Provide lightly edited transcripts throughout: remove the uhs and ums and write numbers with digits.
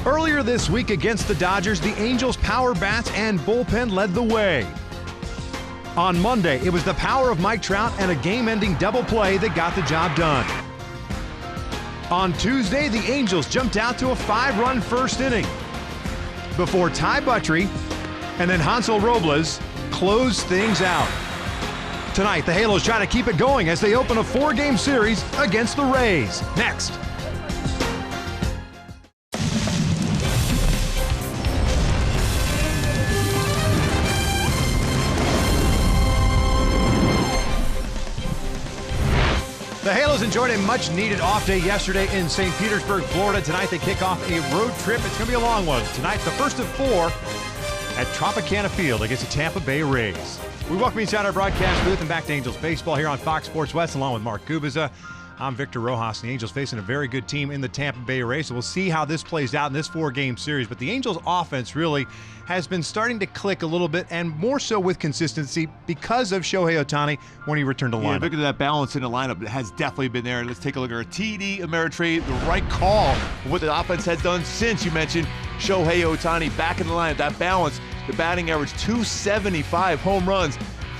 Earlier this week against the Dodgers, the Angels' power bats and bullpen led the way. On Monday, it was the power of Mike Trout and a game-ending double play that got the job done. On Tuesday, the Angels jumped out to a 5-run first inning before Ty Buttrey and then Hansel Robles closed things out. Tonight, the Halos try to keep it going as they open a 4-game series against the Rays. Next. The Halos enjoyed a much-needed off day yesterday in St. Petersburg, Florida. Tonight they kick off a road trip. It's going to be a long one. Tonight, the first of 4 at Tropicana Field against the Tampa Bay Rays. We welcome you inside our broadcast booth and back to Angels Baseball here on Fox Sports West along with Mark Gubiza. I'm Victor Rojas, and the Angels facing a very good team in the Tampa Bay Rays. So we'll see how this plays out in this 4-game series. But the Angels' offense really has been starting to click a little bit, and more so with consistency because of Shohei Ohtani when he returned to lineup. Yeah, look at that balance in the lineup. It has definitely been there. Let's take a look at our TD Ameritrade, the right call for what the offense has done since you mentioned Shohei Ohtani back in the lineup. That balance, the batting average, 275 home runs.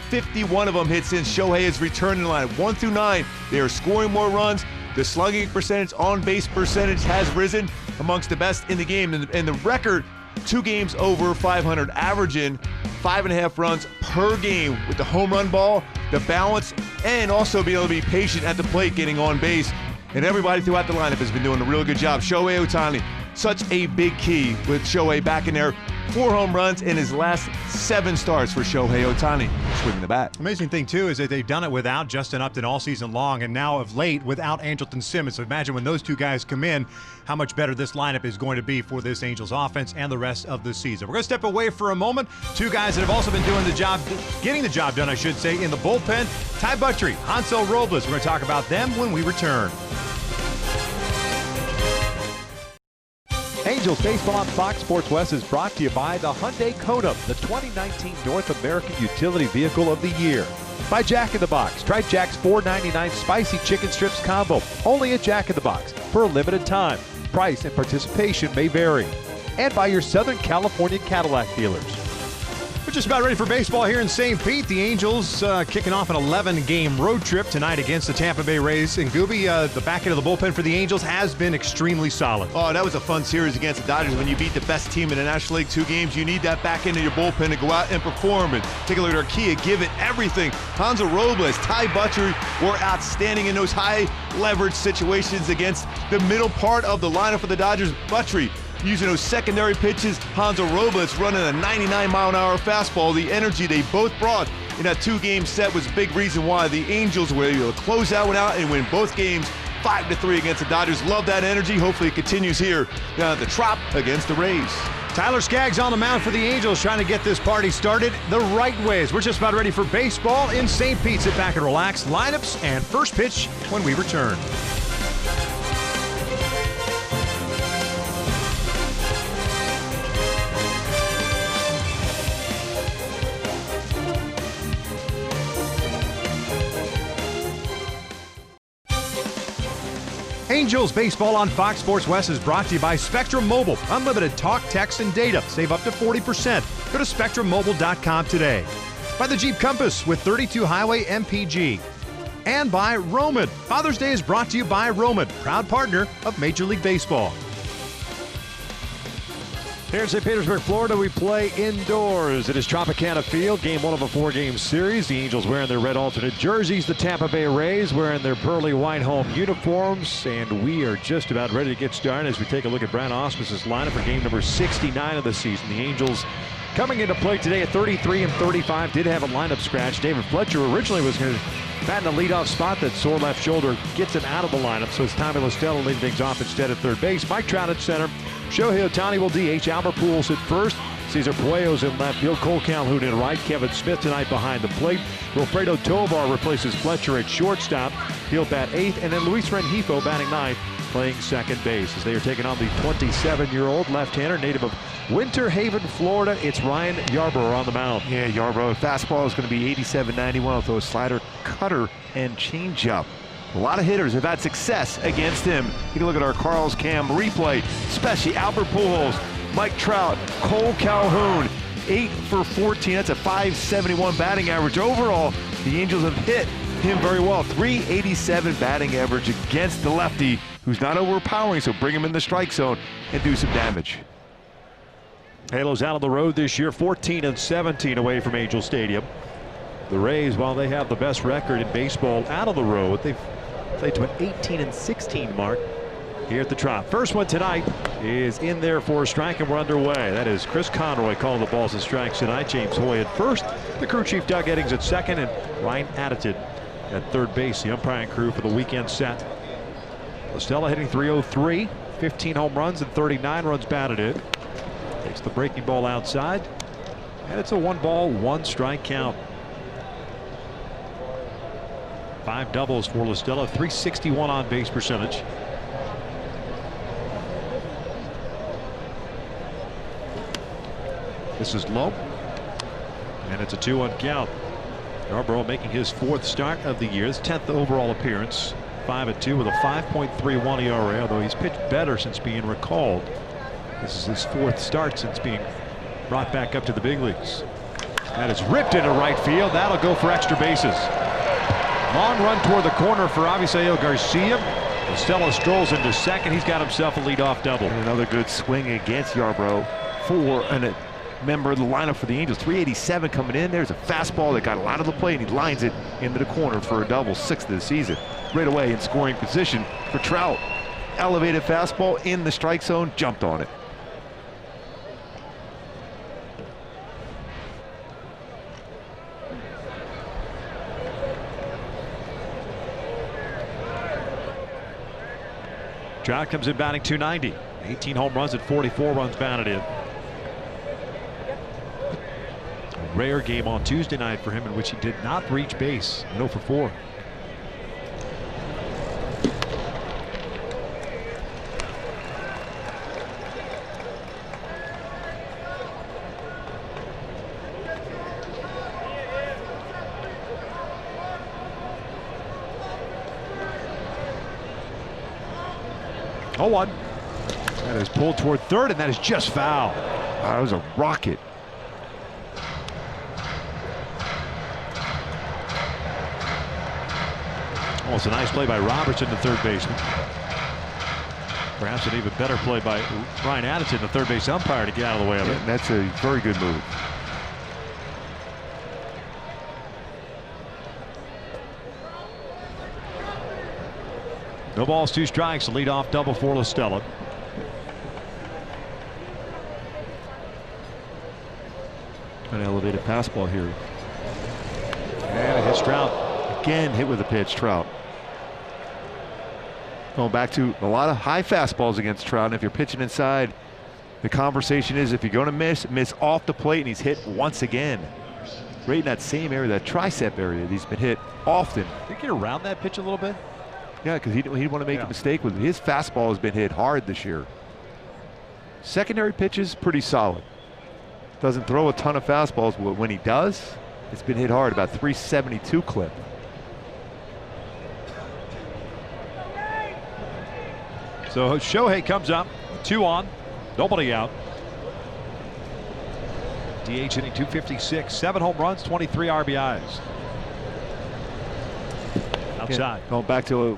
51 of them hit since Shohei has returned in the lineup. 1 through 9, they are scoring more runs. The slugging percentage, on-base percentage has risen amongst the best in the game. And the record, 2 games over 500, averaging 5.5 runs per game with the home run ball, the balance, and also being able to be patient at the plate, getting on base. And everybody throughout the lineup has been doing a real good job. Shohei Ohtani, such a big key with Shohei back in there. 4 home runs in his last 7 starts for Shohei Ohtani, swinging the bat. Amazing thing, too, is that they've done it without Justin Upton all season long, and now of late without Andrelton Simmons. So imagine when those 2 guys come in, how much better this lineup is going to be for this Angels offense and the rest of the season. We're going to step away for a moment. 2 guys that have also been doing the job, getting the job done, I should say, in the bullpen. Ty Buttrey, Hansel Robles. We're going to talk about them when we return. Angels Baseball on Fox Sports West is brought to you by the Hyundai Kona, the 2019 North American Utility Vehicle of the Year. By Jack in the Box. Try Jack's $4.99 Spicy Chicken Strips Combo, only at Jack in the Box, for a limited time. Price and participation may vary. And by your Southern California Cadillac dealers. We're just about ready for baseball here in St. Pete. The Angels kicking off an 11-game road trip tonight against the Tampa Bay Rays. And Gooby, the back end of the bullpen for the Angels has been extremely solid. Oh, that was a fun series against the Dodgers. When you beat the best team in the National League 2 games, you need that back end of your bullpen to go out and perform. And take a look at Arkia, give it everything. Hansel Robles, Ty Buttrey were outstanding in those high leverage situations against the middle part of the lineup for the Dodgers. Buttrey using those secondary pitches, Hansel Robles running a 99-mile-an-hour fastball. The energy they both brought in that 2-game set was a big reason why the Angels were able to close that one out and win both games 5-3 against the Dodgers. Love that energy. Hopefully it continues here down at the Trop against the Rays. Tyler Skaggs on the mound for the Angels, trying to get this party started the right ways. We're just about ready for baseball in St. Pete. Sit back and relax. Lineups and first pitch when we return. Angels Baseball on Fox Sports West is brought to you by Spectrum Mobile. Unlimited talk, text, and data. Save up to 40%. Go to SpectrumMobile.com today. By the Jeep Compass with 32 Highway MPG. And by Roman. Father's Day is brought to you by Roman, proud partner of Major League Baseball. Here in St. Petersburg, Florida, we play indoors. It is Tropicana Field, game 1 of a 4-game series. The Angels wearing their red alternate jerseys. The Tampa Bay Rays wearing their pearly white home uniforms. And we are just about ready to get started as we take a look at Brad Ausmus's lineup for game number 69 of the season. The Angels coming into play today at 33 and 35 did have a lineup scratch. David Fletcher originally was going to bat in the leadoff spot. That sore left shoulder gets him out of the lineup, so it's Tommy Listella leading things off instead at third base. Mike Trout at center. Shohei Ohtani will DH. Albert Pujols at first. Cesar Puello's in left field. Cole Calhoun in right. Kevin Smith tonight behind the plate. Wilfredo Tovar replaces Fletcher at shortstop. He'll bat 8th. And then Luis Rengifo batting 9th, playing second base as they are taking on the 27-year-old left-hander, native of Winter Haven, Florida. It's Ryan Yarbrough on the mound. Yeah, Yarbrough. Fastball is going to be 87-91 with those slider, cutter, and changeup. A lot of hitters have had success against him. Take a look at our Carl's Cam replay, especially Albert Pujols, Mike Trout, Cole Calhoun, 8 for 14. That's a .571 batting average. Overall, the Angels have hit him very well. .387 batting average against the lefty, who's not overpowering, so bring him in the strike zone and do some damage. Halos out on the road this year, 14-17 away from Angel Stadium. The Rays, while they have the best record in baseball out on the road, they've played to an 18-16 mark here at the Trop. First one tonight is in there for a strike, and we're underway. That is Chris Conroy calling the balls and strikes tonight. James Hoy at first, the crew chief Doug Eddings at second, and Ryan Additon at third base, the umpiring crew for the weekend set. Estella hitting .303, 15 home runs and 39 runs batted in. Takes the breaking ball outside, and it's a 1-ball, 1-strike count. 5 doubles for Estella, .361 on base percentage. This is low, and it's a 2-1 count. Yarbrough making his 4th start of the year, his 10th overall appearance. 5-2 with a 5.31 ERA, although he's pitched better since being recalled. This is his 4th start since being brought back up to the big leagues. That is ripped into right field. That'll go for extra bases. Long run toward the corner for Avisail Garcia. Estella strolls into second. He's got himself a leadoff double. And another good swing against Yarbrough for a member of the lineup for the Angels. .387 coming in. There's a fastball that got a lot of the play, and he lines it into the corner for a double, 6th of the season. Right away in scoring position for Trout. Elevated fastball in the strike zone, jumped on it. Trout comes in batting .290, 18 home runs and 44 runs batted in. A rare game on Tuesday night for him in which he did not reach base. 0 for 4. One. That is pulled toward third, and that is just foul. That was a rocket. Oh, it's a nice play by Robertson, the third baseman. Perhaps an even better play by Ryan Additon, the third base umpire, to get out of the way of it. That's a very good move. No balls, 2 strikes, a leadoff double for Estella. An elevated fastball here. And it hits Trout. Again hit with a pitch, Trout. Going back to a lot of high fastballs against Trout, and if you're pitching inside, the conversation is if you're going to miss off the plate, and he's hit once again. Right in that same area, that tricep area, he's been hit often. Did he get around that pitch a little bit? Yeah, because he didn't want to make a mistake with it. His fastball has been hit hard this year. Secondary pitches, pretty solid. Doesn't throw a ton of fastballs, but when he does, it's been hit hard, about .372 clip. So Shohei comes up, 2 on, nobody out. DH hitting .256, 7 home runs, 23 RBIs. Outside. Yeah, going back to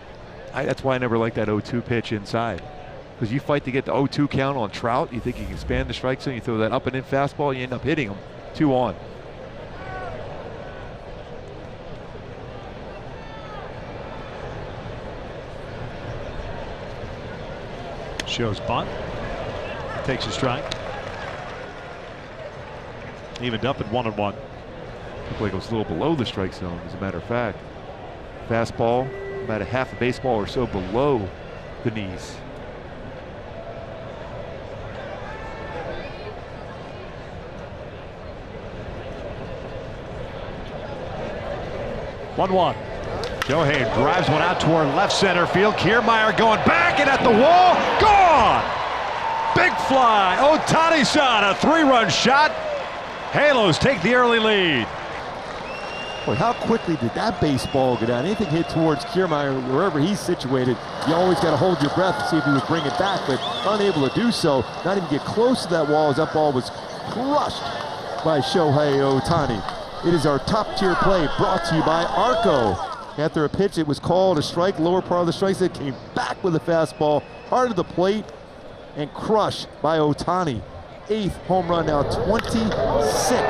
that's why I never liked that 0-2 pitch inside. Because you fight to get the 0-2 count on Trout. You think you can expand the strike zone. You throw that up and in fastball, you end up hitting him. 2 on. Shows bunt. Takes a strike. Evened up at 1-1. Looked like it was a little below the strike zone, as a matter of fact. Fastball, about a half a baseball or so below the knees. One. Shohei drives one out toward left center field. Kiermaier going back and at the wall. Gone! Big fly. Ohtani-san, a 3-run shot. Halos take the early lead. Boy, how quickly did that baseball go down? Anything hit towards Kiermaier, wherever he's situated, you always got to hold your breath and see if he would bring it back, but unable to do so. Not even get close to that wall as that ball was crushed by Shohei Ohtani. It is our top-tier play brought to you by Arco. After a pitch, it was called a strike, lower part of the strike zone, came back with a fastball, hard to the plate, and crushed by Ohtani. 8th home run now, 26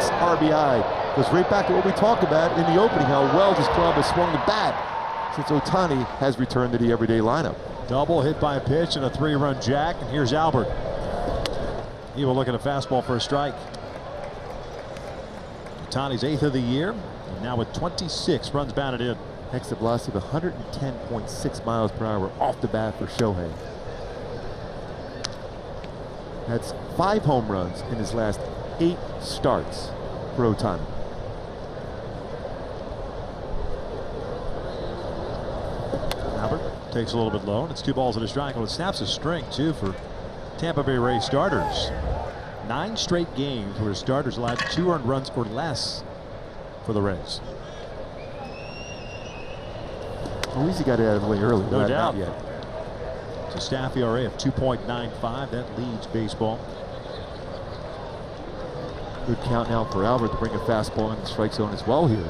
RBI. Goes right back to what we talked about in the opening, how well this club has swung the bat since Ohtani has returned to the everyday lineup. Double hit by a pitch and a 3-run jack, and here's Albert. He will look at a fastball for a strike. Ohtani's 8th of the year, and now with 26 runs batted in. Exit velocity of 110.6 miles per hour off the bat for Shohei. That's 5 home runs in his last 8 starts for Ohtani. Albert takes a little bit low, and it's 2 balls and a strike. Well, it snaps a string, too, for Tampa Bay Rays starters. 9 straight games where starters allowed 2 earned runs or less for the Rays. Well, easy got it out of the way early. No doubt. Not yet. It's a staff ERA of 2.95. That leads baseball. Good count now for Albert to bring a fastball in the strike zone as well here.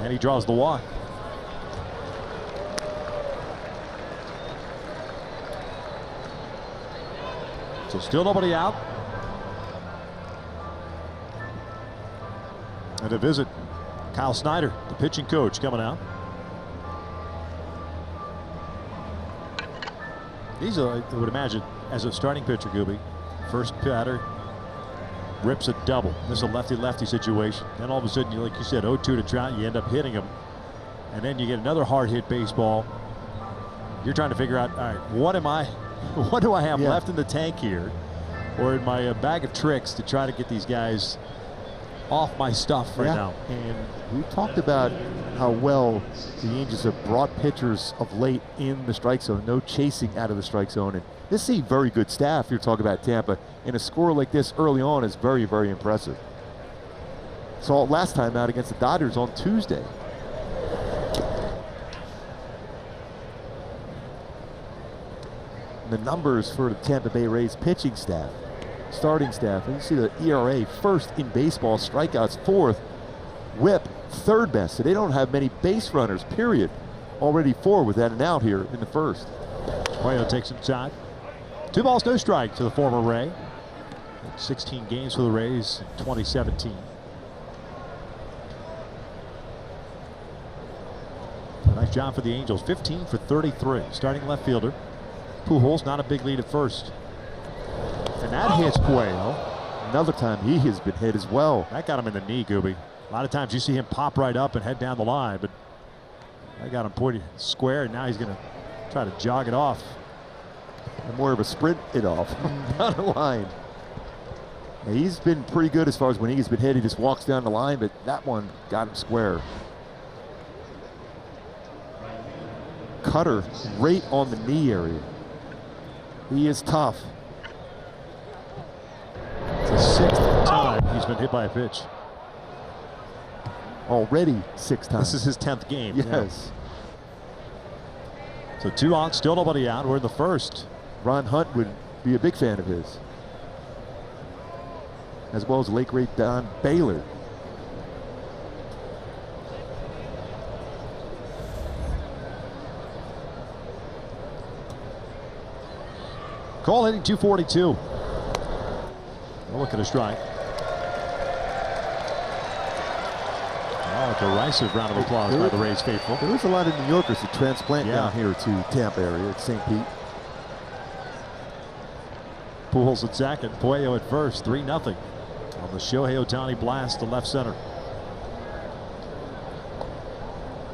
And he draws the walk. So still nobody out. And to visit Kyle Snyder, the pitching coach, coming out. He's, I would imagine, as a starting pitcher, Gooby, first batter rips a double. This is a lefty-lefty situation. Then all of a sudden, like you said, 0-2 to Trout, you end up hitting him. And then you get another hard hit baseball. You're trying to figure out, all right, what do I have left in the tank here, or in my bag of tricks to try to get these guys off my stuff right now. And we talked about how well the Angels have brought pitchers of late in the strike zone, no chasing out of the strike zone. And this is a very good staff you're talking about, Tampa, and a score like this early on is very, very impressive. Saw it last time out against the Dodgers on Tuesday. And the numbers for the Tampa Bay Rays pitching staff, starting staff, and you see the ERA first in baseball, strikeouts 4th, whip 3rd best. So they don't have many base runners, period. Already 4 with that and out here in the first. Puello takes inside. 2 balls, no strike to the former Ray. 16 games for the Rays in 2017. Nice job for the Angels. 15 for 33. Starting left fielder. Pujols, not a big lead at first. And that hits Puello. Another time he has been hit as well. That got him in the knee, Gooby. A lot of times you see him pop right up and head down the line, but that got him pointed square, and now he's going to try to jog it off. And more of a sprint it off down the line. Now, he's been pretty good as far as when he's been hit. He just walks down the line, but that one got him square. Cutter right on the knee area. He is tough. It's the 6th time he's been hit by a pitch. Already 6 times. This is his 10th game. Yes. So 2 on, still nobody out. We're in the first. Ron Hunt would be a big fan of his, as well as the late great Don Baylor. Cole hitting 242. We'll look at a strike. Oh, a derisive round of applause by the Rays faithful. There was a lot of New Yorkers who transplant down here to Tampa area at St. Pete. Pujols at second, Puello at first, 3-0 on the Shohei Ohtani blast to left center.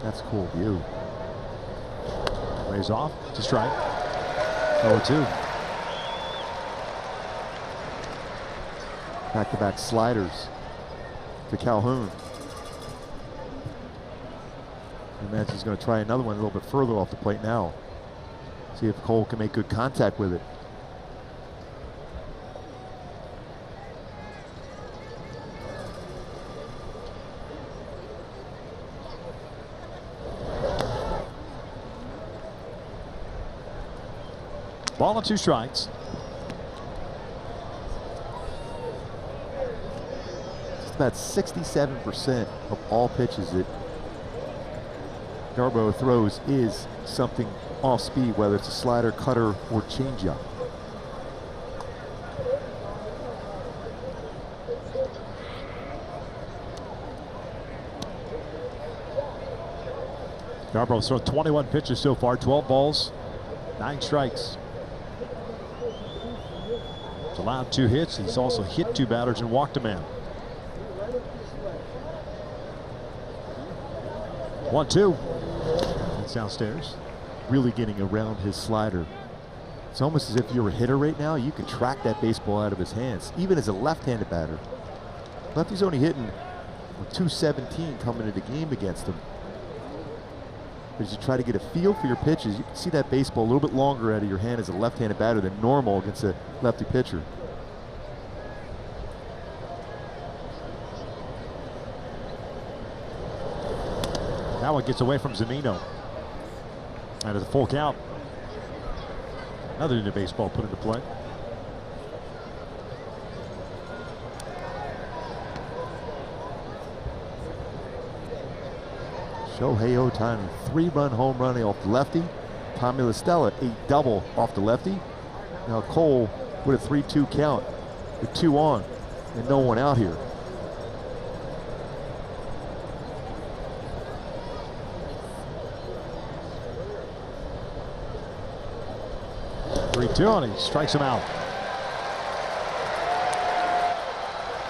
That's a cool view. Lays off to strike. 0-2. Back-to-back sliders to Calhoun. I imagine he's going to try another one a little bit further off the plate now. See if Cole can make good contact with it. Ball and 2 strikes. Just about 67% of all pitches that Yarbrough throws is something off speed, whether it's a slider, cutter, or changeup. Yarbrough's thrown 21 pitches so far, 12 balls, 9 strikes. He's allowed 2 hits. He's also hit 2 batters and walked a man. 1-2. That's downstairs. Really getting around his slider. It's almost as if you're a hitter right now. You can track that baseball out of his hands, even as a left-handed batter. Lefty's only hitting 217 coming into the game against him. As you try to get a feel for your pitches, you can see that baseball a little bit longer out of your hand as a left-handed batter than normal against a lefty pitcher. That one gets away from Zunino. And at the full count. Another new baseball put into play. Shohei Ohtani, 3-run home run off the lefty. Tommy La Stella, a double off the lefty. Now Cole with a 3-2 count with 2 on and no one out here. Three-two, and he strikes him out.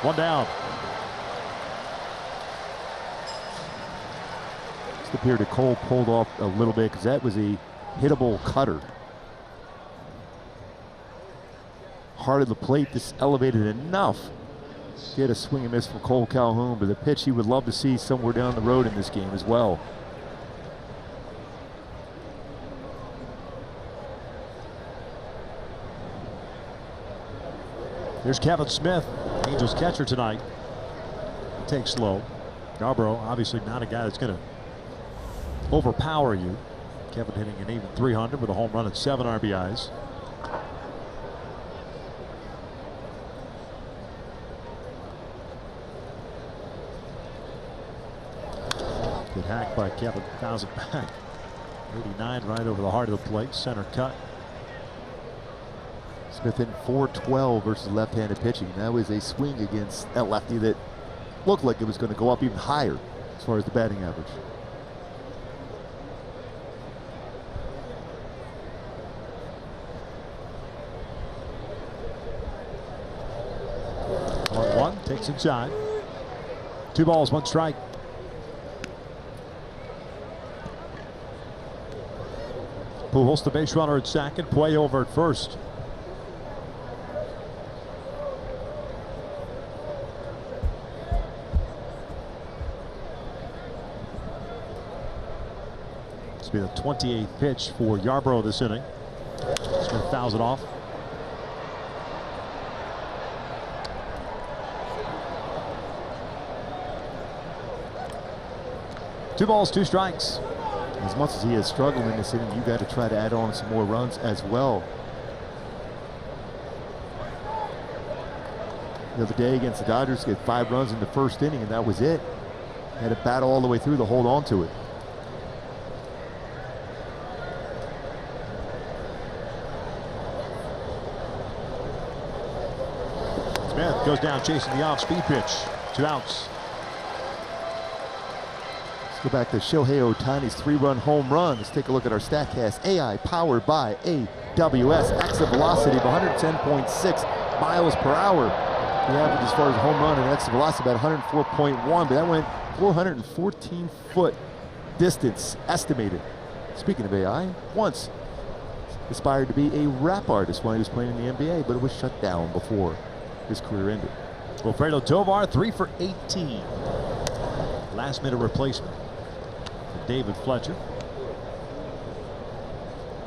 1 down. Just appeared that Cole pulled off a little bit because that was a hittable cutter. Heart of the plate, this elevated enough to get a swing and miss from Cole Calhoun, but the pitch he would love to see somewhere down the road in this game as well. Here's Kevin Smith, Angels catcher tonight. Takes slow. Yarbrough, obviously not a guy that's going to overpower you. Kevin hitting an even 300 with a home run and 7 RBIs. Good hack by Kevin, fouls it back. 89 right over the heart of the plate, center cut. Smith in 412 versus left-handed pitching. That was a swing against that lefty that looked like it was going to go up even higher as far as the batting average. One takes inside. 2 balls, 1 strike. Pujols the base runner at second, Puey over at first. This will be the 28th pitch for Yarbrough this inning. Smith fouls it off. Two balls, 2 strikes. As much as he is struggling in this inning, you got to try to add on some more runs as well. The other day against the Dodgers, get 5 runs in the first inning, and that was it. Had to battle all the way through to hold on to it. Smith goes down chasing the off-speed pitch. 2 outs. Let's go back to Shohei Ohtani's 3-run home run. Let's take a look at our StatCast AI powered by AWS. Exit velocity of 110.6 miles per hour. The average as far as home run and exit velocity about 104.1, but that went 414-foot distance estimated. Speaking of AI, once aspired to be a rap artist when he was playing in the NBA, but it was shut down before his career ended. Wilfredo Tovar 3 for 18. Last minute replacement for David Fletcher.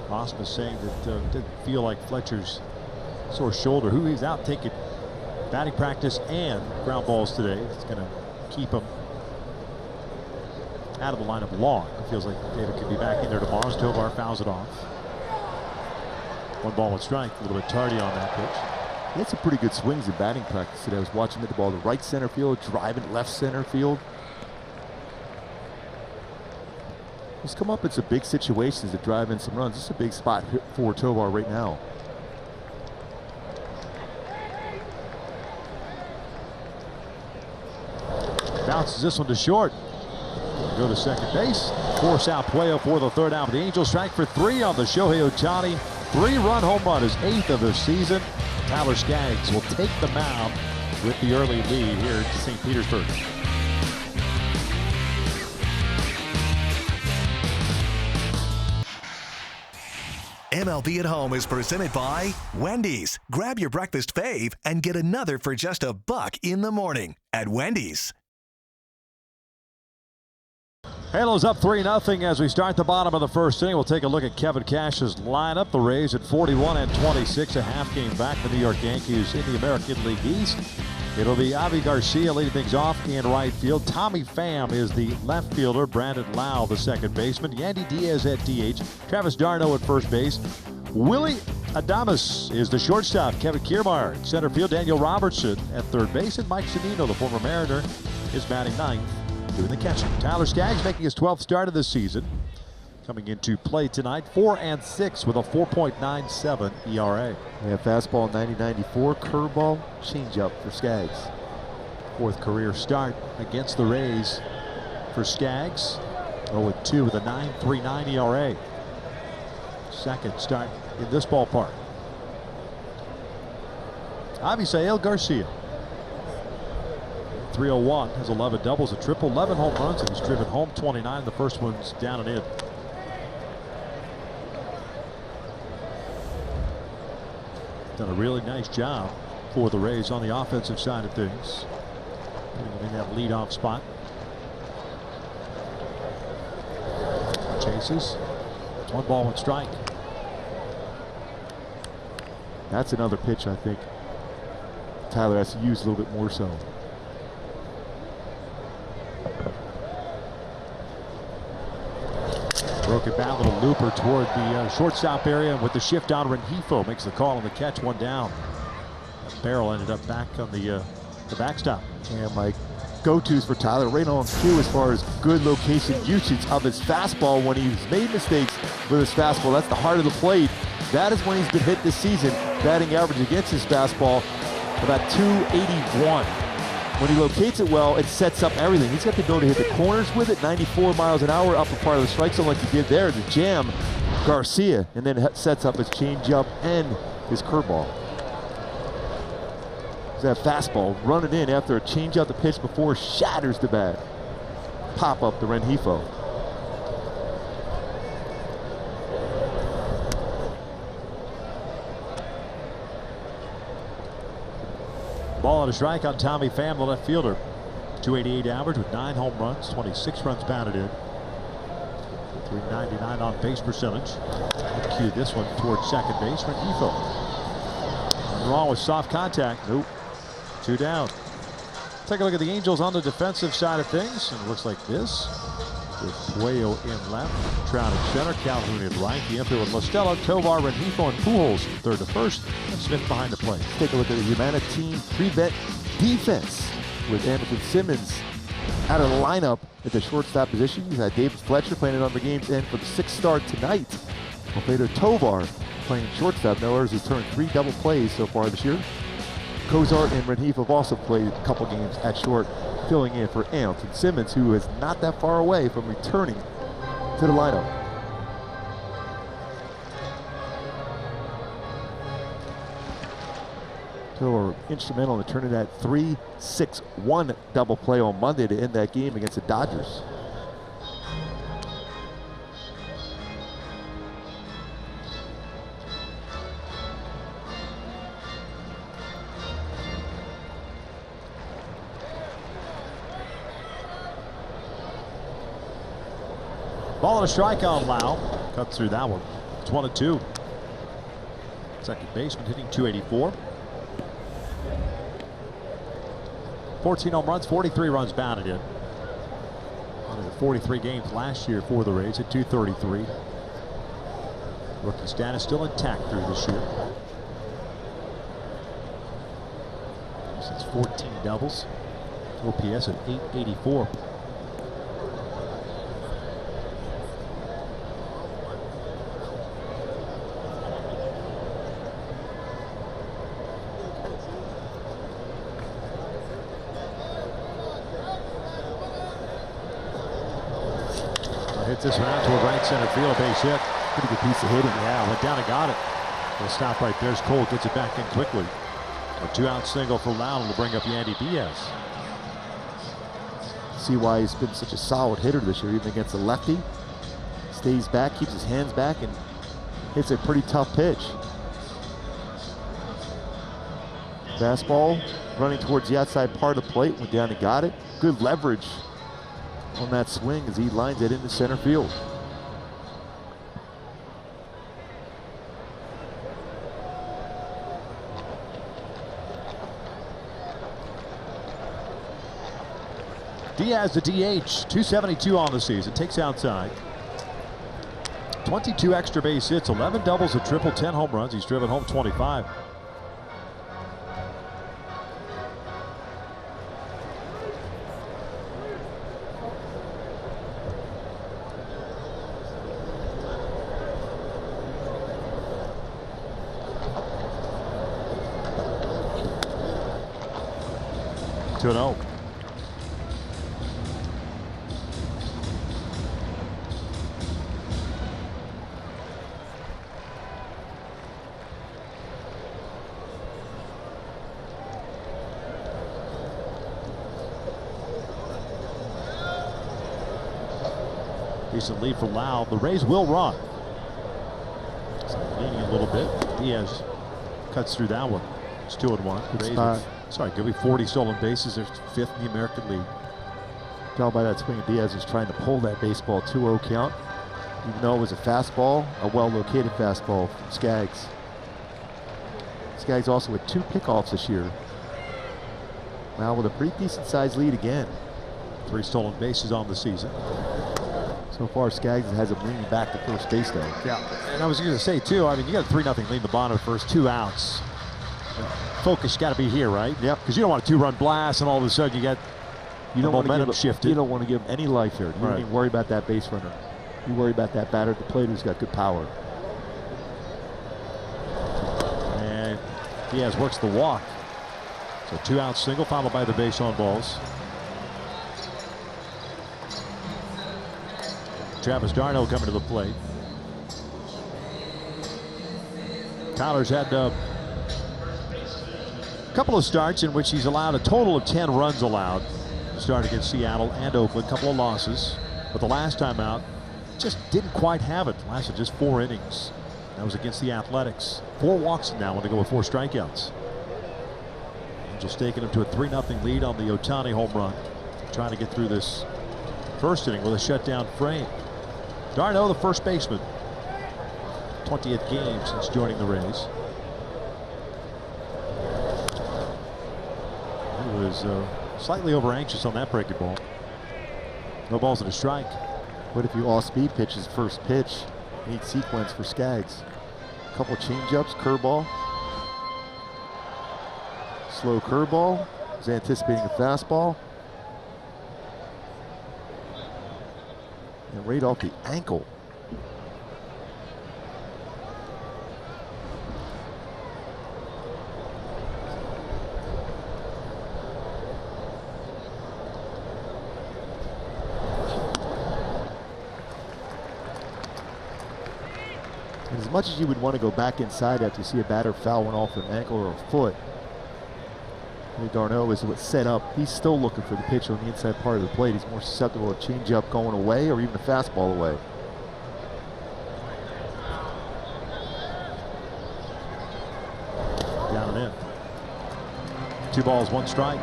Osma saying that didn't feel like Fletcher's sore shoulder. Who he's out taking batting practice and ground balls today. It's going to keep him out of the lineup long. It feels like David could be back in there tomorrow as Tovar fouls it off. 1 ball, 1 strike. A little bit tardy on that pitch. He had some pretty good swings in batting practice today. I was watching him hit the ball to right center field, driving left center field. He's come up in some big situations to drive in some runs. This is a big spot for Tovar right now. Bounces this one to short. Go to second base. Force out Puello for the 3rd out. The Angels strike for 3 on the Shohei Ohtani 3-run home run, his 8th of the season. Tyler Skaggs will take the mound with the early lead here in St. Petersburg. MLB at Home is presented by Wendy's. Grab your breakfast fave and get another for just $1 in the morning at Wendy's. Halos up 3-0 as we start the bottom of the 1st inning. We'll take a look at Kevin Cash's lineup. The Rays at 41-26, a half game back. The New York Yankees in the American League East. It'll be Avi Garcia leading things off in right field. Tommy Pham is the left fielder. Brandon Lau, the second baseman. Yandy Diaz at DH. Travis d'Arnaud at first base. Willie Adames is the shortstop. Kevin Kiermaier at center field. Daniel Robertson at third base. And Mike Zunino, the former Mariner, is batting 9th, doing the catching. Tyler Skaggs making his 12th start of the season. Coming into play tonight, 4-6 with a 4.97 ERA. Yeah, fastball 90-94, curveball, changeup for Skaggs. 4th career start against the Rays for Skaggs. 0-2 with a 9.39 ERA. 2nd start in this ballpark. Avisail Garcia. 301, has 11 doubles, a triple, 11 home runs, and he's driven home 29. The first one's down and in. Done a really nice job for the Rays on the offensive side of things. Putting him in that leadoff spot. Chases. 1 ball, 1 strike. That's another pitch I think Tyler has to use a little bit more so. Broken bat, little looper toward the shortstop area, and with the shift on, Rengifo makes the call on the catch, 1 down. That barrel ended up back on the backstop. And my go-tos for Tyler right on cue as far as good location usage of his fastball. When he's made mistakes with his fastball, that's the heart of the plate. That is when he's been hit this season. Batting average against his fastball about 281. When he locates it well, it sets up everything. He's got the ability to hit the corners with it, 94 miles an hour, upper part of the strike zone like he did there, the jam Garcia, and then sets up his changeup and his curveball. That fastball running in after a changeup the pitch before shatters the bat. Pop up the Rengifo. Ball and a strike on Tommy Pham, the left fielder. 288 average with 9 home runs, 26 runs batted in. 399 on base percentage. Cue this one towards second base, Rengifo. Nothing wrong with soft contact. Nope. 2 down. Take a look at the Angels on the defensive side of things, and it looks like this. With Puello in left, Trout at center, Calhoun at right, the infield with Lostella, Tovar, Rengifo, and Pujols from 3rd to 1st, and Smith behind the plate. Take a look at the Humana team prevent defense with Anderson Simmons out of the lineup at the shortstop position. He's had David Fletcher playing it on the game's end for the 6th start tonight. Alfredo Tovar playing shortstop. No errors. He's turned 3 double plays so far this year. Cozart and Rengifo have also played a couple games at short, filling in for Anderson Simmons, who is not that far away from returning to the lineup. So instrumental in turning that 3-6-1 double play on Monday to end that game against the Dodgers. Ball and a strike on Lau. Cut through that one. It's 1-2. Second baseman hitting 284. 14 home runs, 43 runs batted in. Only 43 games last year for the Rays at 233. Rookie status still intact through this year. Since 14 doubles. OPS at 884. Hits this one out toward right center field. Base hit. Pretty good piece of hitting. Yeah, went down and got it. We'll stop right there as Cole gets it back in quickly. A 2-out single for Loudon to bring up Yandy Diaz. See why he's been such a solid hitter this year, even against a lefty. Stays back, keeps his hands back, and hits a pretty tough pitch. Fastball running towards the outside part of the plate, went down and got it. Good leverage on that swing as he lines it into center field. Diaz, the DH, 272 on the season, takes outside. 22 extra base hits, 11 doubles, a triple, 10 home runs. He's driven home 25. To an 0. Decent lead for Loud. The Rays will run. Leaning a little bit. Diaz cuts through that one. It's 2-1. Sorry, give me 40 stolen bases. They're 5th in the American League. Tell by that swing, Diaz is trying to pull that baseball 2-0 count. Even though it was a fastball, a well-located fastball from Skaggs. Skaggs also with 2 pickoffs this year. Now with a pretty decent-sized lead again. 3 stolen bases on the season. So far, Skaggs has him leaning back to first base, though. Yeah, and I was going to say, too, I mean, you got a 3-0 lead in the bottom of the first, 2 outs. Focus got to be here, right? Yep. Because you don't want a 2-run blast and all of a sudden you got momentum shifted. You don't want to give him any life here. You don't even worry about that base runner. You worry about that batter at the plate who's got good power. And Diaz works the walk. So 2-out single followed by the base on balls. Travis d'Arnaud coming to the plate. Tyler's had a couple of starts in which he's allowed a total of 10 runs allowed. Start against Seattle and Oakland, a couple of losses. But the last time out, just didn't quite have it. Lasted just 4 innings. That was against the Athletics. 4 walks now when they go with 4 strikeouts. Angels taking him to a 3-0 lead on the Ohtani home run. Trying to get through this first inning with a shutdown frame. d'Arnaud, the first baseman. 20th game since joining the Rays. He was slightly over anxious on that breaking ball. No balls and a strike. What if you all-speed pitch his first pitch? Neat sequence for Skaggs. A couple of change-ups, curveball. Slow curveball. He's anticipating a fastball. And right off the ankle. And as much as you would want to go back inside after you see a batter foul one off an ankle or a foot, d'Arnaud is what's set up. He's still looking for the pitch on the inside part of the plate. He's more susceptible to change-up going away or even a fastball away. Down and in. 2 balls, 1 strike.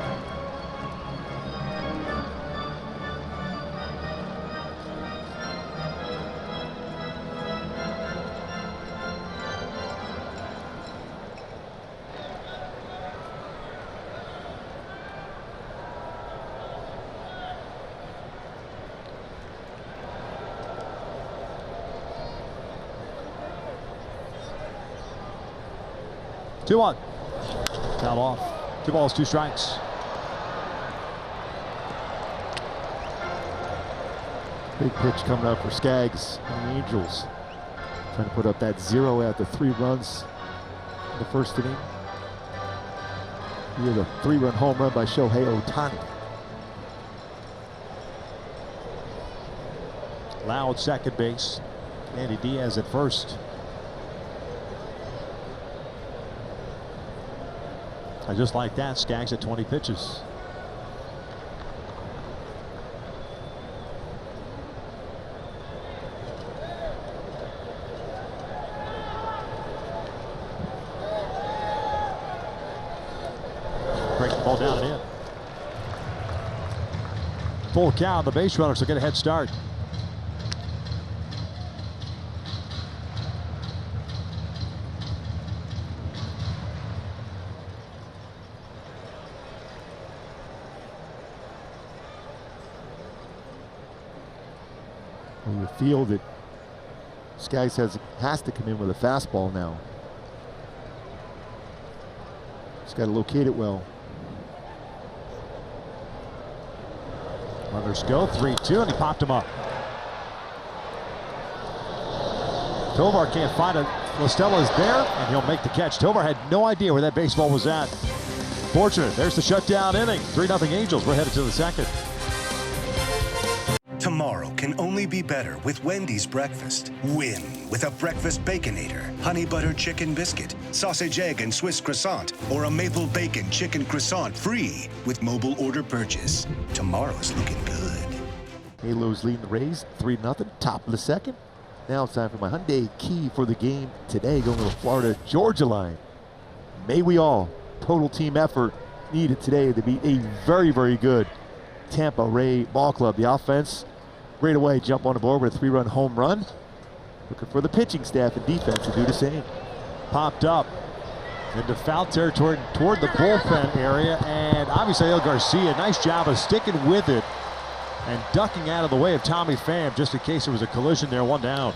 2-1. Foul off. 2 balls, 2 strikes. Big pitch coming up for Skaggs and the Angels. Trying to put up that 0 after 3 runs in the first inning. Here's a 3-run home run by Shohei Ohtani. Loud second base. Andy Diaz at first. And just like that, Skaggs at 20 pitches. Break the ball down and in. Full count. The base runners will get a head start. You feel that Skaggs has to come in with a fastball now. He's got to locate it well. Runners go 3-2, and he popped him up. Tovar can't find it. Listella is there, and he'll make the catch. Tovar had no idea where that baseball was at. Fortunate. There's the shutdown inning. 3-0 Angels. We're headed to the second. Tomorrow can only be better with Wendy's breakfast. Win with a breakfast Baconator, honey butter chicken biscuit, sausage egg and Swiss croissant, or a maple bacon chicken croissant free with mobile order purchase. Tomorrow's looking good. Halos leading the Rays 3-0, top of the second. Now it's time for my Hyundai key for the game today, going to the Florida-Georgia line. May we all, total team effort needed today to beat a very, very good Tampa Ray ball club. The offense right away jump on the board with a 3-run home run. Looking for the pitching staff and defense to do the same. Popped up into foul territory toward the bullpen area, and Avisail Garcia, nice job of sticking with it and ducking out of the way of Tommy Pham just in case there was a collision there. 1 down.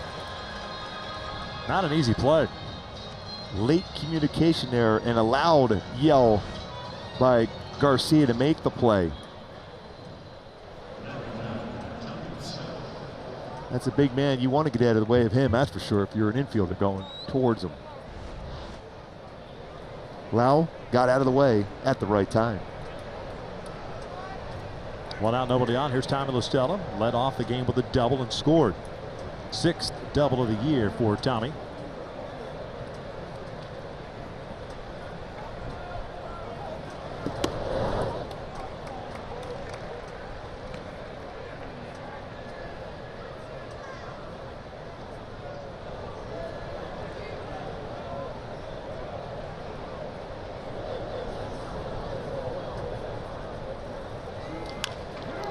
Not an easy play. Late communication there and a loud yell by Garcia to make the play. That's a big man. You want to get out of the way of him, that's for sure, if you're an infielder going towards him. Lau got out of the way at the right time. 1 out, nobody on. Here's Tommy Listella. Led off the game with a double and scored. 6th double of the year for Tommy.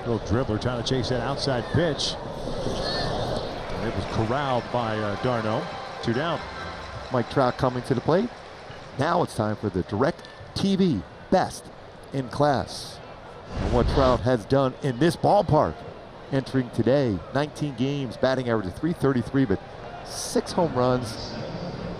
Little dribbler trying to chase that outside pitch. And it was corralled by Darno. 2 down. Mike Trout coming to the plate. Now it's time for the Direct TV Best in Class. And what Trout has done in this ballpark. Entering today, 19 games, batting average of .333, but 6 home runs,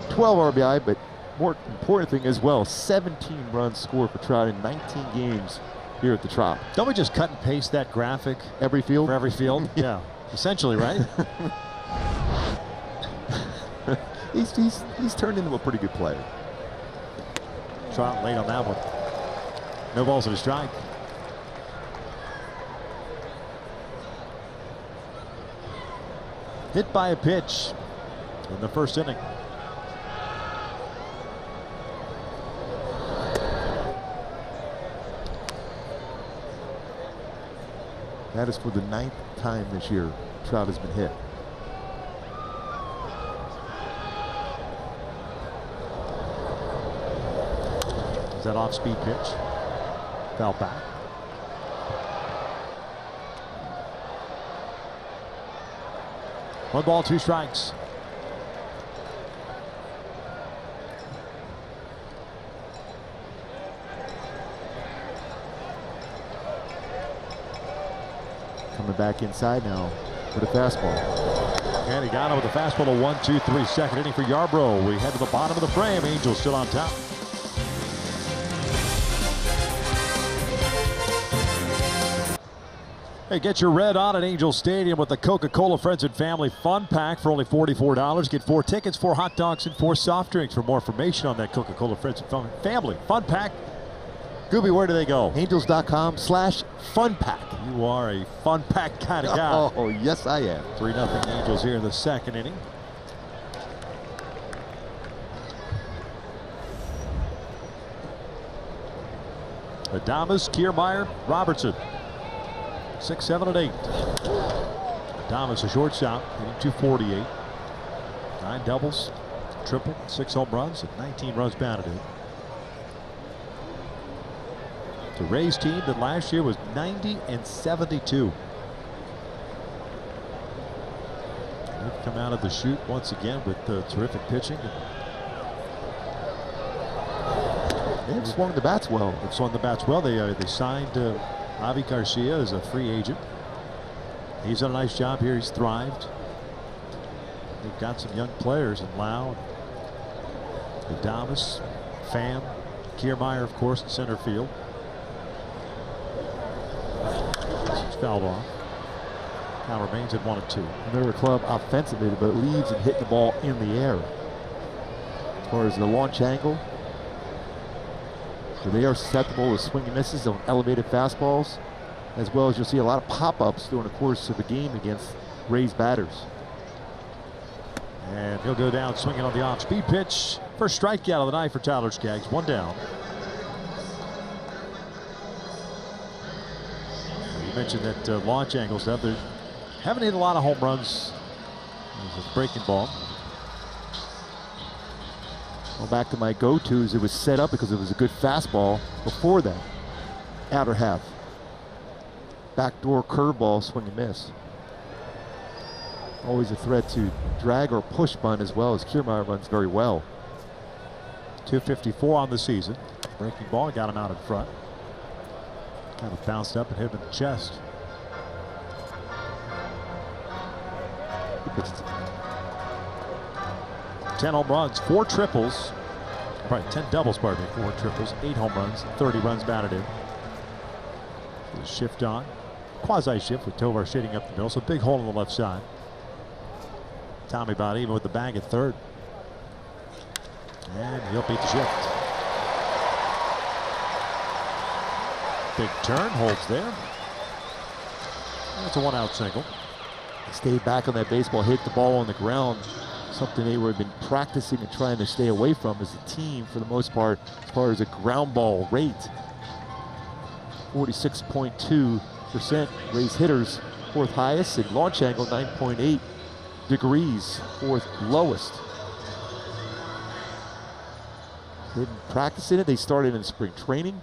12 RBI, but more important thing as well, 17 runs scored for Trout in 19 games here at the Trop. Don't we just cut and paste that graphic? Every field? For every field? Yeah. Essentially, right? he's turned into a pretty good player. Trout late on that one. No balls and a strike. Hit by a pitch in the first inning. That is for the 9th time this year Trout has been hit. Is that off-speed pitch? Foul back. One ball, 2 strikes. Coming back inside now with a fastball. And he got him with a fastball to 1-2-3. Second inning for Yarbrough. We head to the bottom of the frame. Angels still on top. Hey, get your red on at Angels Stadium with the Coca-Cola Friends and Family Fun Pack for only $44. Get 4 tickets, 4 hot dogs, and 4 soft drinks. For more information on that Coca-Cola Friends and Family Fun Pack, Gooby, where do they go? Angels.com/Fun Pack. You are a Fun Pack kind of guy. Oh, yes, I am. 3-0 Angels here in the second inning. Adames, Kiermaier, Robertson. 6, 7, and 8. Adames, a shortstop, hitting 248. 9 doubles, triple, 6 home runs, and 19 runs batted in. The Rays team that last year was 90-72. They've come out of the chute once again with terrific pitching. They've swung the bats well. They've swung the bats well. They signed Avi Garcia as a free agent. He's done a nice job here. He's thrived. They've got some young players in Lau, Adames, Pham, Kiermaier, of course, in center field. He's fouled off. Now remains at 1-2. They're a club offensively that believes in hitting the ball in the air. As far as the launch angle, so they are susceptible to swing and misses on elevated fastballs, as well as you'll see a lot of pop-ups during the course of the game against Rays batters. And he'll go down swinging on the off-speed pitch. First strikeout of the night for Tyler Skaggs. 1 down. You mentioned that launch angle stuff. They haven't hit a lot of home runs. It's a breaking ball. Well, back to my go-tos, it was set up because it was a good fastball before that. Outer half. Backdoor curveball, swing and miss. Always a threat to drag or push bunt as well, as Kiermaier runs very well. 254 on the season. Breaking ball got him out in front. Kind of bounced up and hit him in the chest. It's 10 home runs, 4 triples. Right, 10 doubles, pardon me, 4 triples, 8 home runs, 30 runs batted in. So shift on. Quasi shift with Tovar shading up the middle, so big hole on the left side. Tommy about even with the bag at third. And he'll beat the shift. Big turn, holds there. That's a 1-out single. stayed back on that baseball, hit the ball on the ground. Something they would have been practicing and trying to stay away from as a team for the most part, as far as a ground ball rate. 46.2% Rays hitters, 4th highest, and launch angle 9.8 degrees, 4th lowest. They've been practicing it. They started in spring training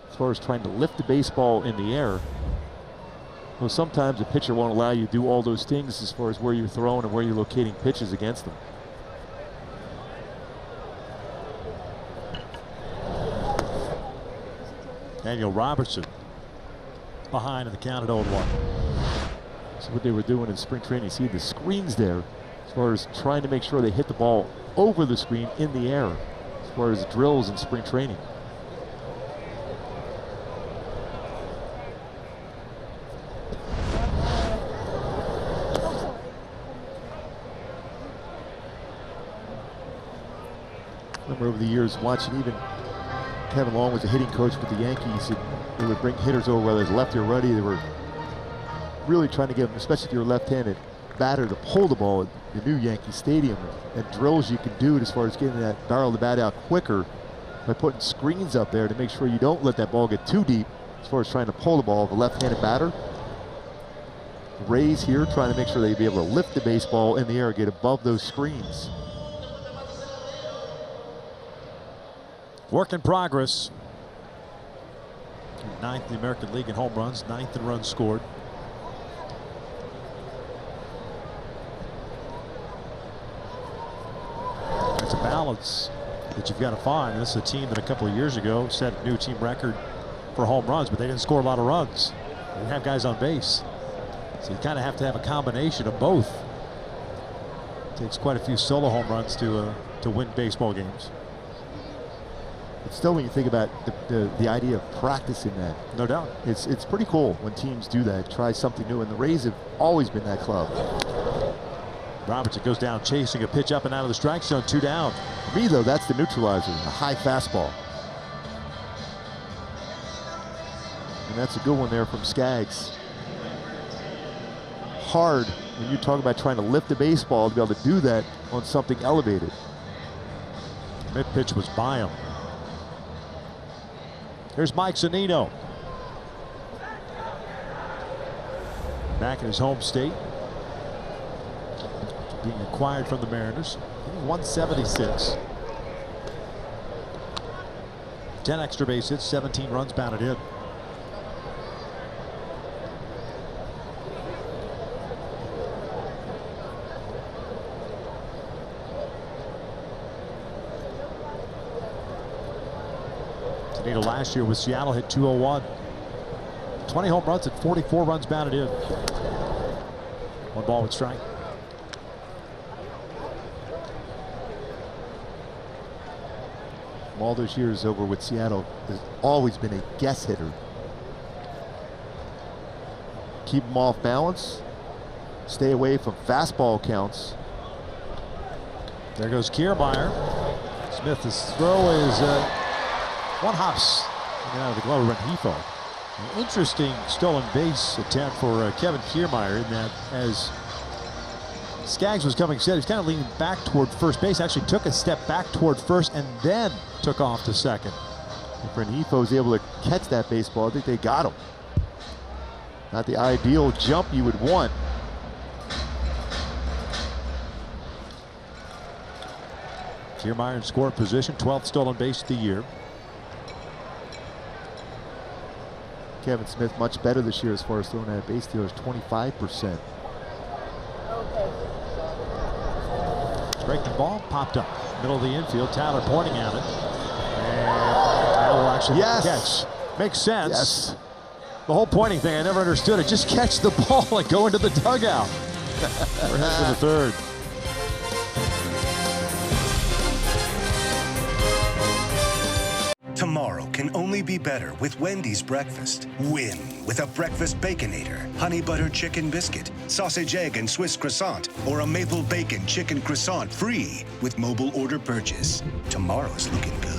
as far as trying to lift the baseball in the air. Well, sometimes a pitcher won't allow you to do all those things as far as where you're throwing and where you're locating pitches against them. Daniel Robertson behind in the count at 0-1. So what they were doing in spring training, see the screens there, as far as trying to make sure they hit the ball over the screen in the air, as far as drills in spring training. Remember over the years watching even Kevin Long was a hitting coach with the Yankees, and they would bring hitters over, whether it's lefty or righty. They were really trying to get them, especially if you're a left-handed batter, to pull the ball at the new Yankee Stadium, and drills you can do as far as getting that barrel of the bat out quicker by putting screens up there to make sure you don't let that ball get too deep as far as trying to pull the ball of a left-handed batter. The Rays here trying to make sure they'd be able to lift the baseball in the air, get above those screens. Work in progress. 9th in the American League in home runs, 9th in runs scored. It's a balance that you've got to find. This is a team that a couple of years ago set a new team record for home runs, but they didn't score a lot of runs. They didn't have guys on base. So you kind of have to have a combination of both. It takes quite a few solo home runs to win baseball games. But still, when you think about the idea of practicing that, No doubt. it's pretty cool when teams do that, try something new, and the Rays have always been that club. Robertson goes down chasing a pitch up and out of the strike zone, 2 down. For me, though, that's the neutralizer, a high fastball. And that's a good one there from Skaggs. Hard when you talk about trying to lift the baseball to be able to do that on something elevated. Mid pitch was by him. Here's Mike Zunino. Back in his home state. Being acquired from the Mariners. 176. 10 extra base hits, 17 runs batted in. Last year with Seattle hit 201. 20 home runs and 44 runs batted in. 1 ball with strike. All those years over with Seattle has always been a guess hitter. Keep them off balance. Stay away from fastball counts. There goes Kiermaier. Smith's throw is 1 hops out of the glove of Rengifo. An interesting stolen base attempt for Kevin Kiermaier in that as Skaggs was coming set, he's kind of leaning back toward first base, actually took a step back toward first and then took off to second. If Rengifo was able to catch that baseball, I think they got him. Not the ideal jump you would want. Kiermaier in score position, 12th stolen base of the year. Kevin Smith much better this year as far as throwing at base stealers, 25%. Breaking ball, popped up. Middle of the infield, Tyler pointing at it. And that will actually catch. Makes sense. Yes. The whole pointing thing, I never understood it. Just catch the ball and go into the dugout. We're heading to the third. Tomorrow can only be better with Wendy's breakfast. Win with a breakfast Baconator, honey butter chicken biscuit, sausage egg and Swiss croissant, or a maple bacon chicken croissant free with mobile order purchase. Tomorrow's looking good.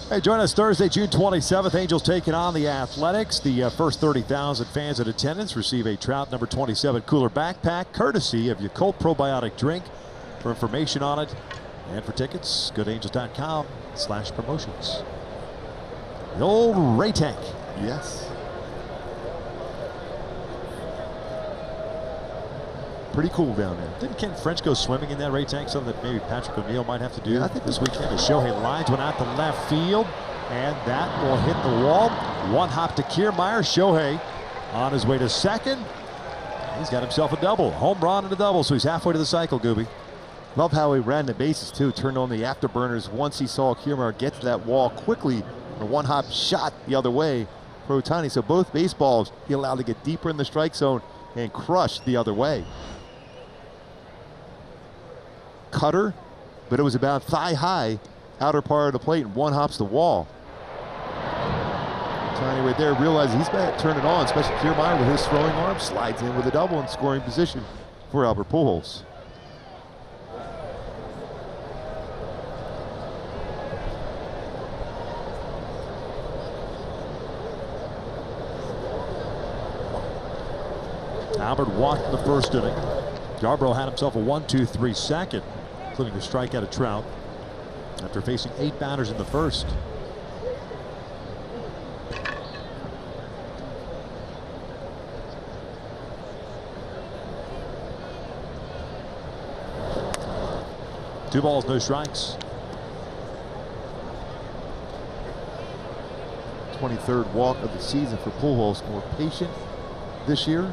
Hey, join us Thursday, June 27th. Angels taking on the Athletics. The first 30,000 fans in attendance receive a Trout number 27 cooler backpack, courtesy of your Colt probiotic drink. For information on it and for tickets, go to angels.com/promotions. The old Ray Tank. Yes. Pretty cool down there. Didn't Ken French go swimming in that Ray Tank? Something that maybe Patrick O'Neill might have to do I think this weekend. As Shohei lines one out to left field, and that will hit the wall. 1 hop to Kiermaier. Shohei on his way to second. He's got himself a double. Home run and a double, so he's halfway to the cycle, Gooby. Love how he ran the bases too, turned on the afterburners once he saw Kiermaier get to that wall quickly. A 1-hop shot the other way for Ohtani. So both baseballs he allowed to get deeper in the strike zone and crush the other way. Cutter, but it was about thigh high, outer part of the plate, and 1 hops the wall. Ohtani right there realizes he's got to turn it on, especially Kiermaier with his throwing arm, slides in with a double in scoring position for Albert Pujols. Albert walked in the first inning. Yarbrough had himself a 1-2-3 second, including a strikeout of Trout after facing 8 batters in the first. Two balls, no strikes. 23rd walk of the season for Pujols. More patient this year.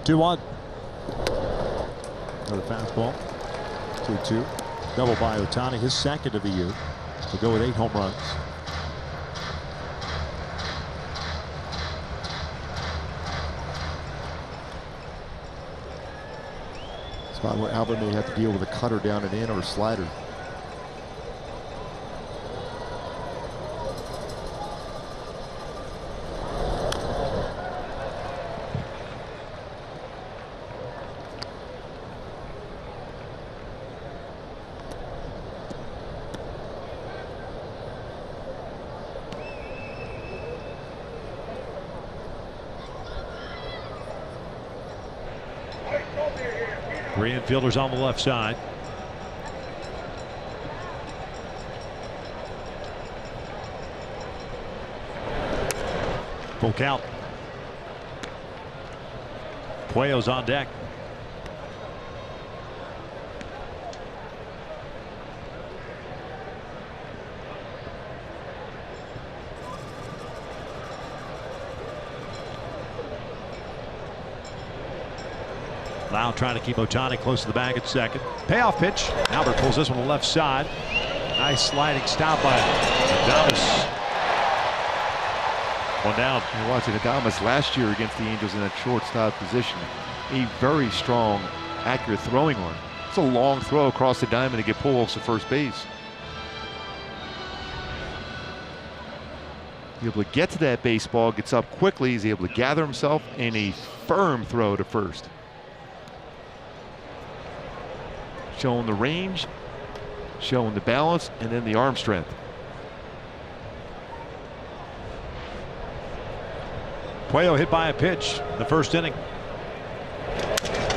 2-1. Another fastball. 2-2. Double by Ohtani, his second of the year. To go with 8 home runs. Spot where Albert may have to deal with a cutter down and in or a slider. Three infielders on the left side. Full count. Puello's on deck. Now trying to keep Ohtani close to the bag at second. Payoff pitch. Albert pulls this one to the left side. Nice sliding stop by Adames. One down. You're watching Adames last year against the Angels in that shortstop position. A very strong, accurate throwing arm. It's a long throw across the diamond to get Pujols to first base. He's able to get to that baseball, gets up quickly, he's able to gather himself, and a firm throw to first. Showing the range, showing the balance, and then the arm strength. Puello hit by a pitch in the first inning.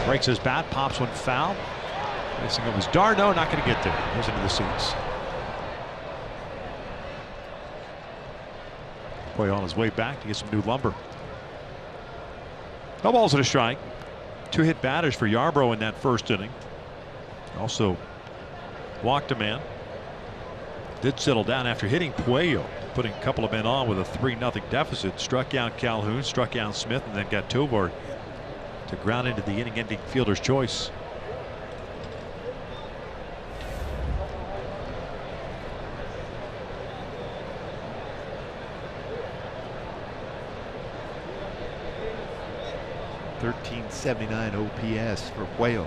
Breaks his bat, pops one foul. Facing it was Darno, not going to get there. Goes into the seats. Puello on his way back to get some new lumber. No balls and a strike. 2 hit batters for Yarbrough in that first inning. Also walked a man. Did settle down after hitting Puello, putting a couple of men on with a 3-0 deficit. Struck out Calhoun, struck out Smith, and then got Tovar to ground into the inning-ending fielder's choice. .379 OPS for Puello.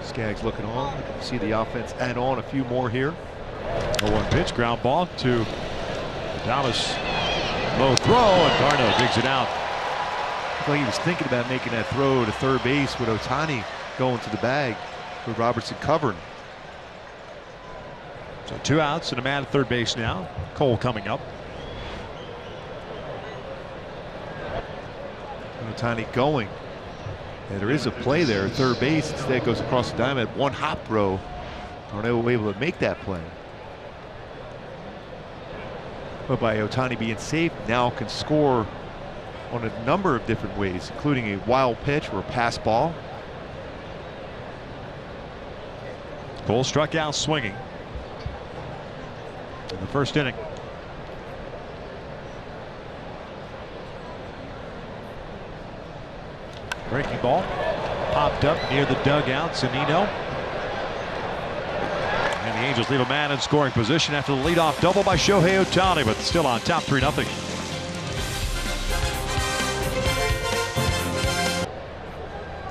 Skaggs looking on. You can see the offense add on a few more here. 0-1 pitch, ground ball to Dallas. Low throw, and Darno digs it out. Looked like he was thinking about making that throw to third base with Ohtani going to the bag with Robertson covering. So 2 outs and a man at third base now. Cole coming up. Ohtani going. And there is a play there at third base. Instead goes across the diamond. 1 hop throw. Darno able to make that play. But by Ohtani being safe, now can score on a number of different ways, including a wild pitch or a pass ball. Cole struck out swinging in the first inning. Breaking ball popped up near the dugout. Zunino. And the Angels leave a man in scoring position after the leadoff double by Shohei Ohtani, but still on top 3-0.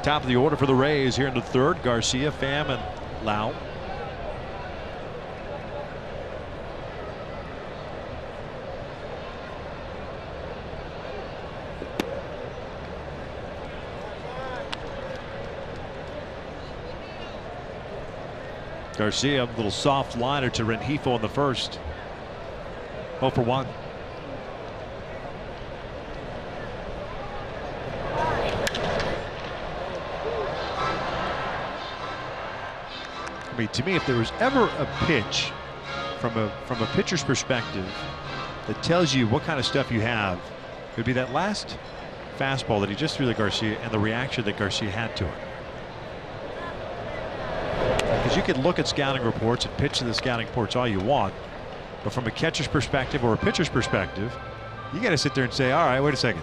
Top of the order for the Rays here in the third. Garcia, Pham, and Lau. Garcia, a little soft liner to Rengifo in the first. 0 for 1. I mean, to me, if there was ever a pitch from a pitcher's perspective that tells you what kind of stuff you have, it would be that last fastball that he just threw to Garcia and the reaction that Garcia had to it. Because you could look at scouting reports and pitch to the scouting reports all you want, But from a catcher's perspective or a pitcher's perspective, you got to sit there and say, all right, wait a second.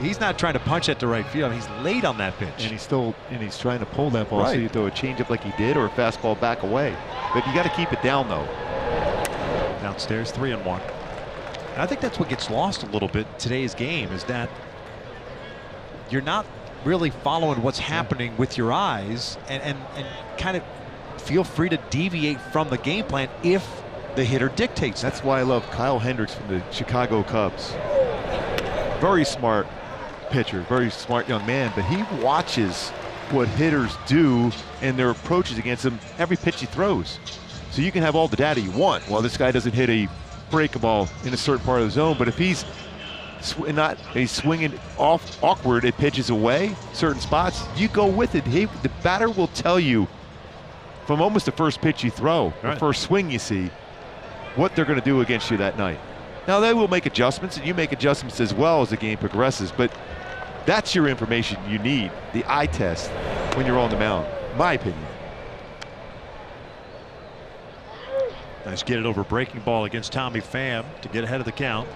He's not trying to punch at the right field. He's late on that pitch. And he's trying to pull that ball. Right. So you throw a changeup like he did or a fastball back away. But you got to keep it down, though. Downstairs, 3-1. And I think that's what gets lost a little bit in today's game, is that you're not really following what's happening with your eyes, and kind of feel free to deviate from the game plan if the hitter dictates that. That's why I love Kyle Hendricks from the Chicago Cubs. Very smart pitcher, very smart young man, but he watches what hitters do and their approaches against him every pitch he throws. So you can have all the data you want. Well, this guy doesn't hit a breaking ball in a certain part of the zone, but if he's swinging off awkward at pitches away, certain spots, you go with it. The batter will tell you from almost the first pitch you throw, the first swing you see, what they're going to do against you that night. Now, they will make adjustments, and you make adjustments as well as the game progresses, but that's your information you need, the eye test, when you're on the mound, my opinion. Nice get it over breaking ball against Tommy Pham to get ahead of the count.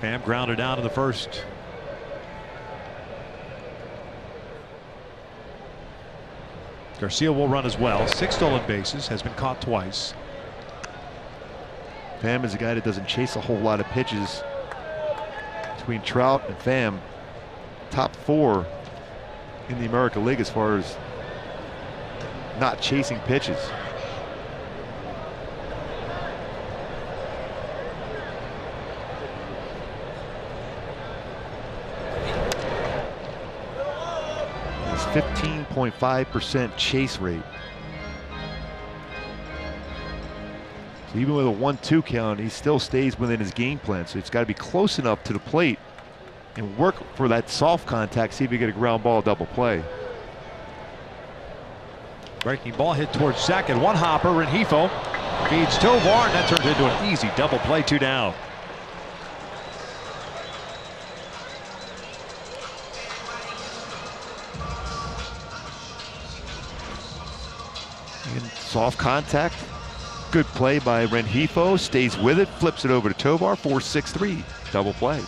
Pham grounded out in the first. Garcia will run as well. 6 stolen bases, has been caught twice. Pham is a guy that doesn't chase a whole lot of pitches. Between Trout and Pham, top 4 in the American League as far as not chasing pitches. His 15.5% chase rate. So even with a 1-2 count, he still stays within his game plan. So it's got to be close enough to the plate and work for that soft contact, see if you get a ground ball double play. Breaking ball hit towards second. One hopper, Rengifo feeds Tovar, and that turns into an easy double play, 2 down. And soft contact. Good play by Rengifo, stays with it, flips it over to Tovar, 4-6-3, double play.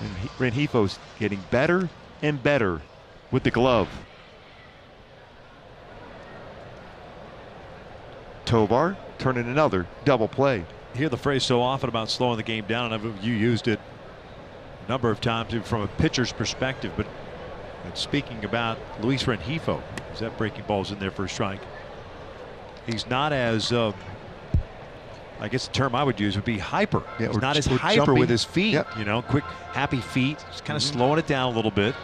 And Rengifo's getting better and better with the glove. Tovar turning another double play. You hear the phrase so often about slowing the game down, and you used it a number of times from a pitcher's perspective, but speaking about Luis Rengifo, as that breaking ball's in there for a strike. He's not as, I guess the term I would use would be hyper. Yeah, he's not as hyper jumping with his feet. Yep. You know, quick, happy feet. Just kind of slowing it down a little bit.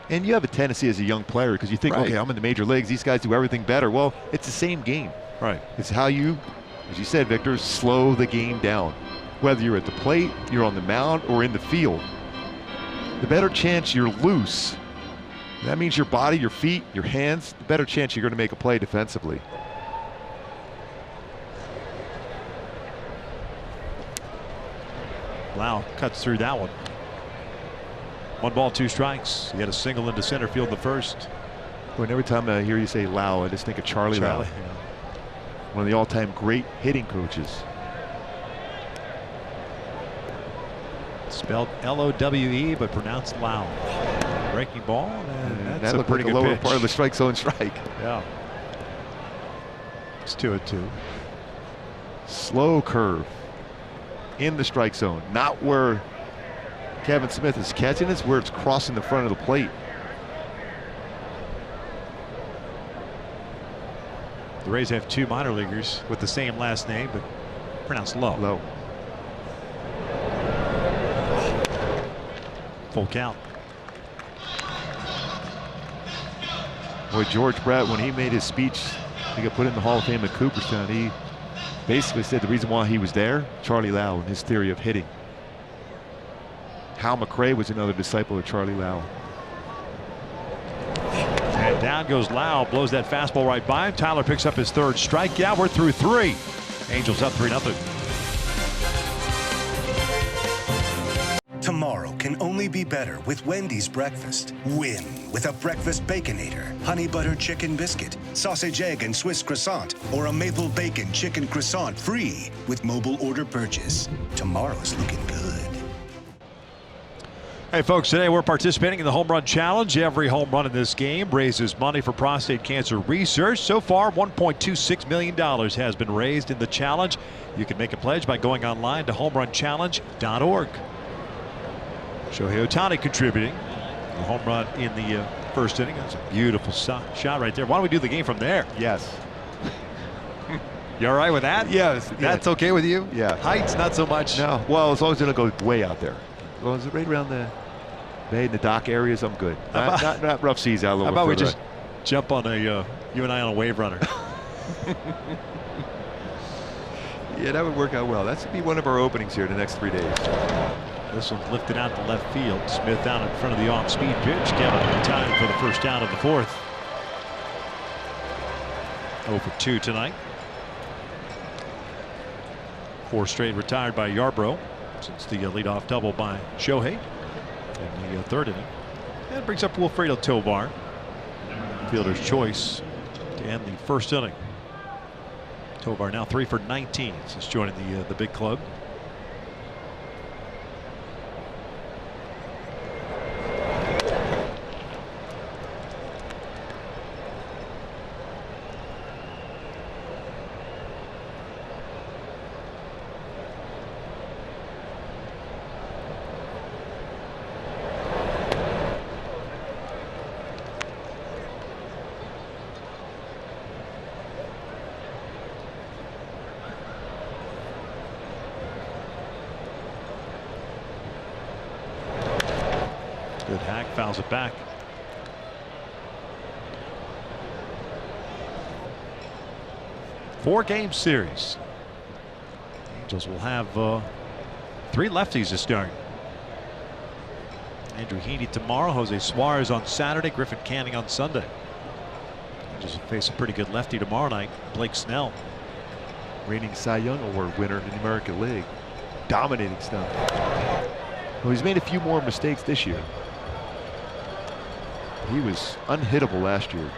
And you have a tendency as a young player because you think, okay, I'm in the major leagues. These guys do everything better. Well, it's the same game. Right. It's how you, as you said, Victor, slow the game down. Whether you're at the plate, you're on the mound, or in the field. The better chance you're loose. That means your body, your feet, your hands, the better chance you're going to make a play defensively. Lau cuts through that one. 1 ball, 2 strikes. He had a single into center field the first. Well, every time I hear you say Lau, I just think of Charlie Lau. Yeah. One of the all-time great hitting coaches. Spelled L-O-W-E, but pronounced Lau. Breaking ball, and that's that a pretty like good a lower pitch. part of the strike zone strike. Yeah. It's 2-2. Slow curve in the strike zone, not where Kevin Smith is catching it, it's where it's crossing the front of the plate. The Rays have 2 minor leaguers with the same last name, but pronounced Low. Low. Full count. Boy, George Brett, when he made his speech to get put in the Hall of Fame at Cooperstown, he basically said the reason why he was there, Charlie Lau and his theory of hitting. Hal McRae was another disciple of Charlie Lau. And down goes Lau, blows that fastball right by him. Tyler picks up his 3rd strikeout. We're through 3. Angels up 3-0. Tomorrow can only be better with Wendy's breakfast. Win with a breakfast Baconator, honey butter chicken biscuit, sausage egg and Swiss croissant, or a maple bacon chicken croissant free with mobile order purchase. Tomorrow's looking good. Hey folks, today we're participating in the Home Run Challenge. Every home run in this game raises money for prostate cancer research. So far, $1.26 million has been raised in the challenge. You can make a pledge by going online to homerunchallenge.org. Shohei Ohtani contributing. A home run in the first inning. That's a beautiful shot right there. Why don't we do the game from there? Yes. You all right with that? Yes. That's okay with you? Yeah. Heights, not so much. No. Well, as long as it don't go way out there. As long as it's right around the bay and the dock areas, I'm good. Not rough seas out a little. How about we just jump on you and I on a wave runner? Yeah, that would work out well. That should be one of our openings here in the next 3 days. This one's lifted out to left field. Smith out in front of the off-speed pitch. Kevin in time for the first out of the fourth. 0 for 2 tonight. 4 straight retired by Yarbrough since the leadoff double by Shohei in the third inning. And brings up Wilfredo Tovar, fielder's choice to end the first inning. Tovar now 3 for 19 since joining the big club. Good hack, fouls it back. Four-game series. Angels will have 3 lefties to start. Andrew Heaney tomorrow, Jose Suarez on Saturday, Griffin Canning on Sunday. Angels will face a pretty good lefty tomorrow night, Blake Snell. Reigning Cy Young Award winner in the American League. Dominating stuff. Well, he's made a few more mistakes this year. He was unhittable last year.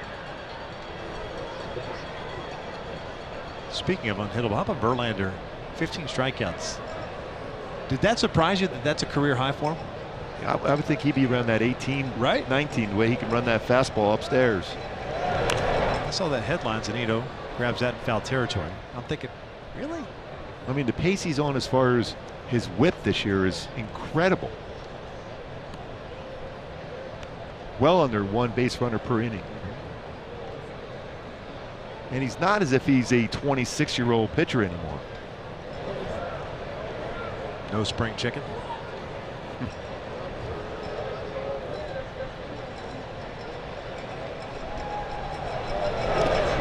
Speaking of unhittable, how about Verlander? 15 strikeouts. Did that surprise you that that's a career high for him? I would think he'd be around that 18, right? 19, the way he can run that fastball upstairs. I saw that headline, Zanito grabs that in foul territory. I'm thinking, really? I mean, the pace he's on as far as his whip this year is incredible. Well under 1 base runner per inning. And he's not as if he's a 26-year-old pitcher anymore. No spring chicken.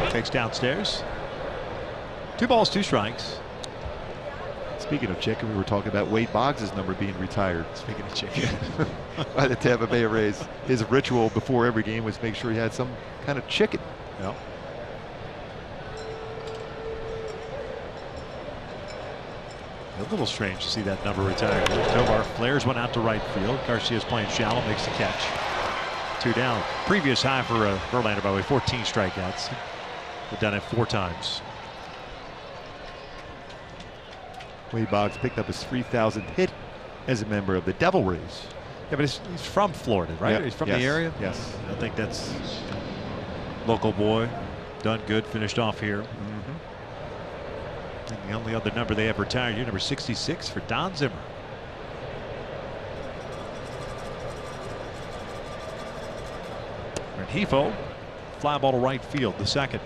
Takes downstairs. 2 balls, 2 strikes. Speaking of chicken, we were talking about Wade Boggs' number being retired. Speaking of chicken. By the Tampa Bay Rays. His ritual before every game was make sure he had some kind of chicken. Yep. A little strange to see that number retired. Tovar flares one out to right field. Garcia's playing shallow, makes the catch. 2 down. Previous high for Verlander, by the way, 14 strikeouts. They've done it 4 times. Wade Boggs picked up his 3,000th hit as a member of the Devil Rays. Yeah, but he's from Florida, right? Yep. He's from Yes. the area. Yes. I think that's local boy. Done good. Finished off here. And the only other number they have retired here, number 66 for Don Zimmer. Rengifo, fly ball to right field, the second.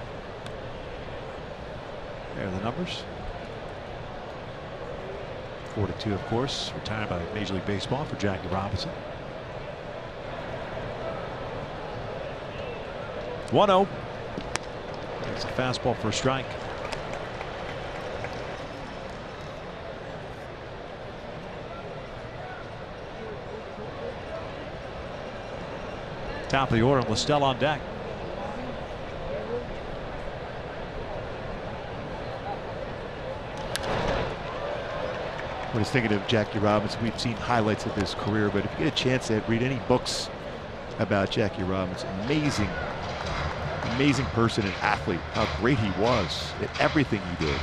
There are the numbers. 4-2, of course, retired by Major League Baseball for Jackie Robinson. 1-0. It's a fastball for a strike. Top of the order, Listell on deck. I was thinking of Jackie Robinson. We've seen highlights of his career, but if you get a chance to read any books about Jackie Robinson, amazing person and athlete. How great he was at everything he did.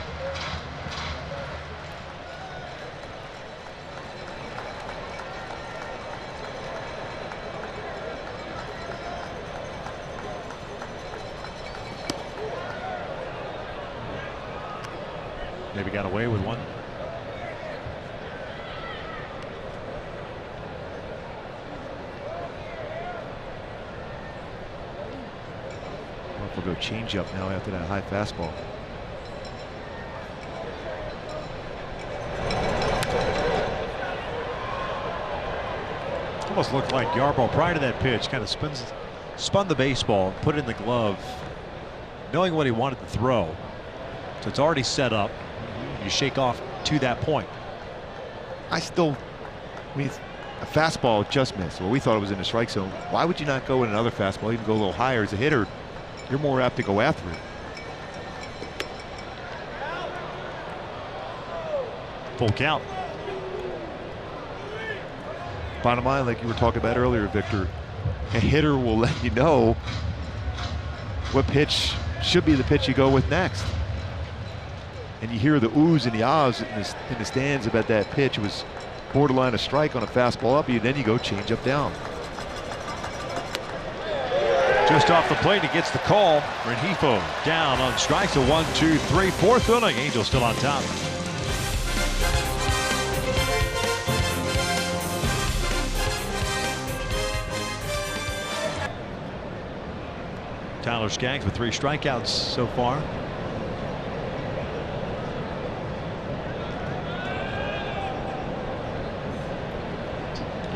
Maybe got away with one. We'll go change up now after that high fastball. Almost looked like Yarbrough prior to that pitch kind of spun the baseball and put it in the glove, knowing what he wanted to throw. So it's already set up. You shake off to that point. I mean, a fastball just missed. Well, we thought it was in the strike zone. Why would you not go in another fastball, even go a little higher as a hitter? You're more apt to go after it. Full count. Bottom line, like you were talking about earlier, Victor, a hitter will let you know what pitch should be the pitch you go with next. And you hear the oohs and the ahs in the stands about that pitch. It was borderline a strike on a fastball up, then you go change up down. Just off the plate, he gets the call. Rengifo down on strikes. A 1, 2, 3, fourth inning. Angels still on top. Tyler Skaggs with 3 strikeouts so far.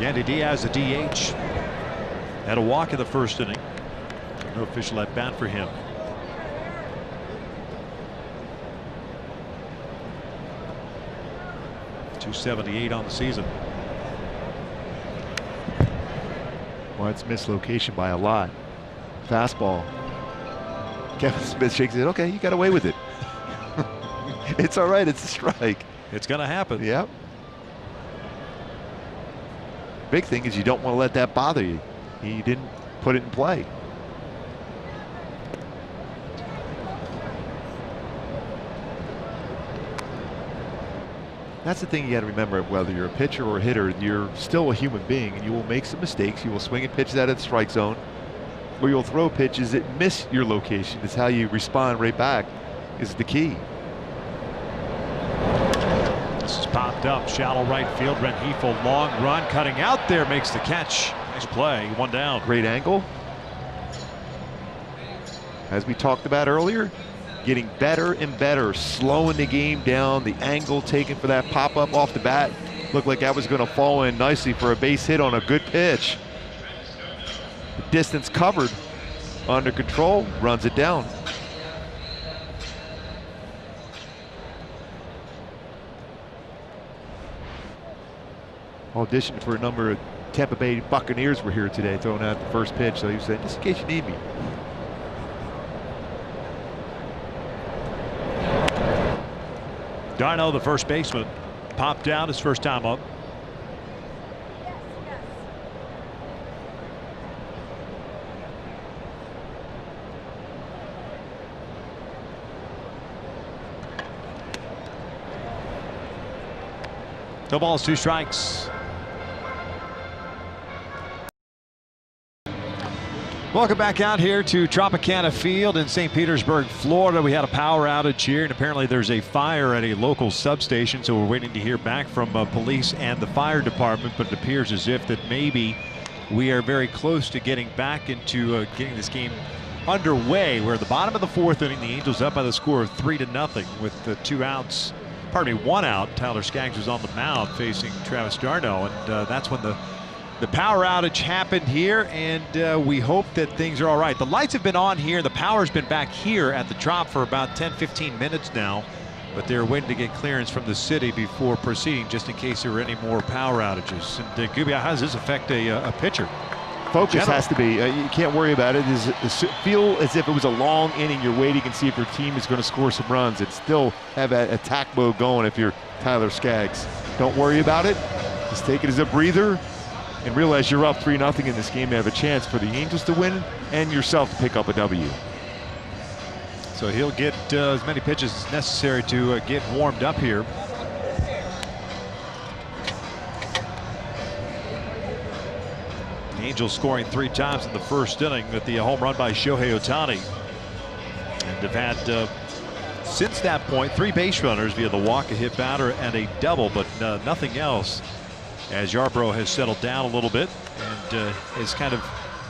Yandy Diaz, the DH, had a walk in the first inning. No official at bat for him. .278 on the season. Well, it's missed location by a lot. Fastball. Kevin Smith shakes it. Okay, you got away with it. It's all right. It's a strike. It's going to happen. Yep. Big thing is you don't want to let that bother you. He didn't put it in play. That's the thing you got to remember, whether you're a pitcher or a hitter, you're still a human being and you will make some mistakes. You will swing at pitches out of the strike zone, or you'll throw pitches that miss your location. It's how you respond right back is the key. This is popped up, shallow right field. Rengifo, long run, cutting out there, makes the catch. Nice play, 1 down. Great angle. As we talked about earlier, getting better and better, slowing the game down. The angle taken for that pop-up off the bat looked like that was going to fall in nicely for a base hit on a good pitch. The distance covered, under control, runs it down. Auditioned for a number of Tampa Bay Buccaneers were here today, throwing out the first pitch. So he was saying, just in case you need me. Darno, the first baseman, popped down his first time up. No balls, 2 strikes. Welcome back out here to Tropicana Field in St. Petersburg, Florida. We had a power outage here, and apparently there's a fire at a local substation, so we're waiting to hear back from police and the fire department, but it appears as if that maybe we are very close to getting back into getting this game underway. We're at the bottom of the 4th inning. The Angels up by the score of 3-0 with 2 outs. Pardon me, 1 out. Tyler Skaggs was on the mound facing Travis Darno, and that's when the power outage happened here, and we hope that things are all right. The lights have been on here. The power's been back here at the Trop for about 10-15 minutes now, but they're waiting to get clearance from the city before proceeding, just in case there were any more power outages. And Gubia, how does this affect a pitcher? Focus has to be. You can't worry about it. Feel as if it was a long inning. You're waiting and see if your team is going to score some runs and still have that attack mode going if you're Tyler Skaggs. Don't worry about it. Just take it as a breather and realize you're up 3-0 in this game. You have a chance for the Angels to win and yourself to pick up a W. So he'll get as many pitches as necessary to get warmed up here. The Angels scoring 3 times in the first inning with the home run by Shohei Ohtani. And have had, since that point, 3 base runners via the walk, a hit batter, and a double, but nothing else, as Yarbrough has settled down a little bit and has kind of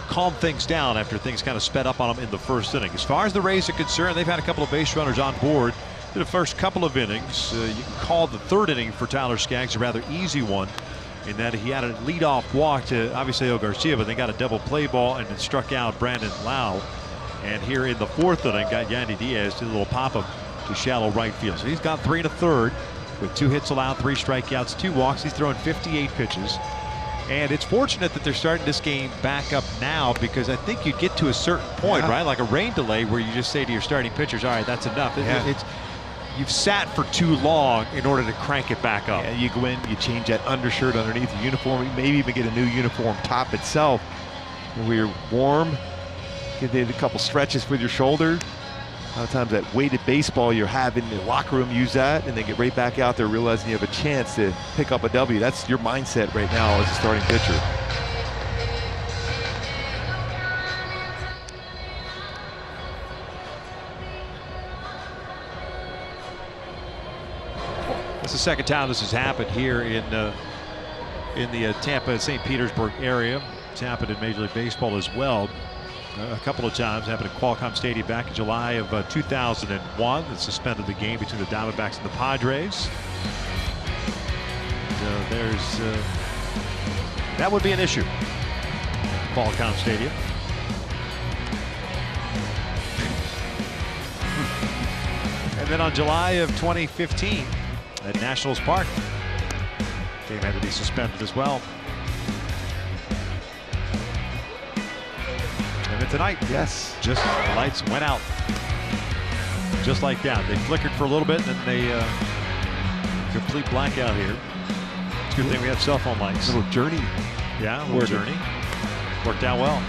calmed things down after things kind of sped up on them in the first inning. As far as the Rays are concerned, they've had a couple of base runners on board in the first couple of innings. You can call the third inning for Tyler Skaggs a rather easy one, in that he had a leadoff walk to Avisail Garcia, but they got a double play ball and then struck out Brandon Lau. And here in the fourth inning, got Yandy Diaz to a little pop-up to shallow right field. So he's got 3 1/3 with 2 hits allowed, 3 strikeouts, 2 walks. He's throwing 58 pitches. And it's fortunate that they're starting this game back up now, because I think you get to a certain point, right? Like a rain delay, where you just say to your starting pitchers, all right, that's enough. You've sat for too long in order to crank it back up. Yeah, you go in, you change that undershirt underneath the uniform, maybe even get a new uniform top itself. When you're warm, get a couple stretches with your shoulder. A lot of times that weighted baseball you're having in the locker room, use that, and then get right back out there realizing you have a chance to pick up a W. That's your mindset right now as a starting pitcher. It's the second time this has happened here in the Tampa, St. Petersburg area. It's happened in Major League Baseball as well. A couple of times. Happened at Qualcomm Stadium back in July of 2001. It suspended the game between the Diamondbacks and the Padres. That would be an issue. Qualcomm Stadium. And then on July of 2015 at Nationals Park, game had to be suspended as well. And tonight, yes, just the lights went out just like that. They flickered for a little bit, and then they complete blackout here. It's a good thing we have cell phone lights. A little journey. Yeah, a little journey. Worked out well.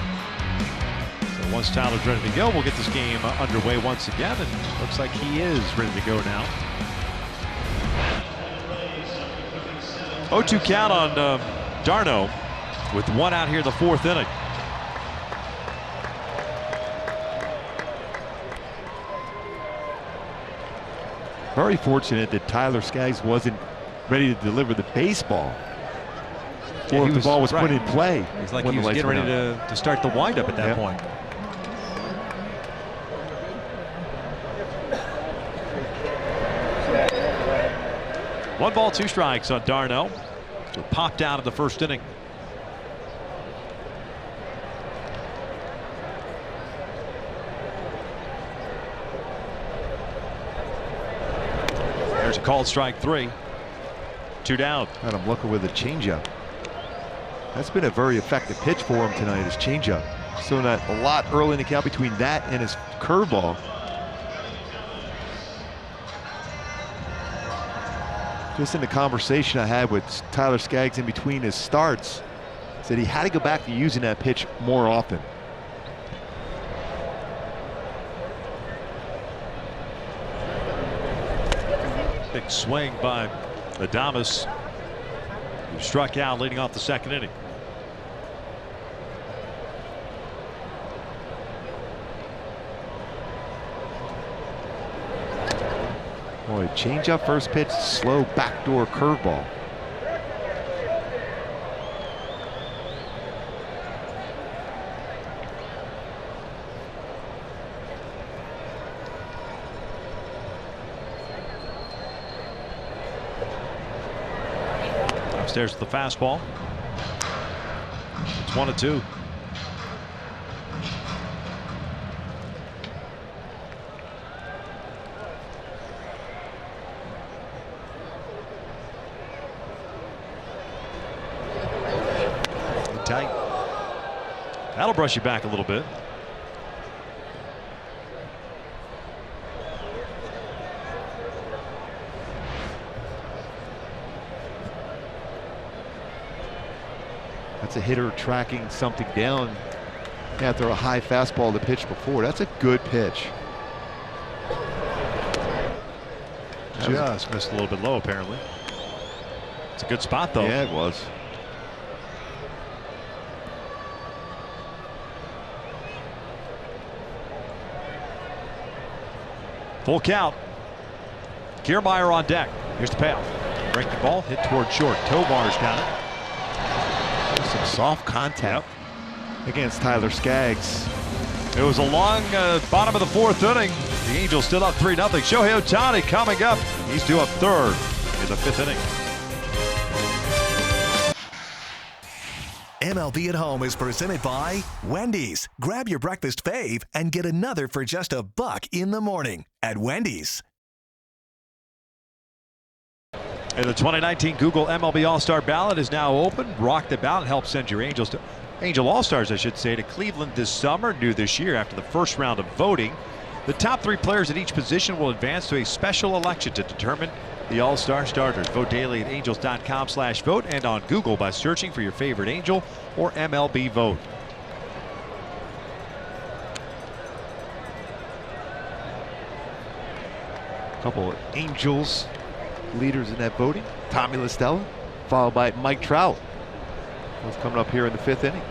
So once Tyler's ready to go, we'll get this game underway once again, and looks like he is ready to go now. 0-2 count on Darno with 1 out here in the fourth inning. Very fortunate that Tyler Skaggs wasn't ready to deliver the baseball. Yeah, or if the ball was put in play. It's like he was getting ready to start the windup at that point. One ball, 2 strikes on Darno. So popped out of the first inning. There's a called strike 3. 2 down. And I'm looking with a changeup. That's been a very effective pitch for him tonight, his changeup. So that a lot early in the count between that and his curveball. Just in the conversation I had with Tyler Skaggs in between his starts, said he had to go back to using that pitch more often. Big swing by Adames, who struck out leading off the second inning. Boy, changeup first pitch, slow backdoor curveball. Upstairs to the fastball. It's 1-2. Tight. That'll brush you back a little bit. That's a hitter tracking something down after a high fastball to pitch before. That's a good pitch. Just missed a little bit low, apparently. It's a good spot, though. Yeah, it was. Full count. Kiermaier on deck. Here's the payoff. Breaking ball, hit toward short. Tovar's got it. Some soft contact against Tyler Skaggs. It was a long bottom of the fourth inning. The Angels still up 3-0. Shohei Ohtani coming up. He's due up third in the fifth inning. MLB at Home is presented by Wendy's. Grab your breakfast fave and get another for just $1 in the morning at Wendy's. And the 2019 Google MLB All-Star ballot is now open. Rock the ballot. Help send your Angel All-Stars, I should say, to Cleveland this summer. New this year after the first round of voting. The top 3 players at each position will advance to a special election to determine the All-Star starters. Vote daily at angels.com/vote and on Google by searching for your favorite Angel or MLB vote. A couple of Angels leaders in that voting. Tommy La Stella, followed by Mike Trout. Both coming up here in the fifth inning.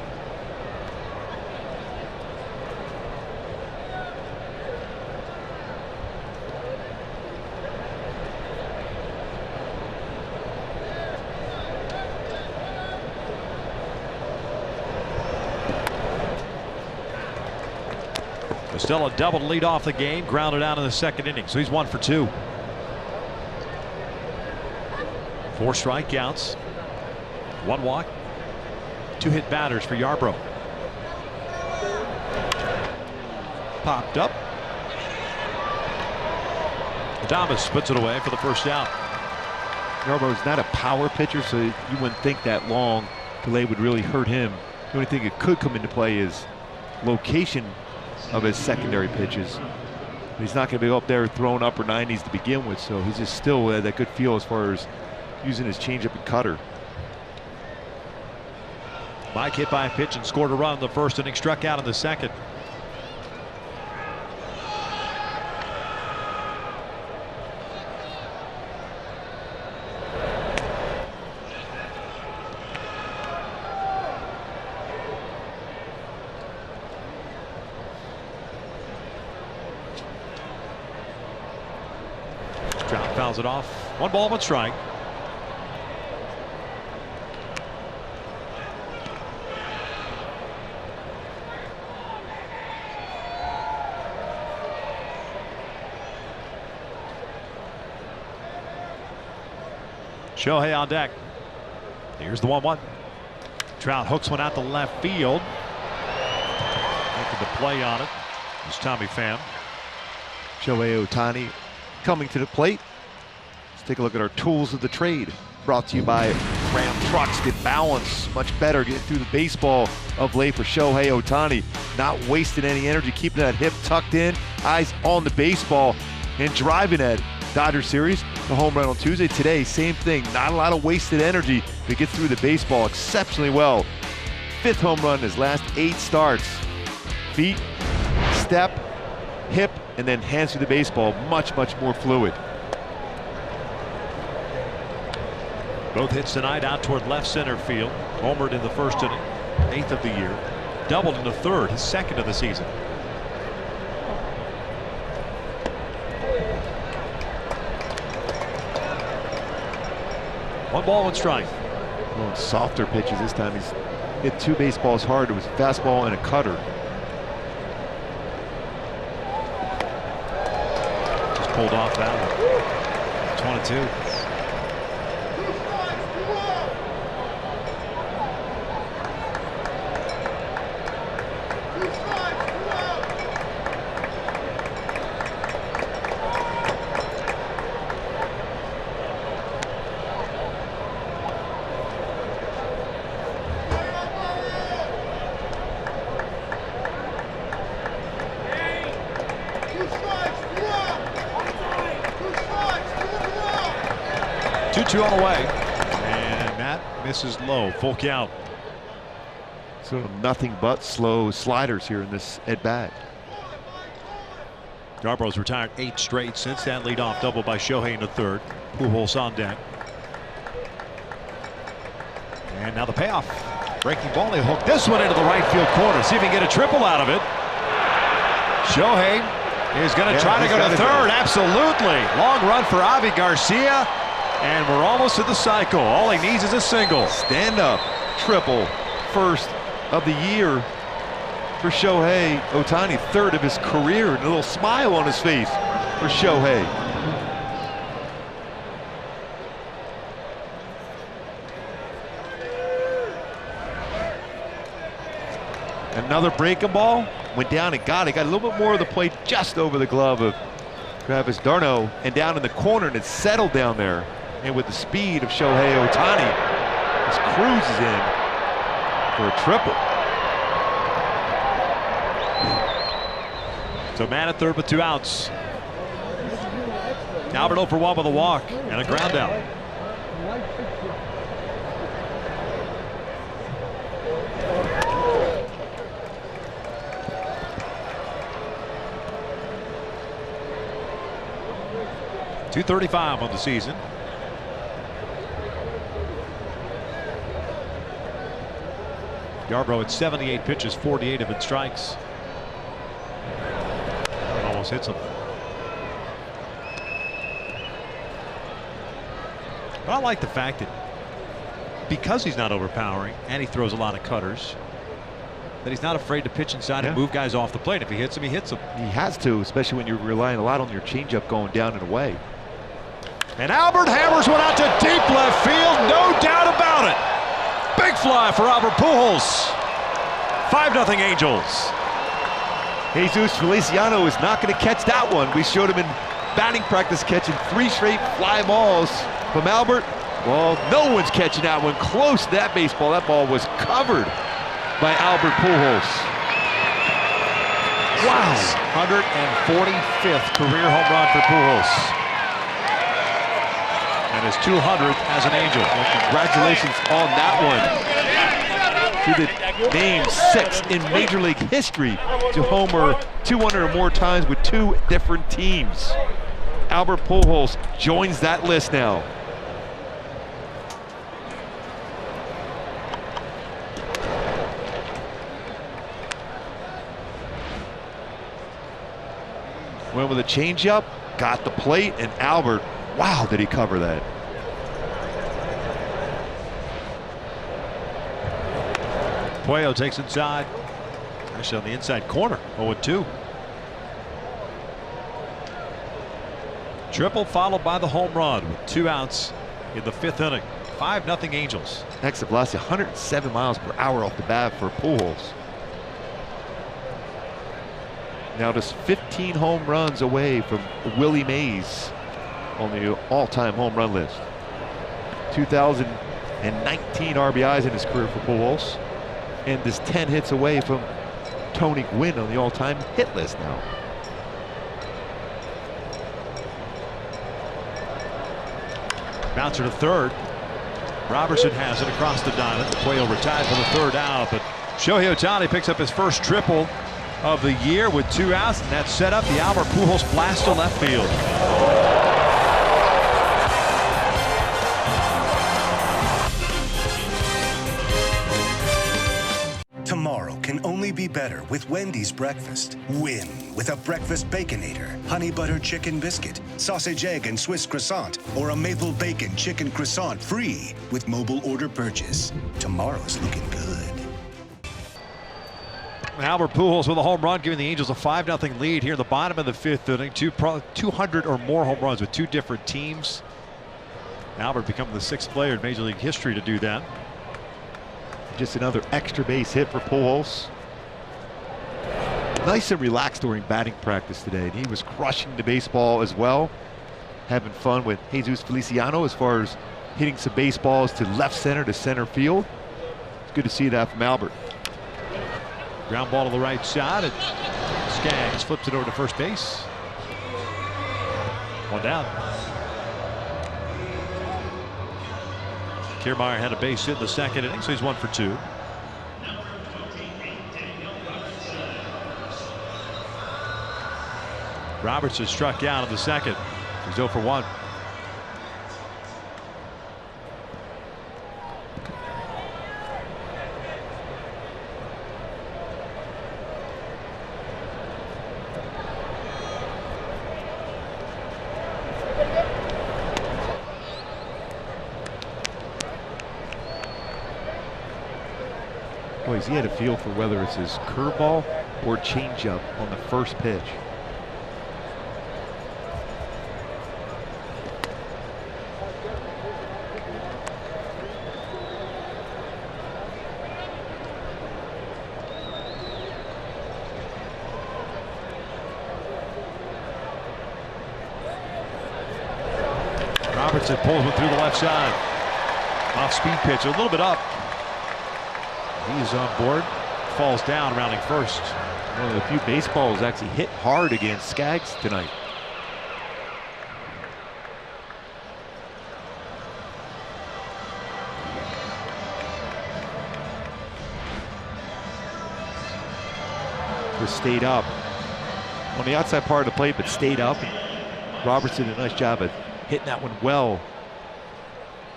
Stella double to lead off the game, grounded out in the second inning, so he's 1 for 2. 4 strikeouts, 1 walk, 2 hit batters for Yarbrough. Popped up. Adames puts it away for the first out. Yarbrough's not a power pitcher, so you wouldn't think that long delay would really hurt him. The only thing that could come into play is location of his secondary pitches. He's not going to be up there throwing upper 90s to begin with, so he's just still that good feel as far as using his changeup and cutter. Mike hit by a pitch and scored a run in the first inning, struck out in the second. Trout fouls it off. 1 ball, 1 strike. Shohei on deck. Here's the 1-1. Trout hooks one out to left field. Making the play on it is Tommy Pham. Shohei Ohtani coming to the plate. Let's take a look at our tools of the trade. Brought to you by Ram Trucks. Get balance much better getting through the baseball of late for Shohei Ohtani. Not wasting any energy, keeping that hip tucked in, eyes on the baseball, and driving at Dodger Series, the home run on Tuesday. Today, same thing. Not a lot of wasted energy, but gets through the baseball exceptionally well. 5th home run in his last 8 starts. Feet, step, hip, and then hands through the baseball. Much, much more fluid. Both hits tonight out toward left center field. Homered in the first inning, 8th of the year. Doubled in the third, his 2nd of the season. One ball, 1 strike. Well, softer pitches this time. He's hit 2 baseballs hard. It was a fastball and a cutter. Just pulled off that one. 22. 2 on the way. And that misses low. Full count. So nothing but slow sliders here in this at-bat. Yarborough's retired 8 straight since that leadoff double by Shohei in the 3rd. Pujols on deck. And now the payoff. Breaking ball. They hook this one into the right field corner. See if he can get a triple out of it. Shohei is going to try to go to 3rd. Absolutely. Long run for Avi Garcia. And we're almost to the cycle. All he needs is a single. Stand up triple. First of the year for Shohei Ohtani. 3rd of his career. And a little smile on his face for Shohei. Another breaking ball. Went down and got it. Got a little bit more of the plate just over the glove of Travis d'Arnaud and down in the corner, and it's settled down there. And with the speed of Shohei Ohtani, just cruises in for a triple. So man at 3rd with 2 outs. Albert 0 for 1 with a walk and a ground out. .235 on the season. Yarbrough at 78 pitches, 48 of it strikes. Almost hits him. But I like the fact that because he's not overpowering and he throws a lot of cutters, that he's not afraid to pitch inside and move guys off the plate. If he hits him, he hits him. He has to, especially when you're relying a lot on your changeup going down and away. And Albert hammers one out to deep left field, no doubt about it. Big fly for Albert Pujols. 5-0 Angels. Jesus Feliciano is not going to catch that one. We showed him in batting practice catching 3 straight fly balls from Albert. Well, no one's catching that one close to that baseball. That ball was covered by Albert Pujols. Wow. 145th career home run for Pujols. And his 200th as an Angel. Well, congratulations on that one. To the name 6 in Major League history to homer 200 or more times with 2 different teams. Albert Pujols joins that list now. Went with a changeup, got the plate, and Albert, wow, did he cover that. Puello takes inside. Actually on the inside corner. 0-2. Triple followed by the home run with 2 outs in the 5th inning. 5-0 Angels. Exit velocity 107 miles per hour off the bat for Pujols. Now just 15 home runs away from Willie Mays on the all-time home run list. 2019 RBIs in his career for Pujols. And is 10 hits away from Tony Gwynn on the all-time hit list now. Bouncer to 3rd. Robertson has it across the diamond. Puello retired for the 3rd out, but Shohei Ohtani picks up his first triple of the year with 2 outs, and that set up the Albert Pujols blast to left field. Tomorrow can only be better with Wendy's breakfast. Win with a breakfast Baconator, honey butter chicken biscuit, sausage egg and Swiss croissant, or a maple bacon chicken croissant free with mobile order purchase. Tomorrow's looking good. Albert Pujols with a home run, giving the Angels a 5-0 lead here in the bottom of the 5th inning. 200 or more home runs with 2 different teams. Albert becoming the 6th player in Major League history to do that. Just another extra base hit for Pujols. Nice and relaxed during batting practice today. And he was crushing the baseball as well. Having fun with Jesus Feliciano as far as hitting some baseballs to left center to center field. It's good to see that from Albert. Ground ball to the right side, and Skaggs flips it over to first base. 1 down. Kiermaier had a base hit in the second inning, so he's 1 for 2. Robertson struck out in the second. He's 0 for 1. Boys, he had a feel for whether it's his curveball or changeup on the first pitch. Robertson pulls one through the left side. Off speed pitch, a little bit up. He's on board, falls down, rounding first. One of the few baseballs actually hit hard against Skaggs tonight. Just stayed up on the outside part of the plate, but stayed up. Robertson did a nice job of hitting that one well.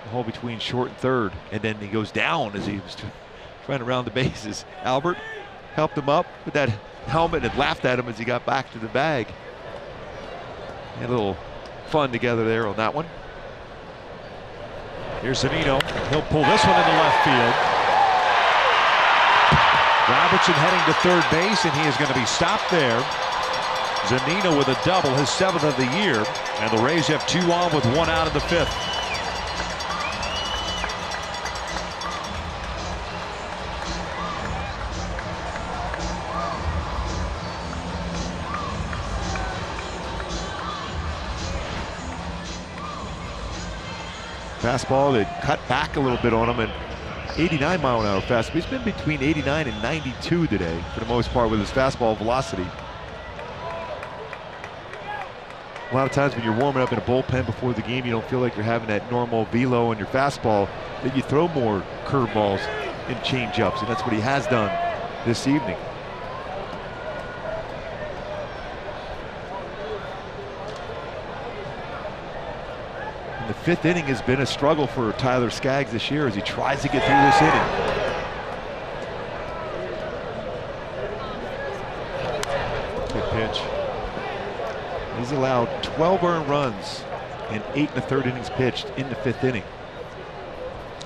The hole between short and third, and then he goes down as he was trying to round the bases. Albert helped him up with that helmet and laughed at him as he got back to the bag. Had a little fun together there on that one. Here's Zunino. He'll pull this one into left field. Robertson heading to third base, and he is going to be stopped there. Zunino with a double, his 7th of the year, and the Rays have 2 on with 1 out in the 5th. Fastball that cut back a little bit on him, and 89-mile-an-hour fastball. He's been between 89 and 92 today for the most part with his fastball velocity. A lot of times when you're warming up in a bullpen before the game, you don't feel like you're having that normal velo on your fastball, that you throw more curveballs and changeups, and that's what he has done this evening. And the 5th inning has been a struggle for Tyler Skaggs this year as he tries to get through this inning. Good pitch. He's allowed 12 earned runs and 8 1/3 innings pitched in the 5th inning.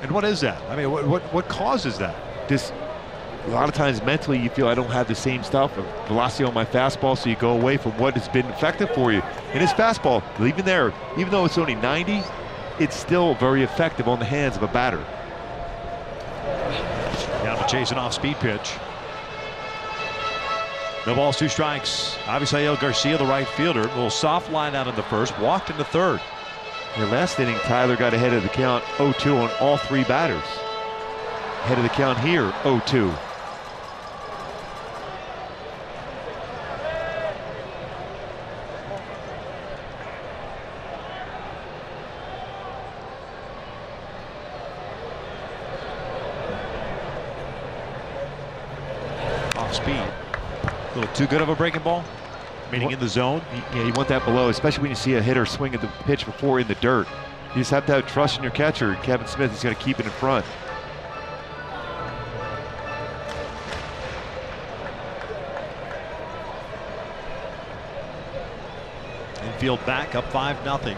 And what is that? I mean, what causes that? Just a lot of times mentally you feel I don't have the same stuff of velocity on my fastball, so you go away from what has been effective for you. And his fastball, even there, even though it's only 90, it's still very effective on the hands of a batter. Down to chase an off-speed pitch. No balls, 2 strikes. Avisail Garcia, the right fielder, a little soft line out in the first, walked into third. In the last inning, Tyler got ahead of the count 0-2 on all 3 batters. Ahead of the count here, 0-2. Off speed. A little too good of a breaking ball, meaning in the zone. Yeah, you want that below, especially when you see a hitter swing at the pitch before in the dirt. You just have to have trust in your catcher. Kevin Smith is going to keep it in front. Infield back, up 5-0.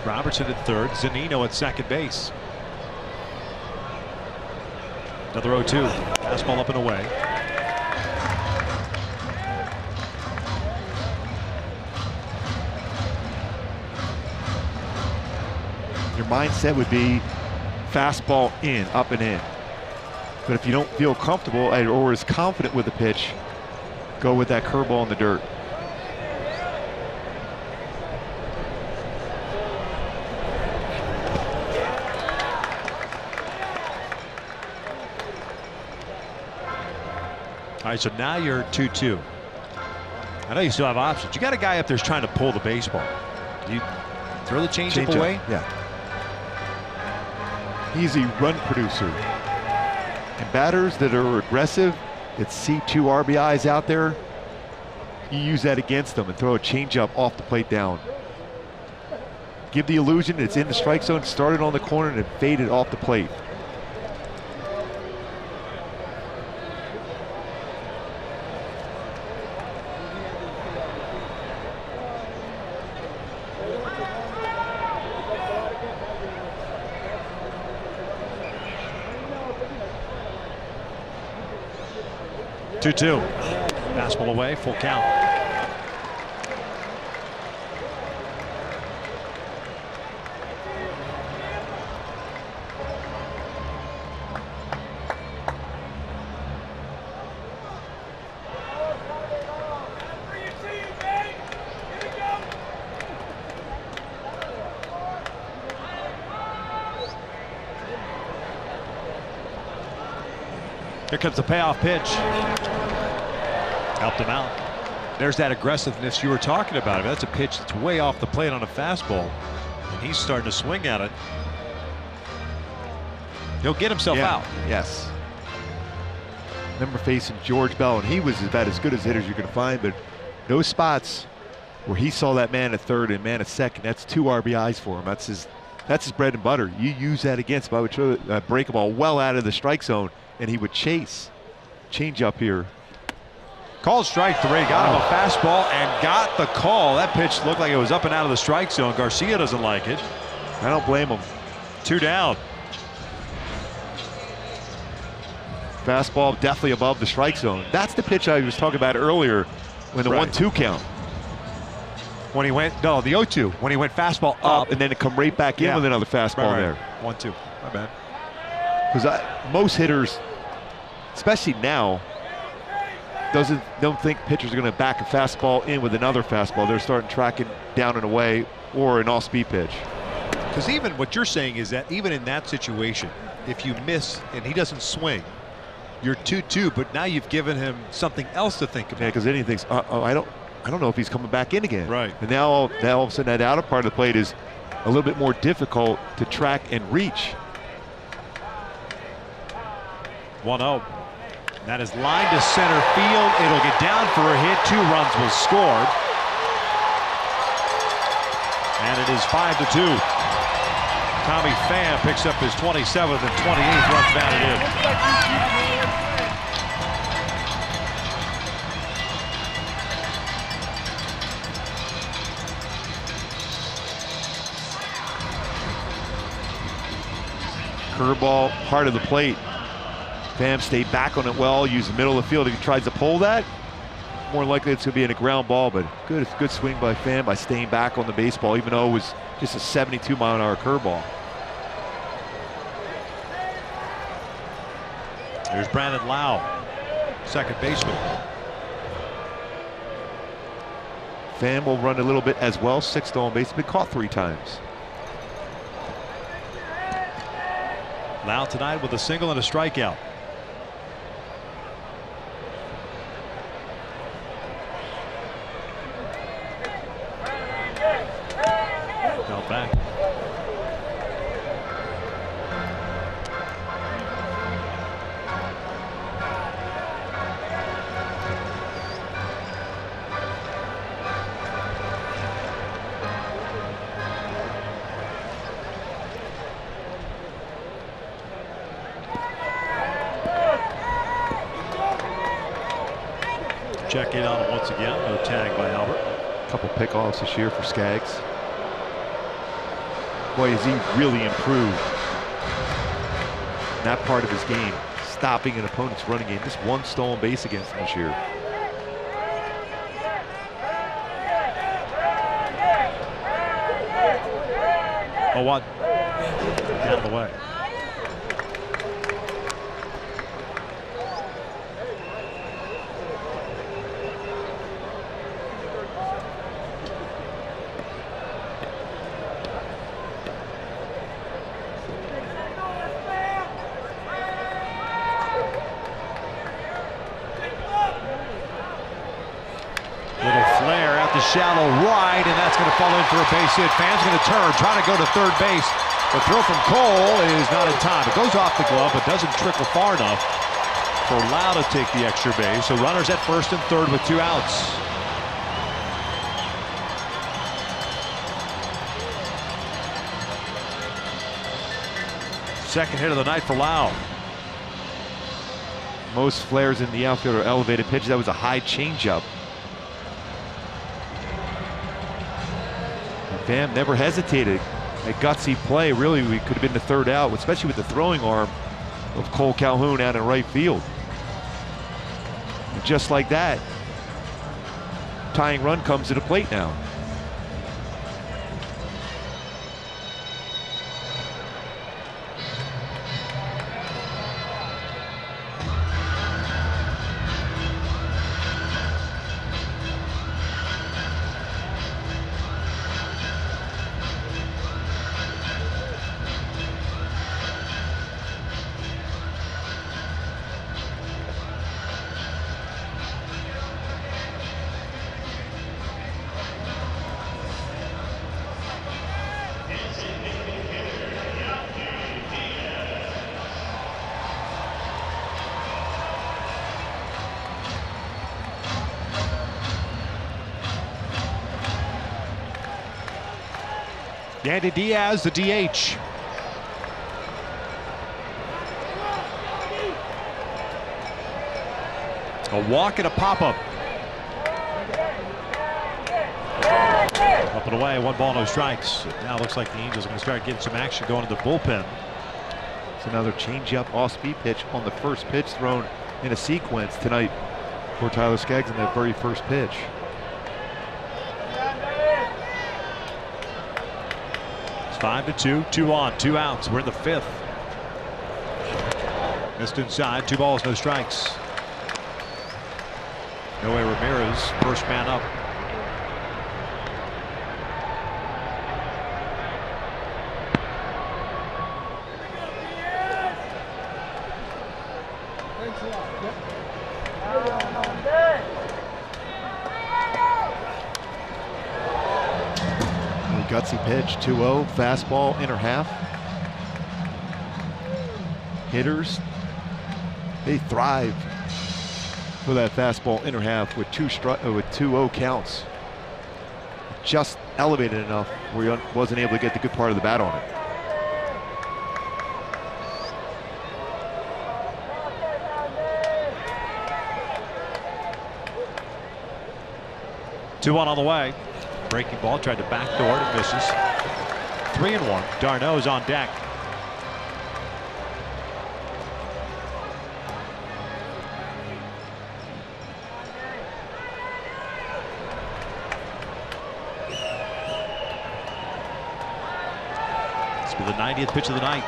Robertson at third, Zunino at second base. Another 0-2. Fastball up and away. Your mindset would be fastball in, up and in. But if you don't feel comfortable or as confident with the pitch, go with that curveball in the dirt. All right, so now you're 2-2. I know you still have options. You got a guy up there who's trying to pull the baseball. Do you throw the changeup away? Yeah. He's a run producer. And batters that are aggressive, that see 2 RBIs out there, you use that against them and throw a changeup off the plate down. Give the illusion it's in the strike zone, start it on the corner, and fade it off the plate. Two. Fastball away, full count. Here comes the payoff pitch. Helped him out. There's that aggressiveness you were talking about. I mean, that's a pitch that's way off the plate on a fastball, and he's starting to swing at it. He'll get himself out. Yes. Remember facing George Bell, and he was about as good as hitters you're going to find, but those spots where he saw that man at third and man at second, that's 2 RBIs for him. That's his bread and butter. You use that against him. I would try to break a ball well out of the strike zone, and he would chase. Change up here. Called strike 3, got him a fastball and got the call. That pitch looked like it was up and out of the strike zone. Garcia doesn't like it. I don't blame him. 2 down. Fastball definitely above the strike zone. That's the pitch I was talking about earlier when the 1-2 count. When he went, no, the 0-2. When he went fastball up. And then it come right back in with another fastball there. 1-2, my bad. Because most hitters, especially now, don't think pitchers are going to back a fastball in with another fastball. They're starting tracking down and away or an off-speed pitch. Because even what you're saying is that even in that situation, if you miss and he doesn't swing, you're 2-2, but now you've given him something else to think about. Yeah, because then he thinks, I don't know if he's coming back in again. Right. And now all of a sudden that outer part of the plate is a little bit more difficult to track and reach. 1-0. That is lined to center field. It'll get down for a hit. 2 runs will scored. And it is 5-2. Tommy Pham picks up his 27th and 28th runs batted in. Curveball, part of the plate. Pham stayed back on it well, used the middle of the field. If he tries to pull that, more likely it's going to be in a ground ball, but good swing by Pham by staying back on the baseball, even though it was just a 72-mile-an-hour curveball. There's Brandon Lau, second baseman. Pham will run a little bit as well, 6 stolen bases, been caught 3 times. Lau tonight with a single and a strikeout. Fell back. Check in on it once again. No tag by Albert. A couple pickoffs this year for Skaggs. Boy, has he really improved in that part of his game, stopping an opponent's running game. Just 1 stolen base against him this year. Oh, what? Down the way. Shallow right, and that's going to fall in for a base hit. Pham's going to turn, trying to go to third base. The throw from Cole is not in time. It goes off the glove, but doesn't trickle far enough for Lau to take the extra base. So runners at first and third with 2 outs. Second hit of the night for Lau. Most flares in the outfield are elevated pitches. That was a high changeup. Pham never hesitated. A gutsy play. Really, we could have been the third out, especially with the throwing arm of Cole Calhoun out in right field. And just like that, tying run comes to the plate now. Yandy Diaz, the DH. A walk and a pop-up. Up and away, 1 ball, no strikes. It now looks like the Angels are going to start getting some action going to the bullpen. It's another changeup off-speed pitch on the first pitch thrown in a sequence tonight for Tyler Skaggs in that very first pitch. It's 5-2, 2 on, 2 outs. We're in the 5th. Missed inside, 2 balls, no strikes. Noe Ramirez, first man up. Gutsy pitch, 2-0, fastball, inner half. Hitters, they thrive for that fastball inner half with 2-0 counts. Just elevated enough where he wasn't able to get the good part of the bat on it. Two on the way. Breaking ball, tried to backdoor it, it misses. 3-1. Darno's on deck. This will be the 90th pitch of the night.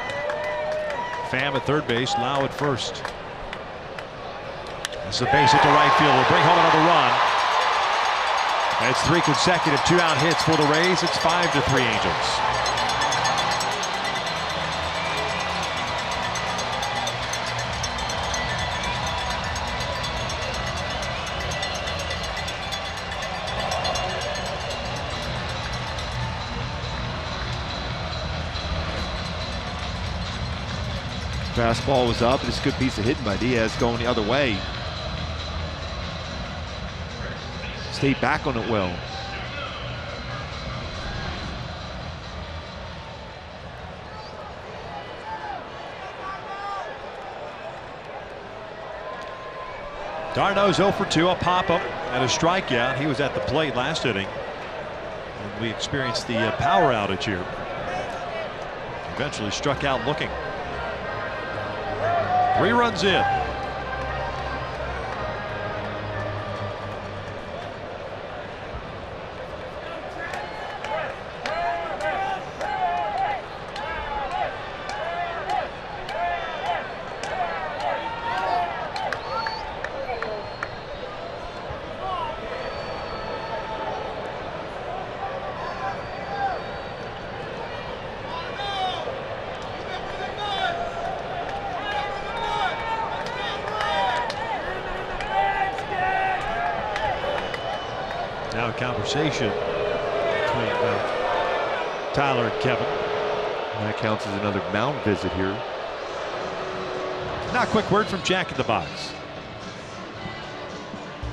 Pham at third base, Lau at first. It's a base hit to right field. Will bring home another run. It's 3 consecutive 2-out hits for the Rays. It's 5-3 Angels. Fastball was up, and it's a good piece of hitting by Diaz going the other way. Stayed back on it well. Darno's 0 for 2, a pop-up and a strikeout. He was at the plate last inning, and we experienced the power outage here. Eventually struck out looking. 3 runs in. Now a conversation between Tyler and Kevin. And that counts as another mound visit here. Now, a quick word from Jack in the Box.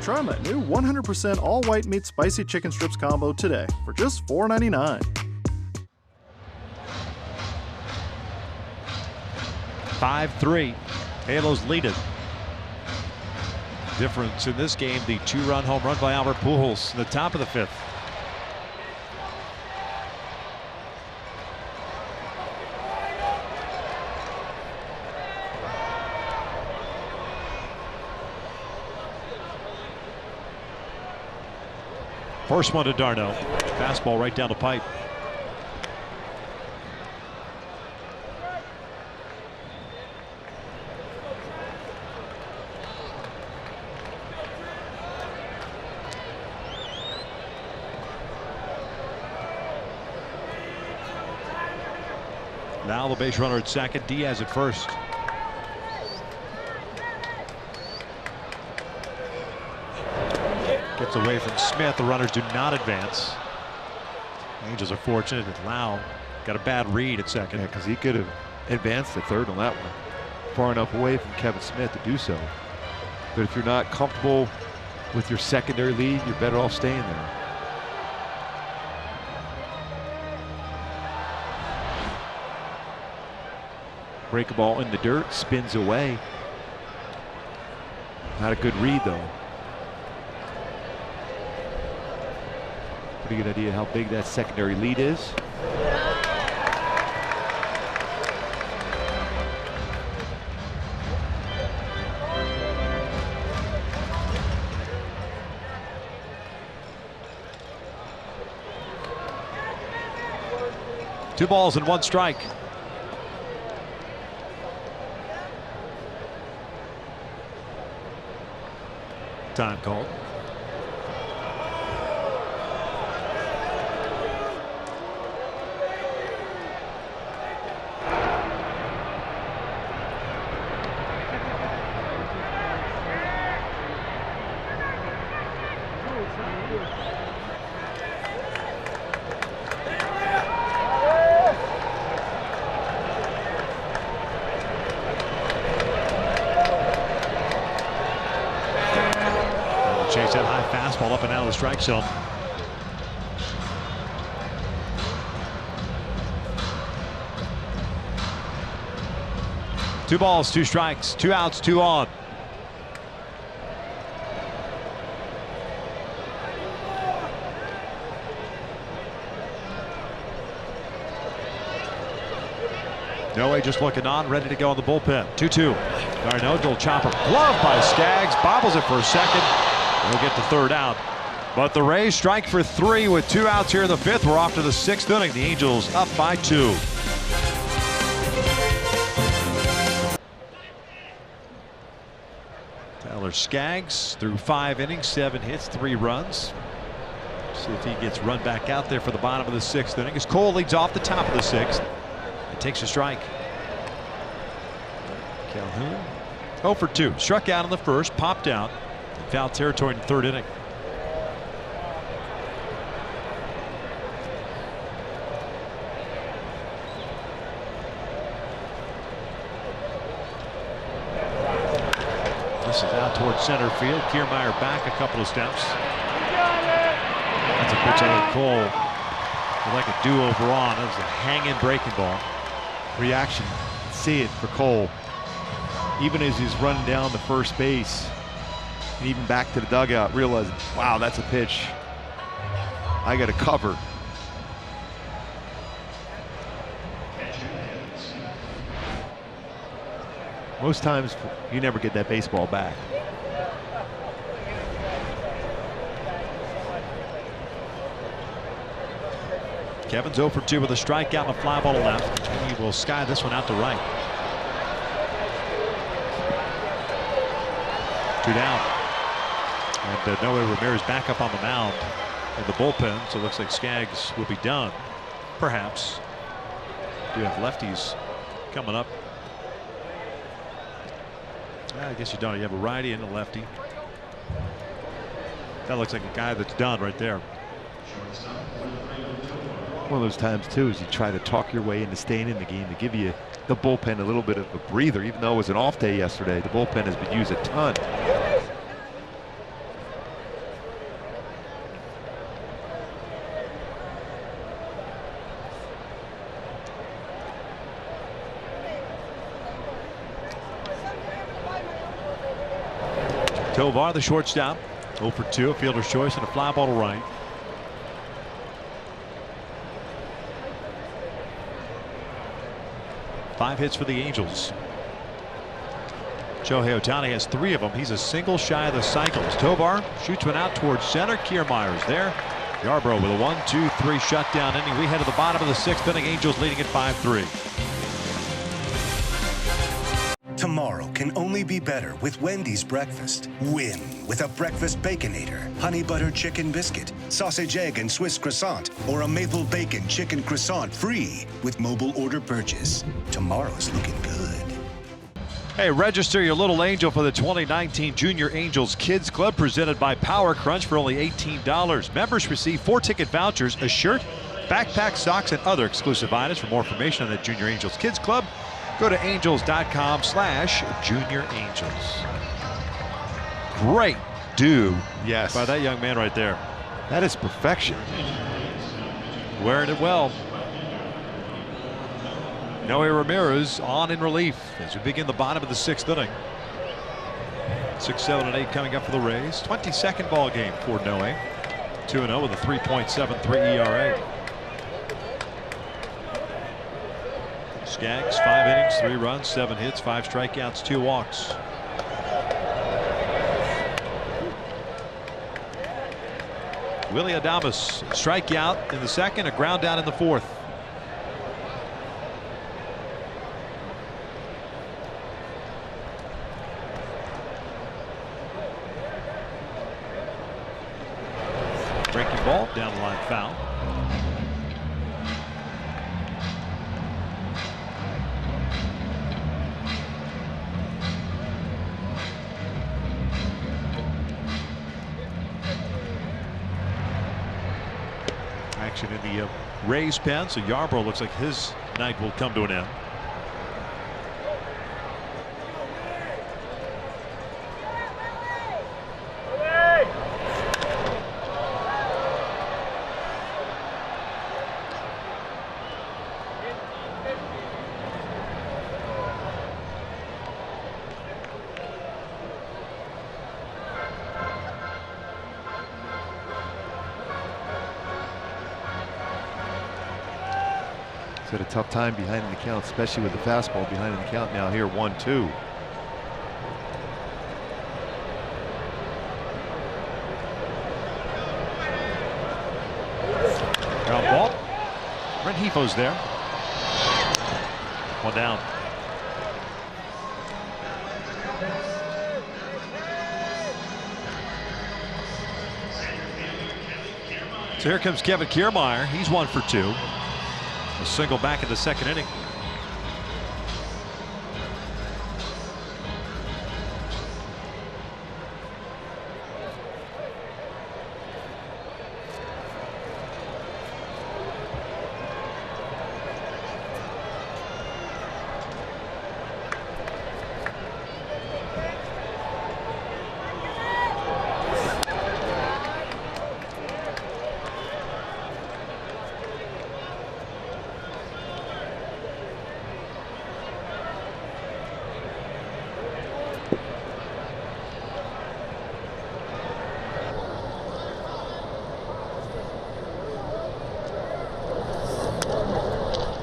Try my new 100% all-white meat spicy chicken strips combo today for just $4.99. 5-3. Halos lead it. Difference in this game, the 2-run home run by Albert Pujols in the top of the 5th. First one to Darno. Fastball right down the pipe. Now the base runner at second, Diaz at first. Gets away from Smith. The runners do not advance. Angels are fortunate that Lau got a bad read at second. Yeah, because he could have advanced to third on that one. Far enough away from Kevin Smith to do so. But if you're not comfortable with your secondary lead, you're better off staying there. Break a ball in the dirt, spins away. Not a good read though. Pretty good idea how big that secondary lead is. Two balls and one strike. Time called. Chase that high fastball up and out of the strike zone. Two balls, two strikes, 2 outs, 2 on. No way, just looking on, ready to go in the bullpen. 2-2. Darno, dual chopper, glove by Skaggs, bobbles it for a second. We'll get to third out. But the Rays strike for 3 with 2 outs here in the 5th. We're off to the 6th inning. The Angels up by 2. Tyler Skaggs through 5 innings, 7 hits, 3 runs. See if he gets run back out there for the bottom of the 6th inning as Cole leads off the top of the 6th. It takes a strike. Calhoun 0 for 2. Struck out in the 1st, popped out. Foul territory in the 3rd inning. This is out towards center field. Kiermaier back a couple of steps. That's a pitch out of Cole. Like a do-over on. That was a hanging breaking ball. Reaction. See it for Cole. Even as he's running down the first base. And even back to the dugout, realizing, wow, that's a pitch. I got to cover. Most times, you never get that baseball back. Kevin's 0 for 2 with a strikeout and a fly ball to left. And he will sky this one out to right. 2 down. And Noe Ramirez back up on the mound in the bullpen, so it looks like Skaggs will be done. Perhaps. Do have lefties coming up. I guess you don't. You have a righty and a lefty. That looks like a guy that's done right there. one of those times, too, is you try to talk your way into staying in the game to give you the bullpen a little bit of a breather. Even though it was an off day yesterday, the bullpen has been used a ton. Tovar, the shortstop, 0 for 2, a fielder's choice and a fly ball to right. Five hits for the Angels. Shohei Ohtani has 3 of them. He's a single shy of the cycles. Tovar shoots one out towards center. Kiermaier's there. Yarbrough with a 1-2-3 shutdown inning. We head to the bottom of the 6th inning. Angels leading at 5-3. Tomorrow can only be better with Wendy's breakfast. Win with a breakfast Baconator, honey butter chicken biscuit, sausage egg and Swiss croissant, or a maple bacon chicken croissant free with mobile order purchase. Tomorrow's looking good. Hey, register your little angel for the 2019 Junior Angels Kids Club presented by Power Crunch for only $18. Members receive 4 ticket vouchers, a shirt, backpack, socks, and other exclusive items. For more information on the Junior Angels Kids Club, go to angels.com/juniorangels. Great do by that young man right there. That is perfection. Wearing it well. Noe Ramirez on in relief as we begin the bottom of the 6th inning. 6, 7, and 8 coming up for the Rays. 22nd ball game for Noe. 2-0 with a 3.73 ERA. Skaggs, 5 innings, 3 runs, 7 hits, 5 strikeouts, 2 walks. Willie Adames, strikeout in the 2nd, a ground down in the 4th. Breaking ball, down the line, foul. Action in the Rays pen, so Yarbrough looks like his night will come to an end. Had a tough time behind the count, especially with the fastball behind the count now here 1-2. Ground ball. Rengifo's there. 1 down. So here comes Kevin Kiermaier. He's 1 for 2. A single back in the 2nd inning.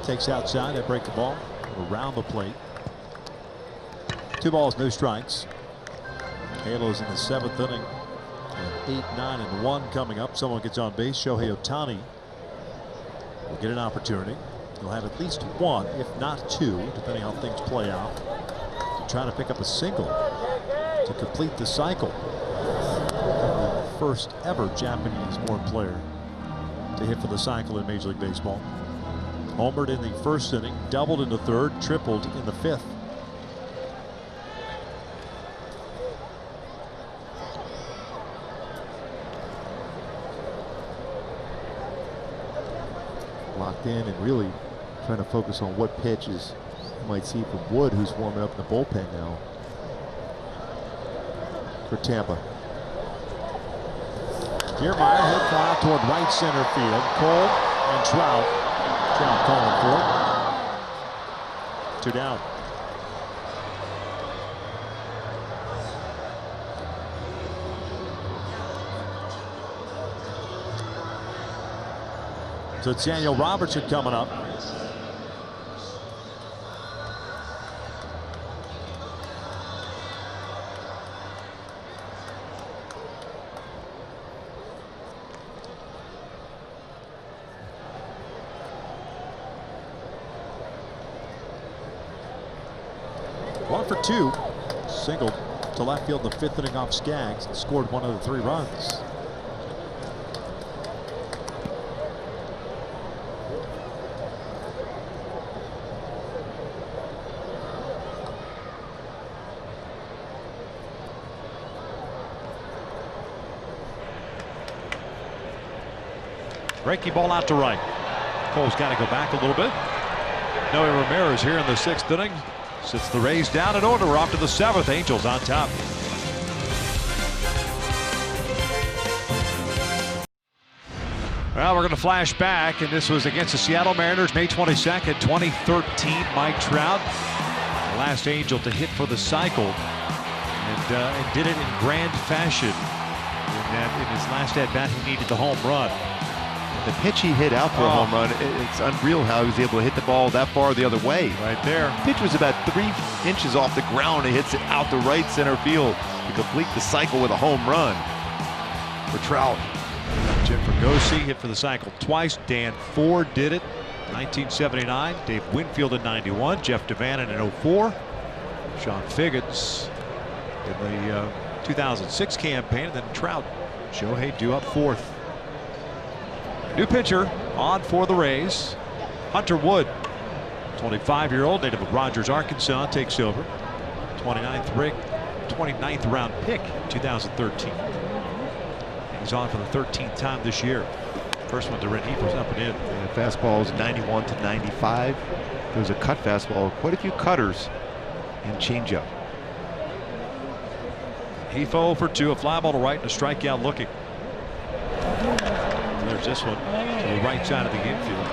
Takes outside, they break the ball around the plate. 2 balls, no strikes. Halos in the 7th inning. 8, 9, and 1 coming up. Someone gets on base. Shohei Ohtani will get an opportunity. He'll have at least 1, if not 2, depending how things play out, to try to pick up a single to complete the cycle. The first ever Japanese-born player to hit for the cycle in Major League Baseball. Homered in the 1st inning, doubled in the 3rd, tripled in the 5th. A locked in and really trying to focus on what pitches you might see from Wood, who's warming up in the bullpen now for Tampa. Kiermaier hit fly toward right center field. Cole and Trout. Trout calling for it. 2 down. So it's Daniel Robertson coming up. One for 2. Singled to left field in the 5th inning off Skaggs and scored 1 of the 3 runs. Breaking ball out to right. Cole's got to go back a little bit. Noe Ramirez here in the 6th inning. Sits the Rays down in order. We're off to the 7th. Angels on top. Well, we're going to flash back, and this was against the Seattle Mariners, May 22nd, 2013. Mike Trout, the last Angel to hit for the cycle, and did it in grand fashion. In his last at-bat, he needed the home run. The pitch he hit out for a home run, it's unreal how he was able to hit the ball that far the other way. Right there. The pitch was about 3 inches off the ground. He hits it out to right center field to complete the cycle with a home run for Trout. Jim Fregosi hit for the cycle twice. Dan Ford did it 1979. Dave Winfield in 91. Jeff Devannon in 04. Sean Figgins in the 2006 campaign. And then Trout. Shohei due up 4th. New pitcher on for the Rays. Hunter Wood, 25-year-old, native of Rogers, Arkansas, takes over. 29th round pick in 2013. He's on for the 13th time this year. First one to Red Heat was up and in. And fastball is 91 to 95. There's a cut fastball, quite a few cutters, and changeup. Heath 0 for 2, a fly ball to right and a strikeout looking. There's this one to the right side of the infield.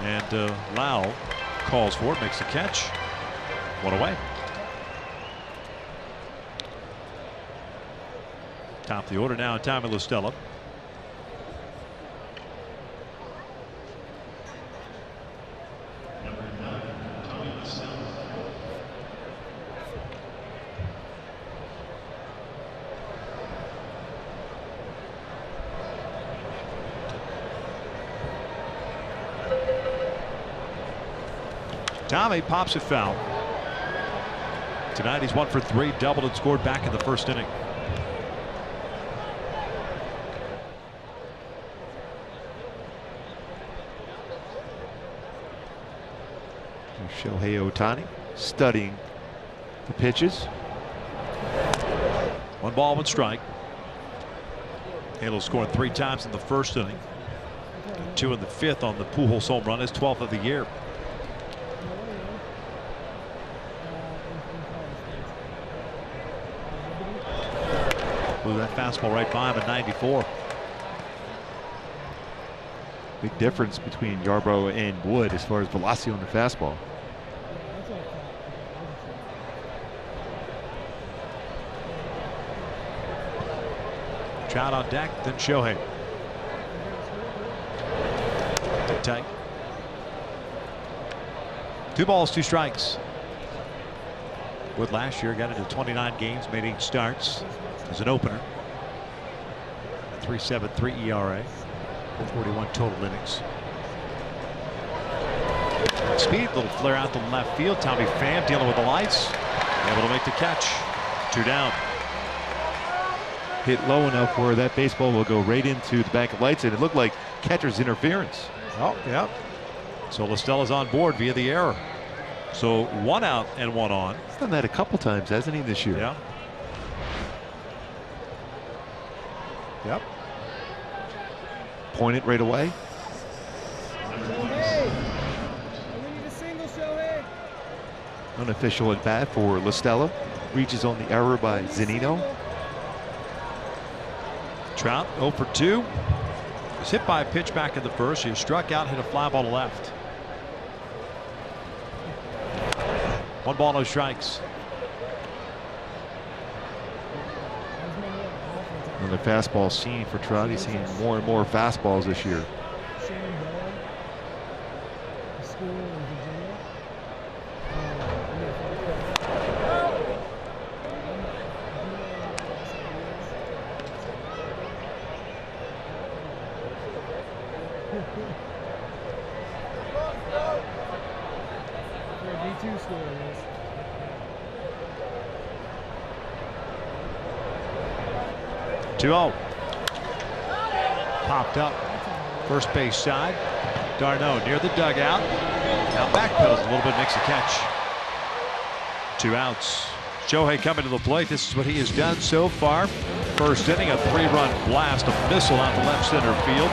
And Lau calls for it, makes the catch. 1 away. Top of the order now, Tommy La Stella. Tommy pops it foul. Tonight he's 1 for 3, doubled and scored back in the 1st inning. Shohei Ohtani studying the pitches. 1 ball, 1 strike. Halo scored 3 times in the 1st inning. 2 in the 5th on the Pujols home run, his 12th of the year. Blew that fastball right by him at 94. Big difference between Yarbrough and Wood as far as velocity on the fastball. Trout on deck, then Shohei. Tight. 2 balls, 2 strikes. Wood last year got into 29 games, made 8 starts as an opener. 3.73 ERA. 41 total innings. Speed, little flare out to left field. Tommy Pham dealing with the lights. Able to make the catch. 2 down. Hit low enough where that baseball will go right into the bank of lights, and it looked like catcher's interference. Oh, yeah. So La Stella's on board via the error. So 1 out and 1 on. He's done that a couple times, hasn't he, this year? Yeah. Yep. Point it right away. Unofficial at bat for La Stella. Reaches on the error by Zunino. Trout 0 for 2. Was hit by a pitch back in the first. He struck out, hit a fly ball to left. 1 ball, no strikes. Another fastball scene for Trout. He's seeing more and more fastballs this year. Popped up first base side. Darno near the dugout. Now backpedals a little bit, makes a catch. 2 outs. Shohei coming to the plate. This is what he has done so far. First inning, a 3-run blast, a missile out to left center field.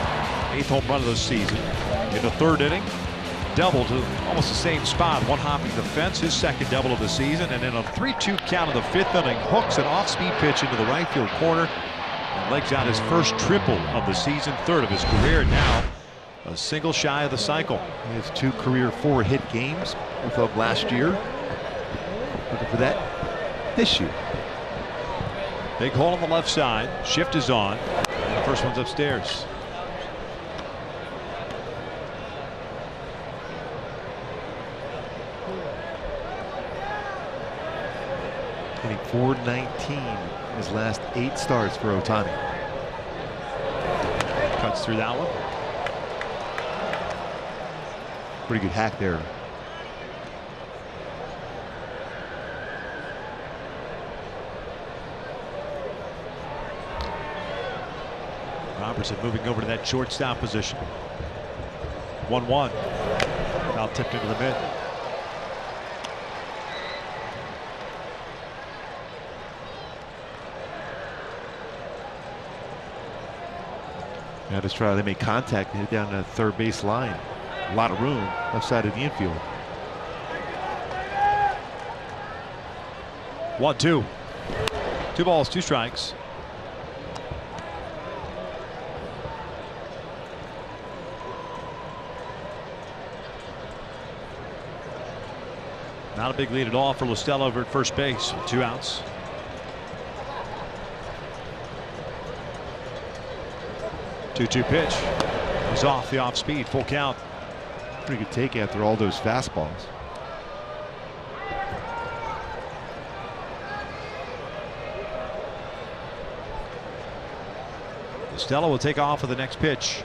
8th home run of the season. In the 3rd inning, double to almost the same spot, one hopping the fence, his 2nd double of the season. And in a 3-2 count in the 5th inning, hooks an off-speed pitch into the right field corner. And legs out his first triple of the season, 3rd of his career. Now a single shy of the cycle. He has 2 career 4-hit games with up last year. Looking for that this year. Big hole on the left side. Shift is on. And the first one's upstairs. Hitting .419 in his last 8 starts for Ohtani. Cuts through that one. Pretty good hack there. Robertson moving over to that shortstop position. 1-1. Foul tipped into the mid. Now just try to make contact and hit down the 3rd base line. A lot of room left side of the infield. 1-2. 2 balls, 2 strikes. Not a big lead at all for La Stella over at first base. 2 outs. Two pitch. He's off the off speed. Full count. Pretty good take after all those fastballs. Stella will take off for the next pitch.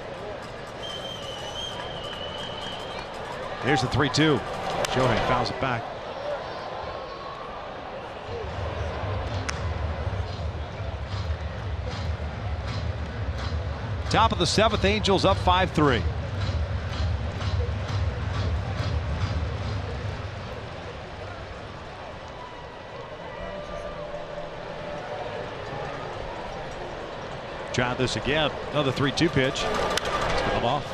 Here's the 3-2. Shohei fouls it back. Top of the 7th, Angels up 5-3. Try this again. Another 3-2 pitch. It's going off.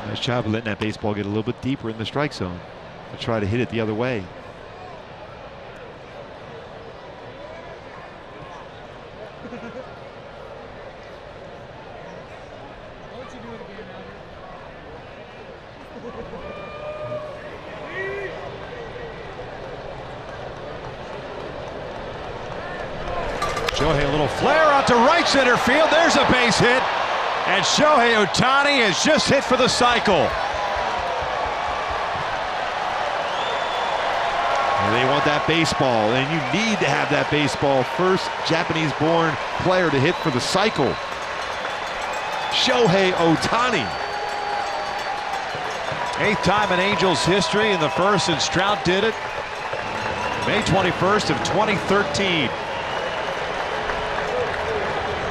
Nice job of letting that baseball get a little bit deeper in the strike zone to try to hit it the other way. Shohei, a little flare out to right center field. There's a base hit. And Shohei Ohtani has just hit for the cycle. They want that baseball, and you need to have that baseball. First Japanese-born player to hit for the cycle. Shohei Ohtani. 8th time in Angels history, and the first since Trout did it. May 21st of 2013.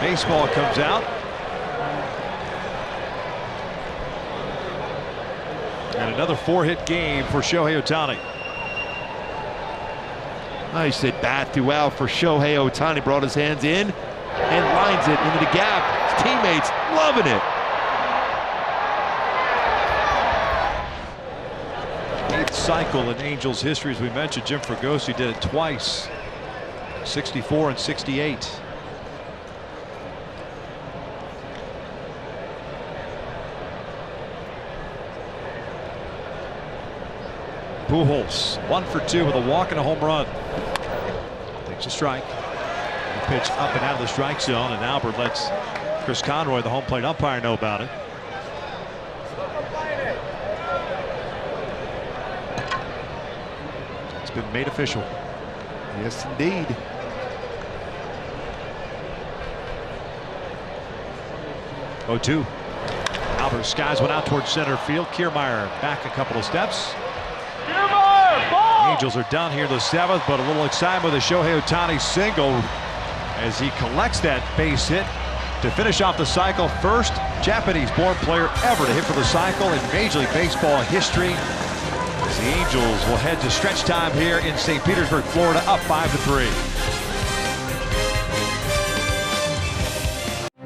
Baseball comes out. And another 4-hit game for Shohei Ohtani. I said bat throughout for Shohei Ohtani. Brought his hands in and lines it into the gap. His teammates loving it. 8th cycle in Angels history. As we mentioned, Jim Fregosi did it twice, 64 and 68. Pujols 1 for 2 with a walk and a home run. Takes a strike. The pitch up and out of the strike zone, and Albert lets Chris Conroy, the home plate umpire, know about it. It's been made official. Yes, indeed. Oh, 2. Albert skies one out towards center field. Kiermaier back a couple of steps. Angels are down here in the 7th, but a little excitement with a Shohei Ohtani single as he collects that base hit to finish off the cycle. First Japanese-born player ever to hit for the cycle in Major League Baseball history. As the Angels will head to stretch time here in St. Petersburg, Florida, up 5-3.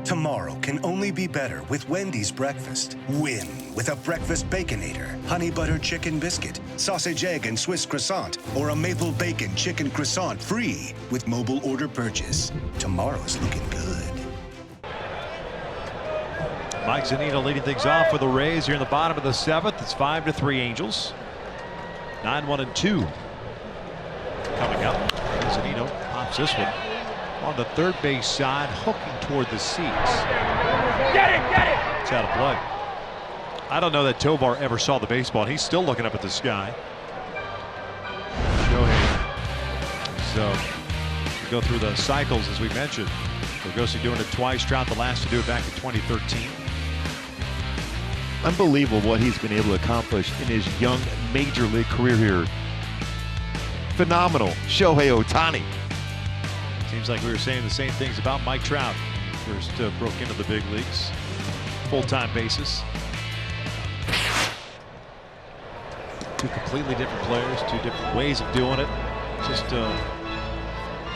Tomorrow can only be better with Wendy's breakfast. Win with a breakfast Baconator, honey butter chicken biscuit, sausage egg and Swiss croissant, or a maple bacon chicken croissant free with mobile order purchase. Tomorrow's looking good. Mike Zunino leading things off for the Rays here in the bottom of the 7th. It's 5-3 Angels. 9-1-2 coming up. Zunino pops this one on the third base side, hooking toward the seats. Get it! It's out of play. I don't know that Tovar ever saw the baseball, and he's still looking up at the sky. Shohei. So we go through the cycles as we mentioned. Fregosi doing it twice, Trout the last to do it back in 2013. Unbelievable what he's been able to accomplish in his young major league career here. Phenomenal. Shohei Ohtani. Seems like we were saying the same things about Mike Trout. First broke into the big leagues, full-time basis. Two completely different players, two different ways of doing it. Just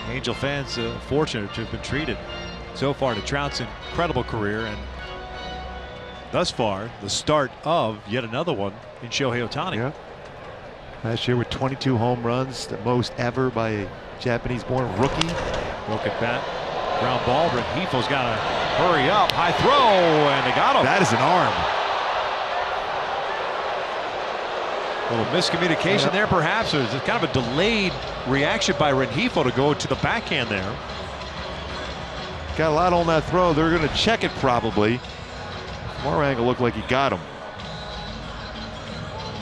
Angel fans fortunate to have been treated so far to Trout's incredible career, and thus far the start of yet another one in Shohei Ohtani. Yeah. Last year with 22 home runs, the most ever by a Japanese-born rookie. Broken bat, ground ball. Renjifo's got to hurry up. High throw, and they got him. That is an arm. A little miscommunication there, perhaps. There's kind of a delayed reaction by Renjifo to go to the backhand there. Got a lot on that throw. They're going to check it probably. From our angle, looked like he got him.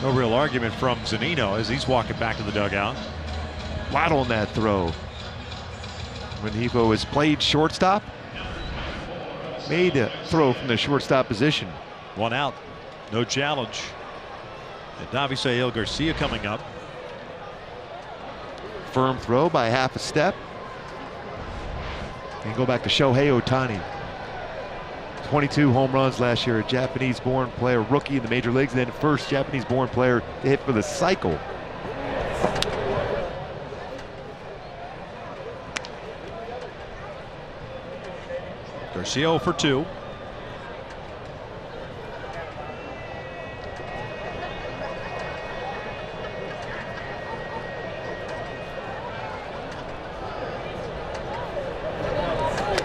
No real argument from Zunino as he's walking back to the dugout. A lot on that throw. Renjifo has played shortstop. Made a throw from the shortstop position. 1 out, no challenge. And Davisael Garcia coming up. Firm throw by half a step. And go back to Shohei Ohtani. 22 home runs last year, a Japanese-born player, rookie in the major leagues, and then first Japanese-born player to hit for the cycle. Garcia 0 for 2.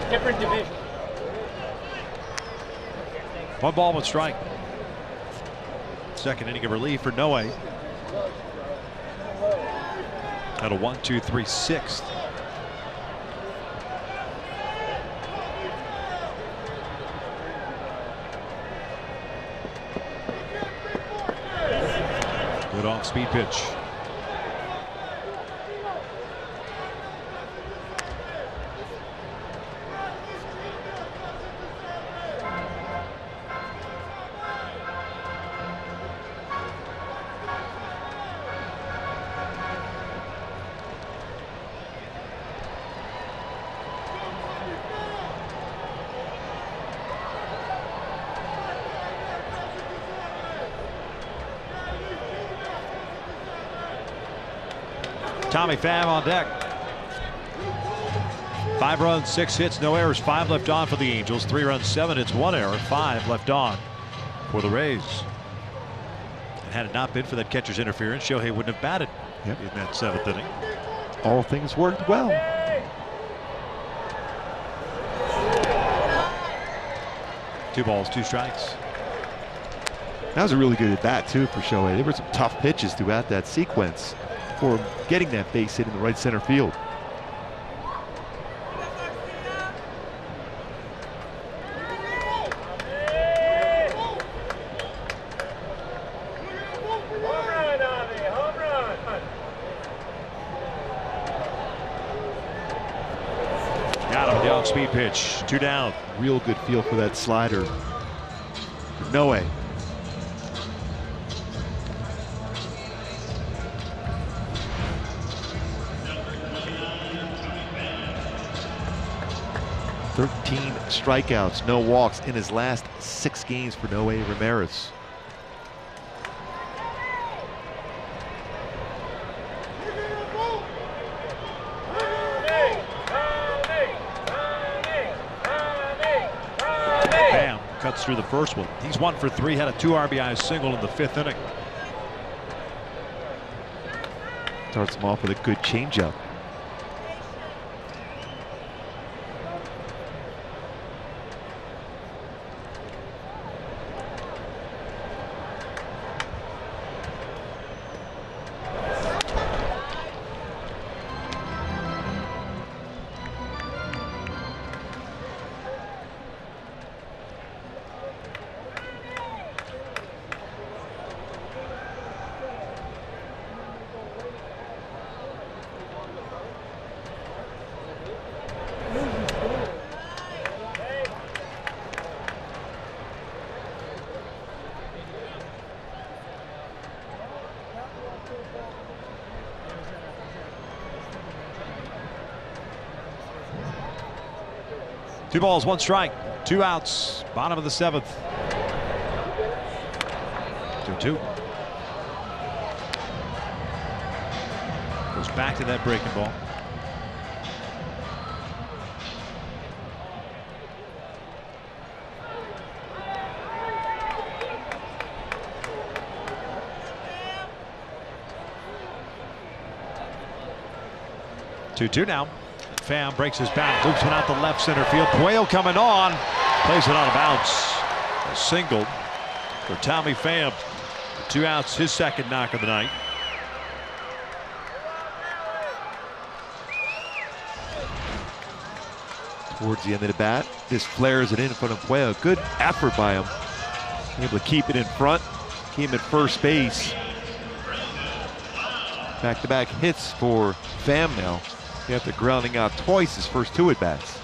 Different division. 1 ball, 1 strike. Second inning of relief for Noe. At a 1-2-3 6th. Good off-speed pitch. Tommy Pham on deck. 5 runs, 6 hits, no errors, 5 left on for the Angels. 3 runs, 7 hits, 1 error, 5 left on for the Rays. had it not been for that catcher's interference, Shohei wouldn't have batted in that 7th inning. All things worked well. Two balls, two strikes. That was a really good at bat too for Shohei. There were some tough pitches throughout that sequence for getting that base hit in the right center field. Got him with the off-speed pitch. 2 down. Real good feel for that slider. No way. "13 strikeouts, no walks in his last 6 games for Noe Ramirez." Bam, cuts through the first one. He's 1 for 3, had a 2 RBI single in the 5th inning. Starts him off with a good changeup. Two balls, 1 strike, 2 outs, bottom of the 7th. 2-2. Goes back to that breaking ball. Two now. Pham breaks his back, loops one out the left center field. Puello coming on, plays it on a bounce. A single for Tommy Pham. 2 outs, his 2nd knock of the night. Towards the end of the bat, this flares it in front of Puello. Good effort by him. Able to keep it in front, keep him at first base. Back-to-back hits for Pham now, after grounding out twice his first 2 at-bats.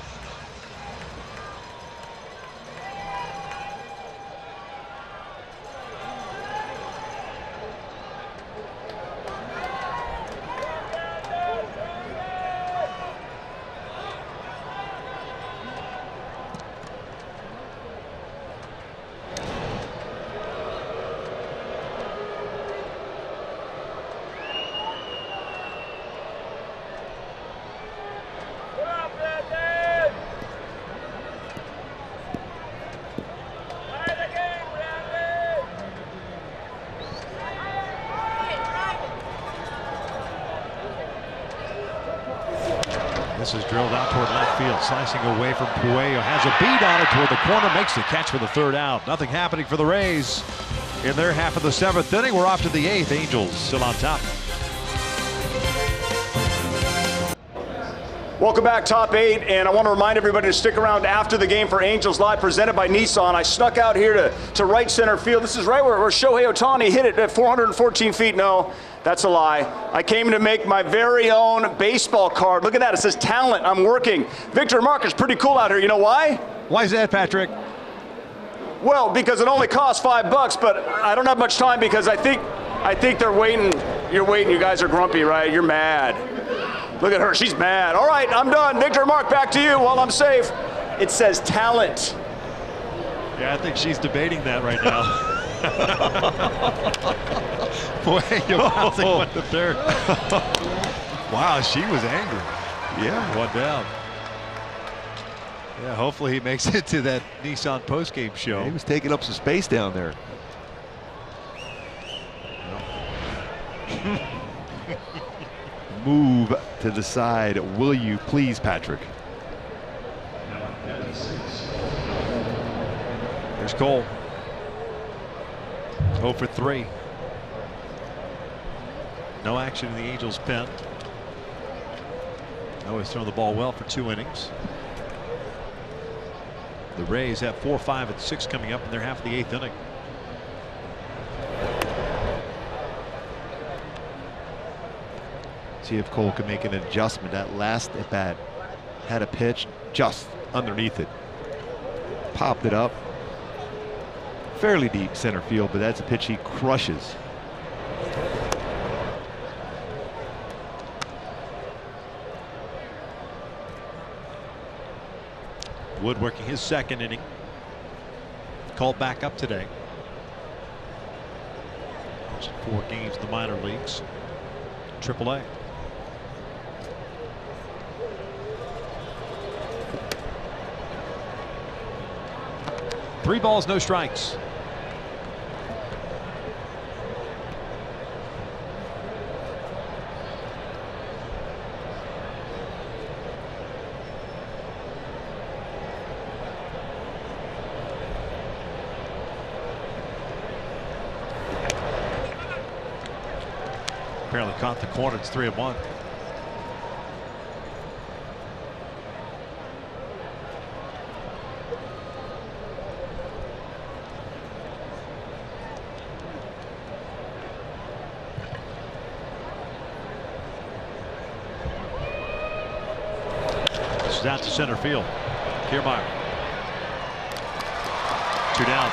This is drilled out toward left field, slicing away from Puello. Has a beat on it toward the corner, makes the catch for the 3rd out. Nothing happening for the Rays in their half of the 7th inning. We're off to the 8th. Angels still on top. Welcome back, Top 8, and I want to remind everybody to stick around after the game for Angels Live, presented by Nissan. I snuck out here to right center field. This is right where Shohei Ohtani hit it at 414 feet. No, that's a lie. I came to make my very own baseball card. Look at that. It says talent. I'm working. Victor Marcus, pretty cool out here. You know why? Why is that, Patrick? Well, because it only costs $5, but I don't have much time because I think they're waiting. You're waiting. You guys are grumpy, right? You're mad. Look at her, she's mad. All right, I'm done. Victor, Mark, back to you while I'm safe. It says talent. Yeah, I think she's debating that right now. Boy, you're bouncing with the 3rd. Wow, she was angry. Yeah. 1 down. Yeah, hopefully he makes it to that Nissan postgame show. He was taking up some space down there. Move to the side, will you please, Patrick? There's Cole. 0 for 3. No action in the Angels pen. Always thrown the ball well for 2 innings. The Rays have 4, 5, and 6 coming up in their half of the 8th inning. See if Cole can make an adjustment. That last at bat had a pitch just underneath it. Popped it up. Fairly deep center field, but that's a pitch he crushes. Wood working his 2nd inning. Called back up today. 4 games in the minor leagues. AAA. Three balls, no strikes. Apparently caught the corner. It's 3-1. This is out to center field. Kiermaier. 2 down.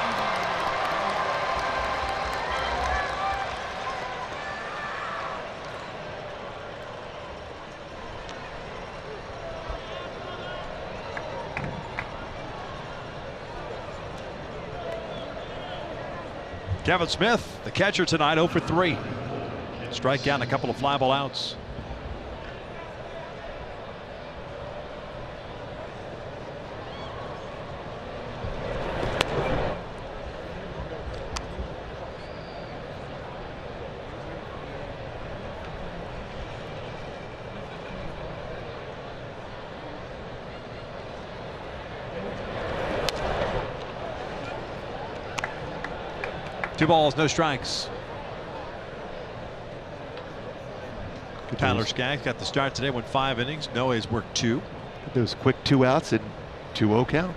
Kevin Smith, the catcher tonight, 0 for 3. Strikeout and a couple of fly ball outs. Two balls, no strikes. Tyler Skaggs got the start today, went 5 innings. Noah's worked 2. Those quick 2 outs and 2-0 count.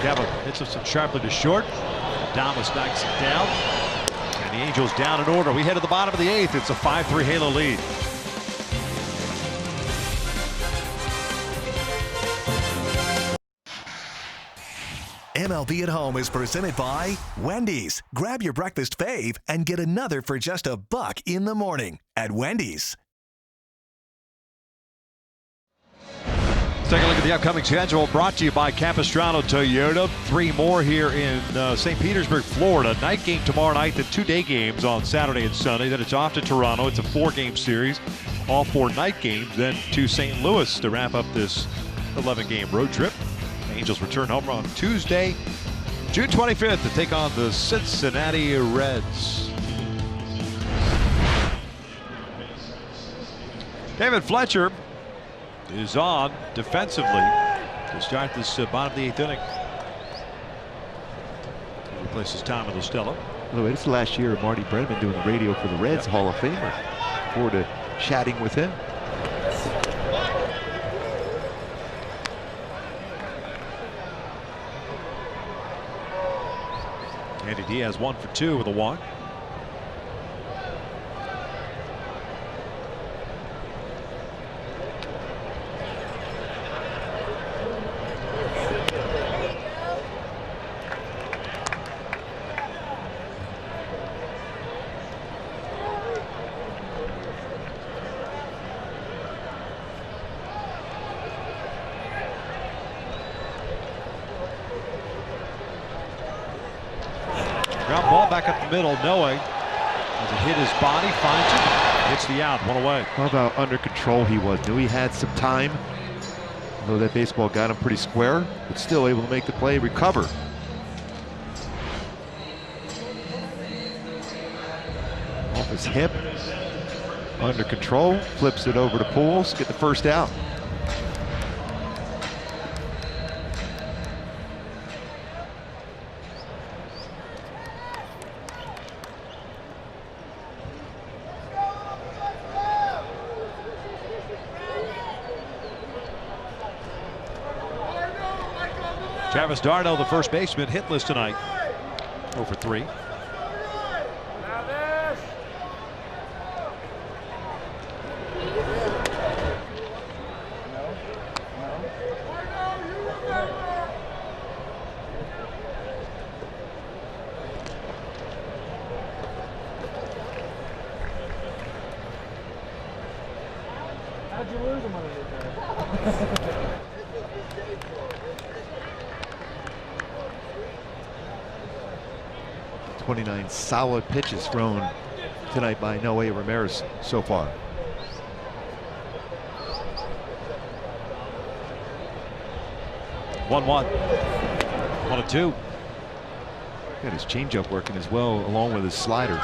Gavin hits us sharply to short. Adames knocks it down. And the Angels down in order. We head to the bottom of the 8th. It's a 5-3 Halo lead. MLB at Home is presented by Wendy's. Grab your breakfast fave and get another for just $1 in the morning at Wendy's. Let's take a look at the upcoming schedule, brought to you by Capistrano Toyota. 3 more here in St. Petersburg, Florida. Night game tomorrow night, then 2 day games on Saturday and Sunday. Then it's off to Toronto. It's a 4-game series. All 4 night games. Then to St. Louis to wrap up this 11-game road trip. Angels return home on Tuesday, June 25th to take on the Cincinnati Reds. David Fletcher is on defensively to start this bottom of the 8th inning. He replaces Tom Stella. By the way, this is last year of Marty Brennan doing the radio for the Reds, Hall of Famer. Look forward to chatting with him. Andy Diaz 1 for 2 with a walk. back up the middle. Noe as it hit his body, finds it, hits the out, 1 away. How about under control he was? Knew he had some time. Although that baseball got him pretty square, but still able to make the play, recover. Off his hip, under control, flips it over to Pujols, get the first out. Travis d'Arnaud, the first baseman, hitless tonight. 0 for 3. How'd you lose him under there? 29 solid pitches thrown tonight by Noe Ramirez so far. One, 1-2. Got his changeup working as well, along with his slider.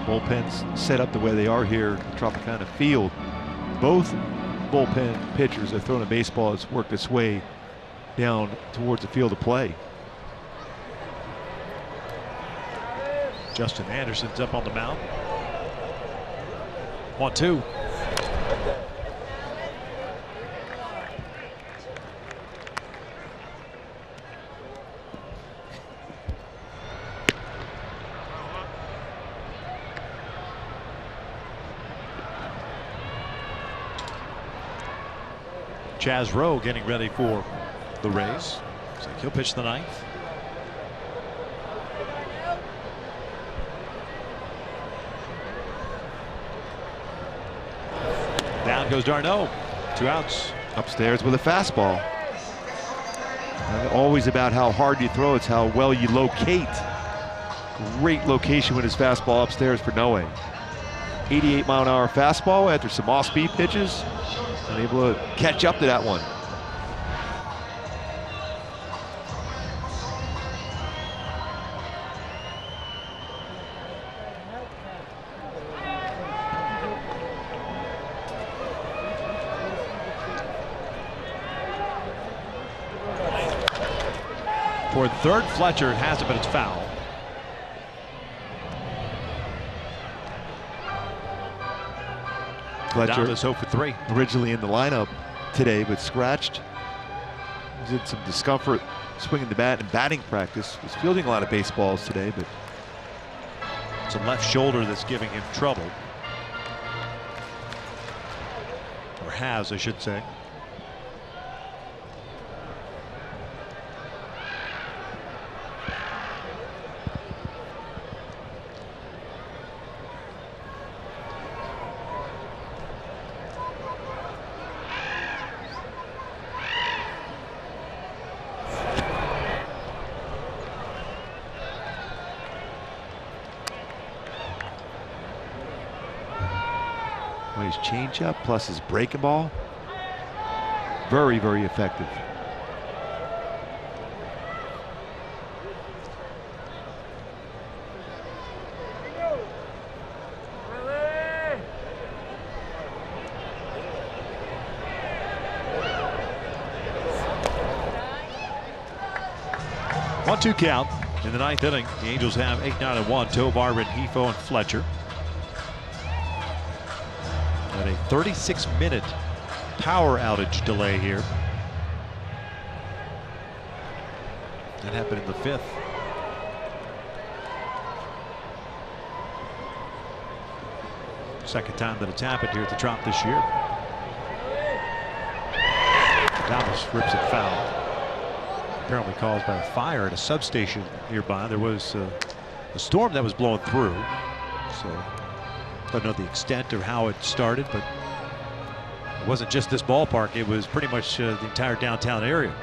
Bullpens set up the way they are here at Tropicana Field. Both bullpen pitchers have thrown a baseball that's worked its way down towards the field of play. Justin Anderson's up on the mound. 1-2. Chaz Rowe getting ready for the Rays. Looks like he'll pitch the ninth. Down goes d'Arnaud. 2 outs. Upstairs with a fastball. And always about how hard you throw, it's how well you locate. Great location with his fastball upstairs for Noe. 88-mile-an-hour fastball after some off-speed pitches. And able to catch up to that one. For third, Fletcher has it, but it's foul. Fletcher is 0 for 3. Originally in the lineup today, but scratched. He's in some discomfort swinging the bat in batting practice. Was fielding a lot of baseballs today, but it's a left shoulder that's giving him trouble. Or has, I should say. his changeup plus his breaking ball. Very, very effective. One-two count in the ninth inning. The Angels have 8-9-1. Tovar, Rengifo, and Fletcher. And a 36-minute power outage delay here. That happened in the fifth. Second time that it's happened here at the Trop this year. Dallas rips it foul. apparently caused by a fire at a substation nearby. There was a storm that was blowing through, so don't know the extent of how it started, but it wasn't just this ballpark. It was pretty much the entire downtown area.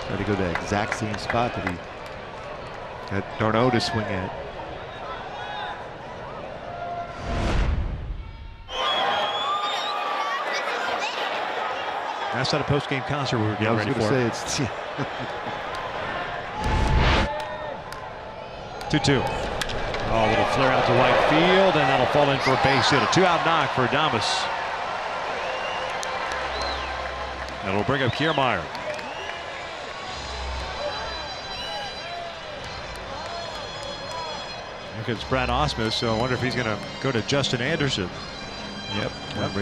Try to go to the exact same spot that he had Darno to swing at. That's not a post-game concert we were getting ready for. I was going to say it's 2-2. Oh, a little flare out to right field, and that'll fall in for a base hit. A 2-out knock for Adames. That'll bring up Kiermaier. Look, it's Brad Ausmus, so I wonder if he's going to go to Justin Anderson. Yep,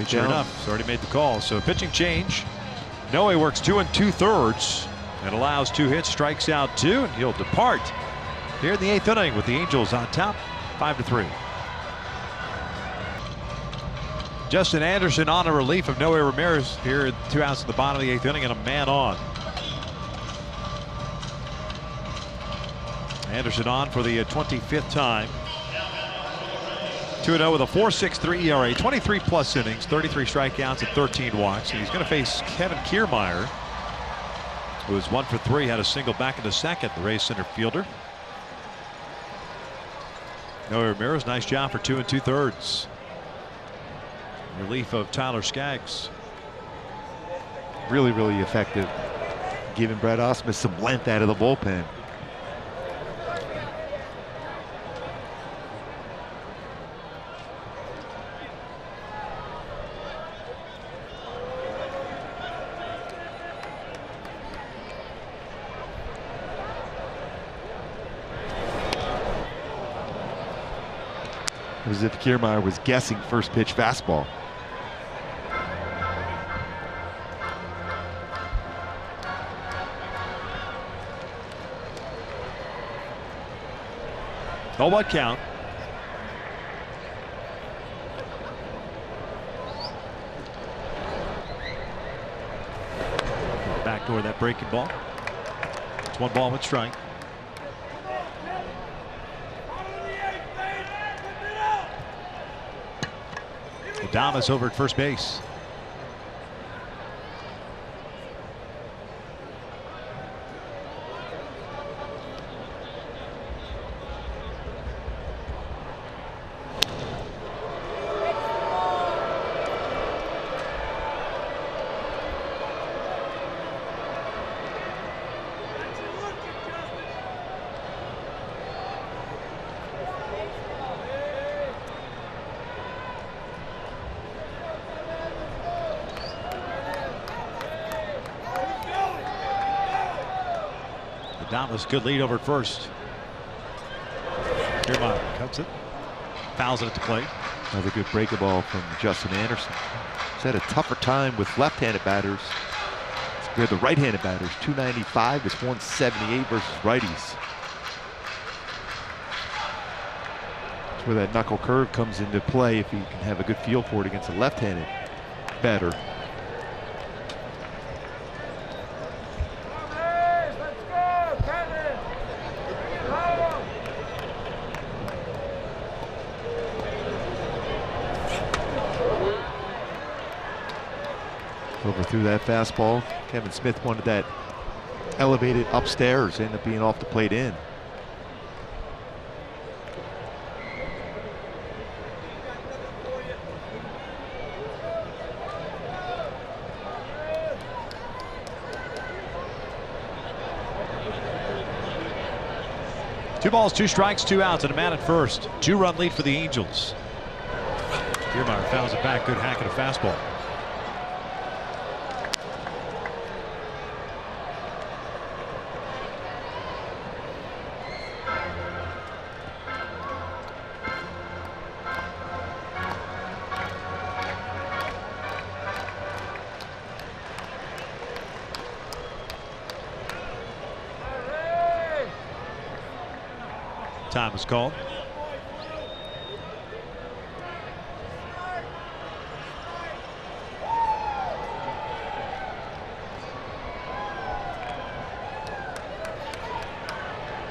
sure enough, he's already made the call. So pitching change. Noe works 2 2/3 and allows 2 hits, strikes out 2, and he'll depart here in the 8th inning with the Angels on top, 5-3. Justin Anderson on a relief of Noe Ramirez here, 2 outs in the bottom of the 8th inning and a man on. Anderson on for the 25th time. 2-0 with a 4.63 ERA, 23 plus innings, 33 strikeouts, and 13 walks. And he's going to face Kevin Kiermaier, who was 1 for 3, had a single back in the second, the Rays center fielder. Noe Ramirez, nice job for 2 2/3. Relief of Tyler Skaggs. really, really effective, giving Brad Ausmus some length out of the bullpen. It was as if Kiermaier was guessing first pitch fastball. Oh, what count? Backdoor that breaking ball. It's 1 ball, 1 strike. Adames over at first base. Adames, good lead over at first. Kiermaier cuts it, fouls it at the plate. Another good breaker ball from Justin Anderson. He's had a tougher time with left-handed batters. Compared to right-handed batters, 295 is 178 versus righties. That's where that knuckle curve comes into play if he can have a good feel for it against a left-handed batter. Through that fastball. Kevin Smith wanted that elevated upstairs, ended up being off the plate in. Two balls, 2 strikes, 2 outs, and a man at first. 2-run lead for the Angels. Kiermaier fouls it back. Good hack at a fastball. time is called.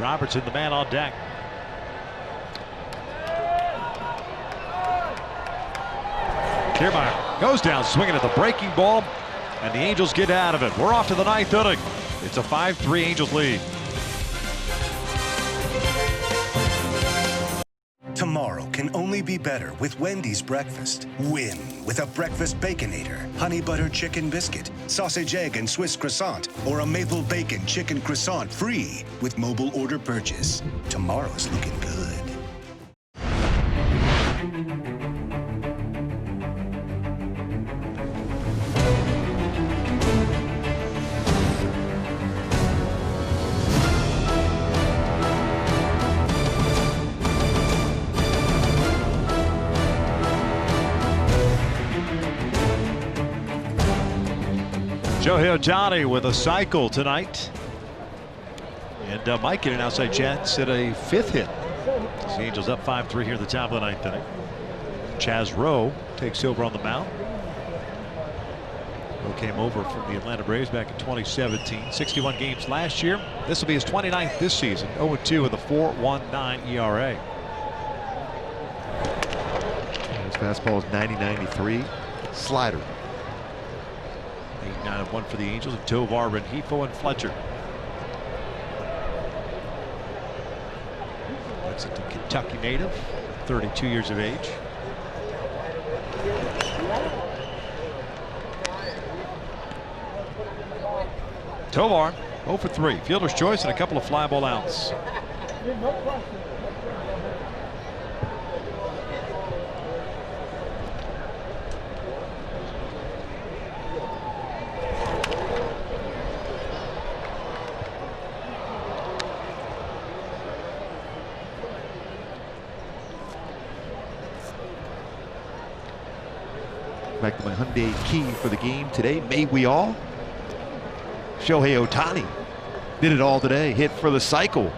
Robertson, the man on deck. Kiermaier goes down swinging at the breaking ball, and the Angels get out of it. We're off to the 9th inning. It's a 5-3 Angels lead. Tomorrow can only be better with Wendy's breakfast. Win with a breakfast Baconator, honey butter chicken biscuit, sausage egg and Swiss croissant, or a maple bacon chicken croissant free with mobile order purchase. Tomorrow's looking good. Shohei Ohtani with a cycle tonight. And Mike getting outside chance at a 5th hit. The Angels up 5-3 here at the top of the 9th inning. Chaz Rowe takes over on the mound. Rowe came over from the Atlanta Braves back in 2017. 61 games last year. This will be his 29th this season. 0-2 with a 4.19 ERA. His fastball is 90-93. Slider. 8-9-1 for the Angels of Tovar, Rengifo, and Fletcher. Lexington, Kentucky native, 32 years of age. Tovar 0 for 3. Fielder's choice and a couple of fly ball outs. Back to my Hyundai key for the game today. May we all? Shohei Ohtani did it all today. Hit for the cycle.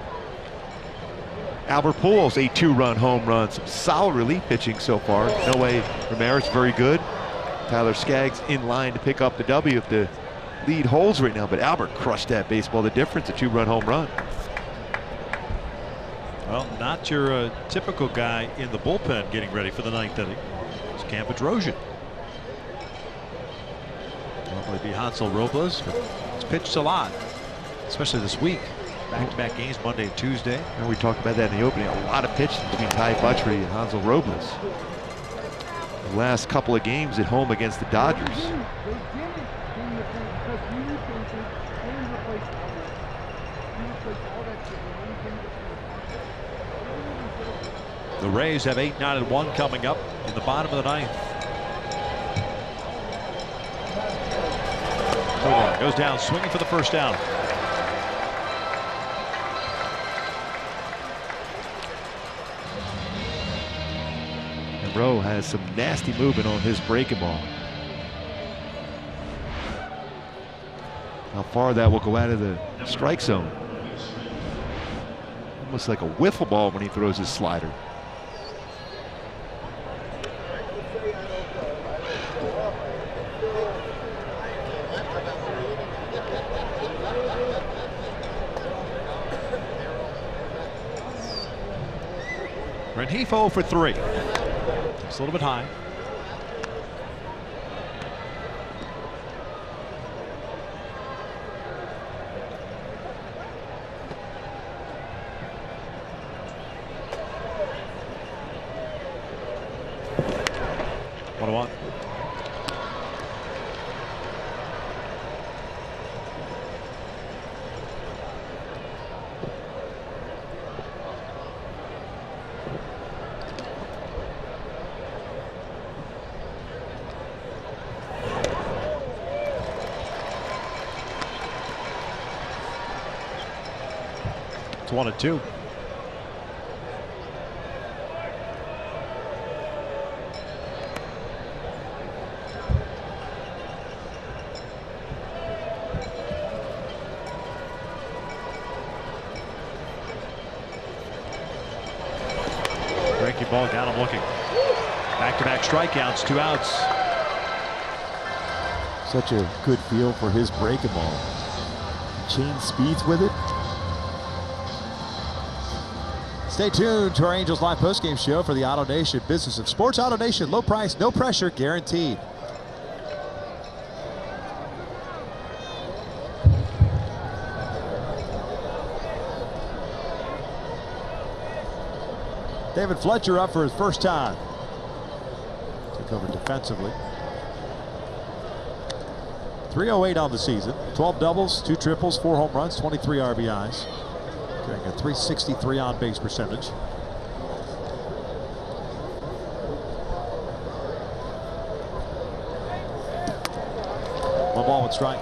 Albert Pujols, a 2-run home run. Some solid relief pitching so far. Noe Ramirez, very good. Tyler Skaggs in line to pick up the W if the lead holds right now. But Albert crushed that baseball. The difference, a 2-run home run. Well, not your typical guy in the bullpen getting ready for the 9th inning. It's Cam Bedrosian. Normally be Hansel Robles, but it's pitched a lot, especially this week. Back-to-back games Monday and Tuesday. And we talked about that in the opening. A lot of pitching between Ty Buttrey and Hansel Robles. The last couple of games at home against the Dodgers. The Rays have 8-9-1 coming up in the bottom of the 9th. Tovar goes down swinging for the first down. And Rowe has some nasty movement on his breaking ball. How far that will go out of the strike zone. Almost like a wiffle ball when he throws his slider. Rengifo for 3. It's a little bit high. One. It's 1-2. ball, got him looking. Back-to-back strikeouts, 2 outs. Such a good feel for his breaking ball. Change speeds with it. Stay tuned to our Angels Live postgame show for the Auto Nation Business of Sports. Auto Nation, low price, no pressure, guaranteed. David Fletcher up for his first time. Took over defensively. 308 on the season. 12 doubles, 2 triples, 4 home runs, 23 RBIs. Getting a 363 on base percentage. One ball, one strike.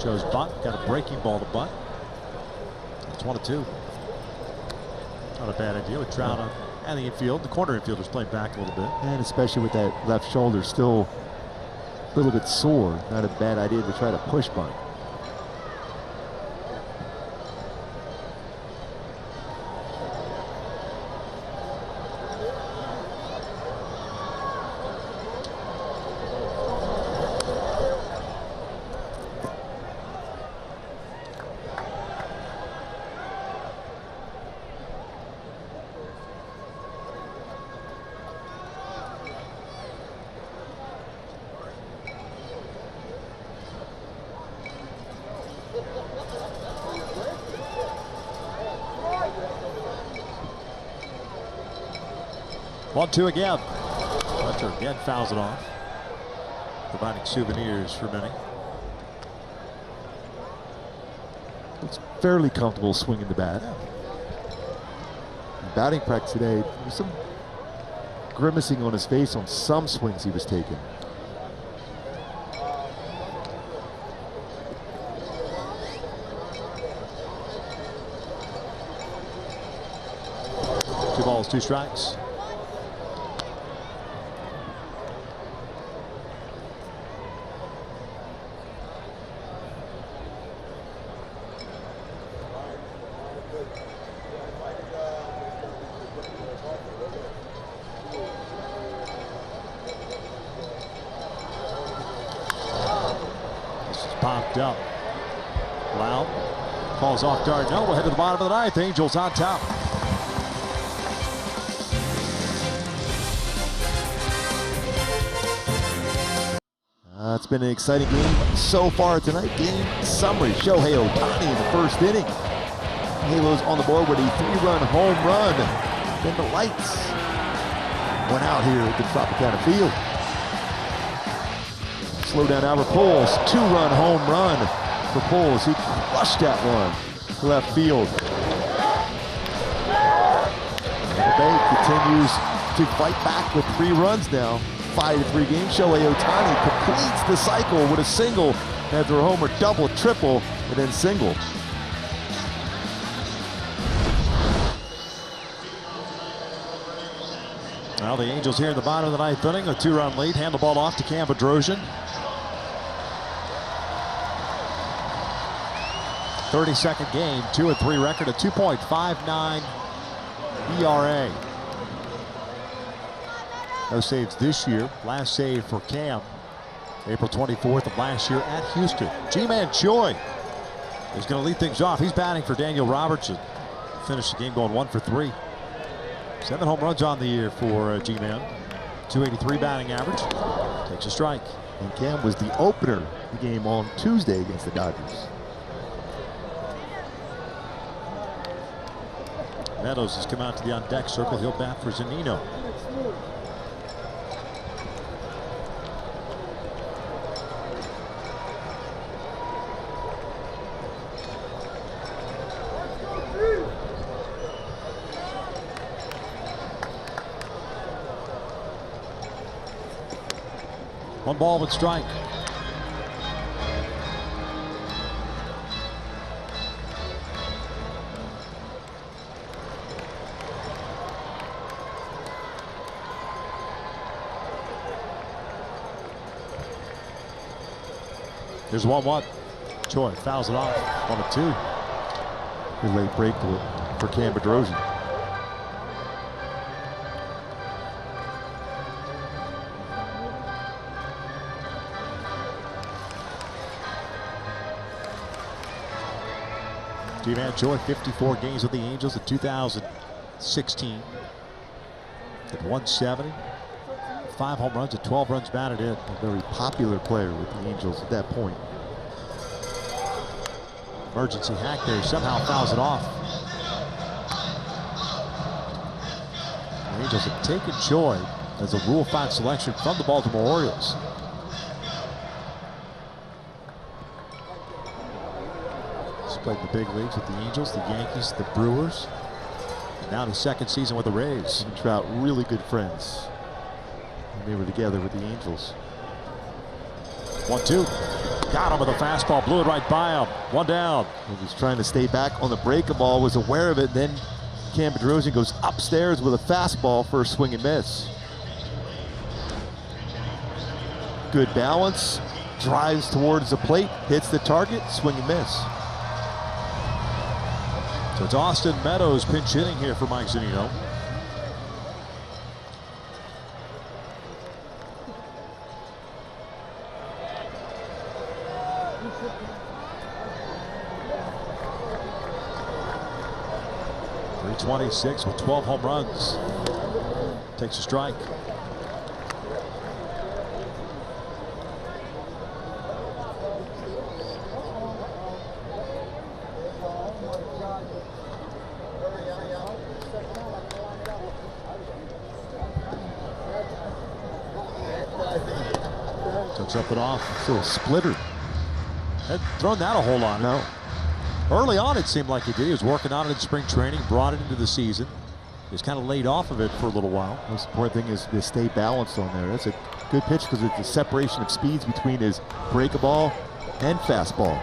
Joe's bunt, got a breaking ball to bunt. It's 1-2. Not a bad idea with Trout on the infield. The corner infielders playing back a little bit. And especially with that left shoulder still a little bit sore. Not a bad idea to try to push bunt. One, two again. Fletcher again fouls it off. Providing souvenirs for many. Looks fairly comfortable swinging the bat. In batting practice today, there was some grimacing on his face on some swings he was taking. Two balls, 2 strikes. Popped up. Loud. Falls off Darnell. We'll head to the bottom of the 9th. Angels on top. It's been an exciting game so far tonight. Game summary. Shohei Ohtani in the first inning. Halos on the board with a 3-run home run. Then the lights went out here at the Tropicana Field. Slow down Albert Pujols, 2-run home run for Pujols. He crushed that one to left field. The Bay continues to fight back with 3 runs now. 5-3 game. Shohei Ohtani completes the cycle with a single after a homer, double, triple, and then single. Well, the Angels here in the bottom of the 9th inning, a 2-run lead. Hand the ball off to Cam Bedrosian. 32nd game, 2-3 record, a 2.59 ERA. No saves this year. Last save for Cam, April 24th of last year at Houston. G-Man Choi is going to lead things off. He's batting for Daniel Robertson. Finished the game going 1 for 3. 7 home runs on the year for G-Man. 283 batting average. Takes a strike. And Cam was the opener of the game on Tuesday against the Dodgers. Meadows has come out to the on-deck circle. He'll bat for Zunino. One ball, one strike. Here's 1-1. Choi fouls it off. 1-2. Good late break for Cam Bedrosian. Ji-Man Choi, 54 games with the Angels in 2016. At 170. 5 home runs and 12 runs batted in. A very popular player with the Angels at that point. Emergency hack there, somehow fouls it off. The Angels have taken Choi as a Rule 5 selection from the Baltimore Orioles. He's played in the big leagues with the Angels, the Yankees, the Brewers, and now his second season with the Rays. And Trout, really good friends. They were together with the Angels. 1-2. Got him with a fastball, blew it right by him. 1 down. He was trying to stay back on the breakable, was aware of it. Then Cam Bedrosian goes upstairs with a fastball for a swing and miss. Good balance, drives towards the plate, hits the target, swing and miss. So it's Austin Meadows pinch hitting here for Mike Zunino. .326 with 12 home runs. Takes a strike. Touch up and off. It's a little splitter. Hadn't thrown that a whole lot. No. Early on, it seemed like he did. He was working on it in spring training, brought it into the season. He was kind of laid off of it for a little while. The most important thing is to stay balanced on there. That's a good pitch because it's the separation of speeds between his breakable and fastball.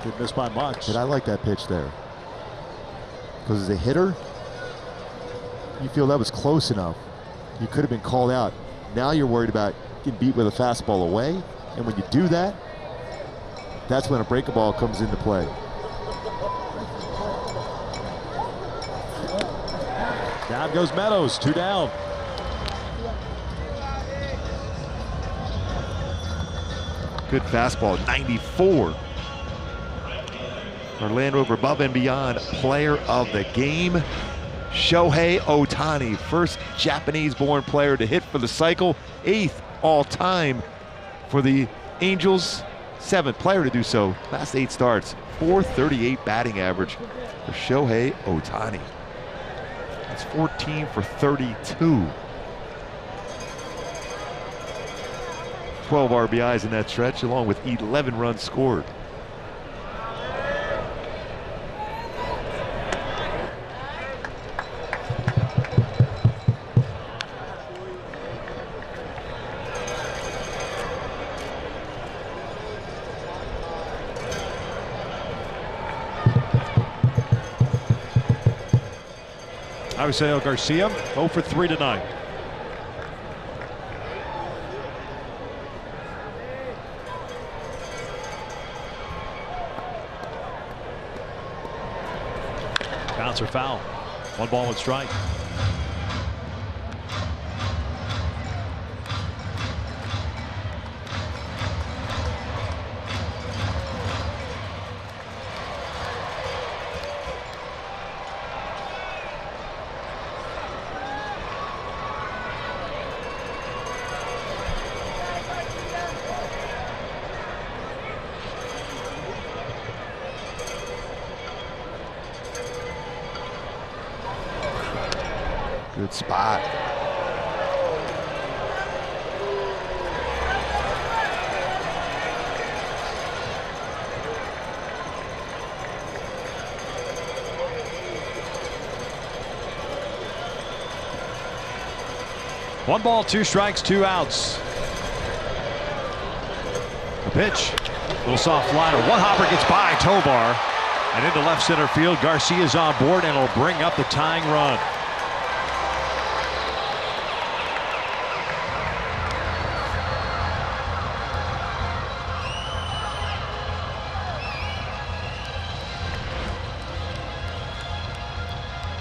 Didn't miss by much. But I like that pitch there. Because as a hitter, you feel that was close enough. You could have been called out. Now you're worried about getting beat with a fastball away. And when you do that, that's when a breakable comes into play. Down goes Meadows, 2 down. Good fastball, 94. Orlando over above and beyond player of the game. Shohei Ohtani, first Japanese-born player to hit for the cycle, 8th all-time for the Angels, 7th player to do so. Last 8 starts, .438 batting average for Shohei Ohtani. That's 14 for 32. 12 RBIs in that stretch, along with 11 runs scored. Ariseo Garcia, 0 for 3 tonight. Bouncer foul. 1 ball, 1 strike. Good spot. One ball, 2 strikes, 2 outs. The pitch. Little soft liner. One hopper gets by Tovar. And into left center field. Garcia's on board and will bring up the tying run.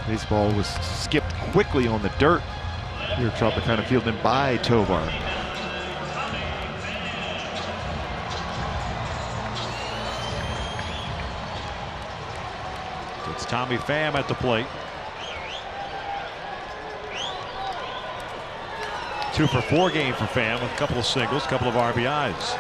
Baseball was skipped quickly on the dirt here at Tropicana Field and by Tovar. It's Tommy Pham at the plate. 2 for 4 game for Pham with a couple of singles, a couple of RBIs.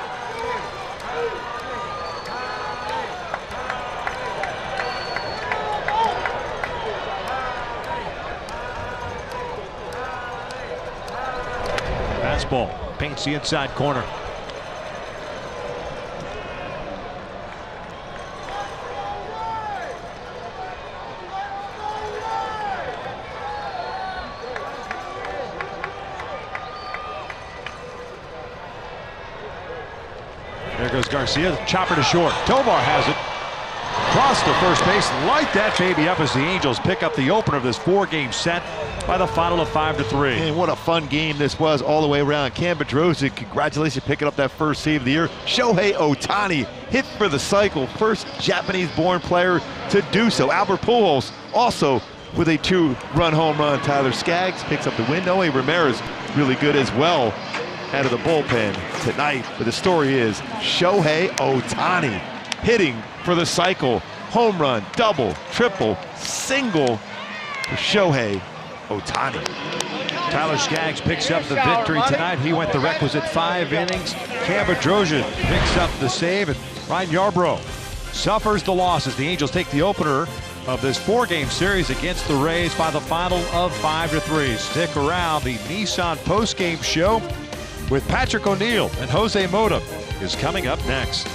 Fastball paints the inside corner. There goes Garcia, chopper to short. Tovar has it. Cross to first base, light that baby up as the Angels pick up the opener of this 4-game set by the final of 5-3. And what a fun game this was all the way around. Cam Bedrosian, congratulations picking up that first save of the year. Shohei Ohtani hit for the cycle, first Japanese-born player to do so. Albert Pujols also with a 2-run home run. Tyler Skaggs picks up the win. Noe Ramirez really good as well out of the bullpen tonight. But the story is Shohei Ohtani hitting for the cycle. Home run, double, triple, single for Shohei Ohtani. Tyler Skaggs picks up the victory tonight. He went the requisite 5 innings. Cam Bedrosian picks up the save, and Ryan Yarbrough suffers the loss as the Angels take the opener of this 4-game series against the Rays by the final of 5-3. Stick around. The Nissan postgame show with Patrick O'Neill and Jose Mota is coming up next.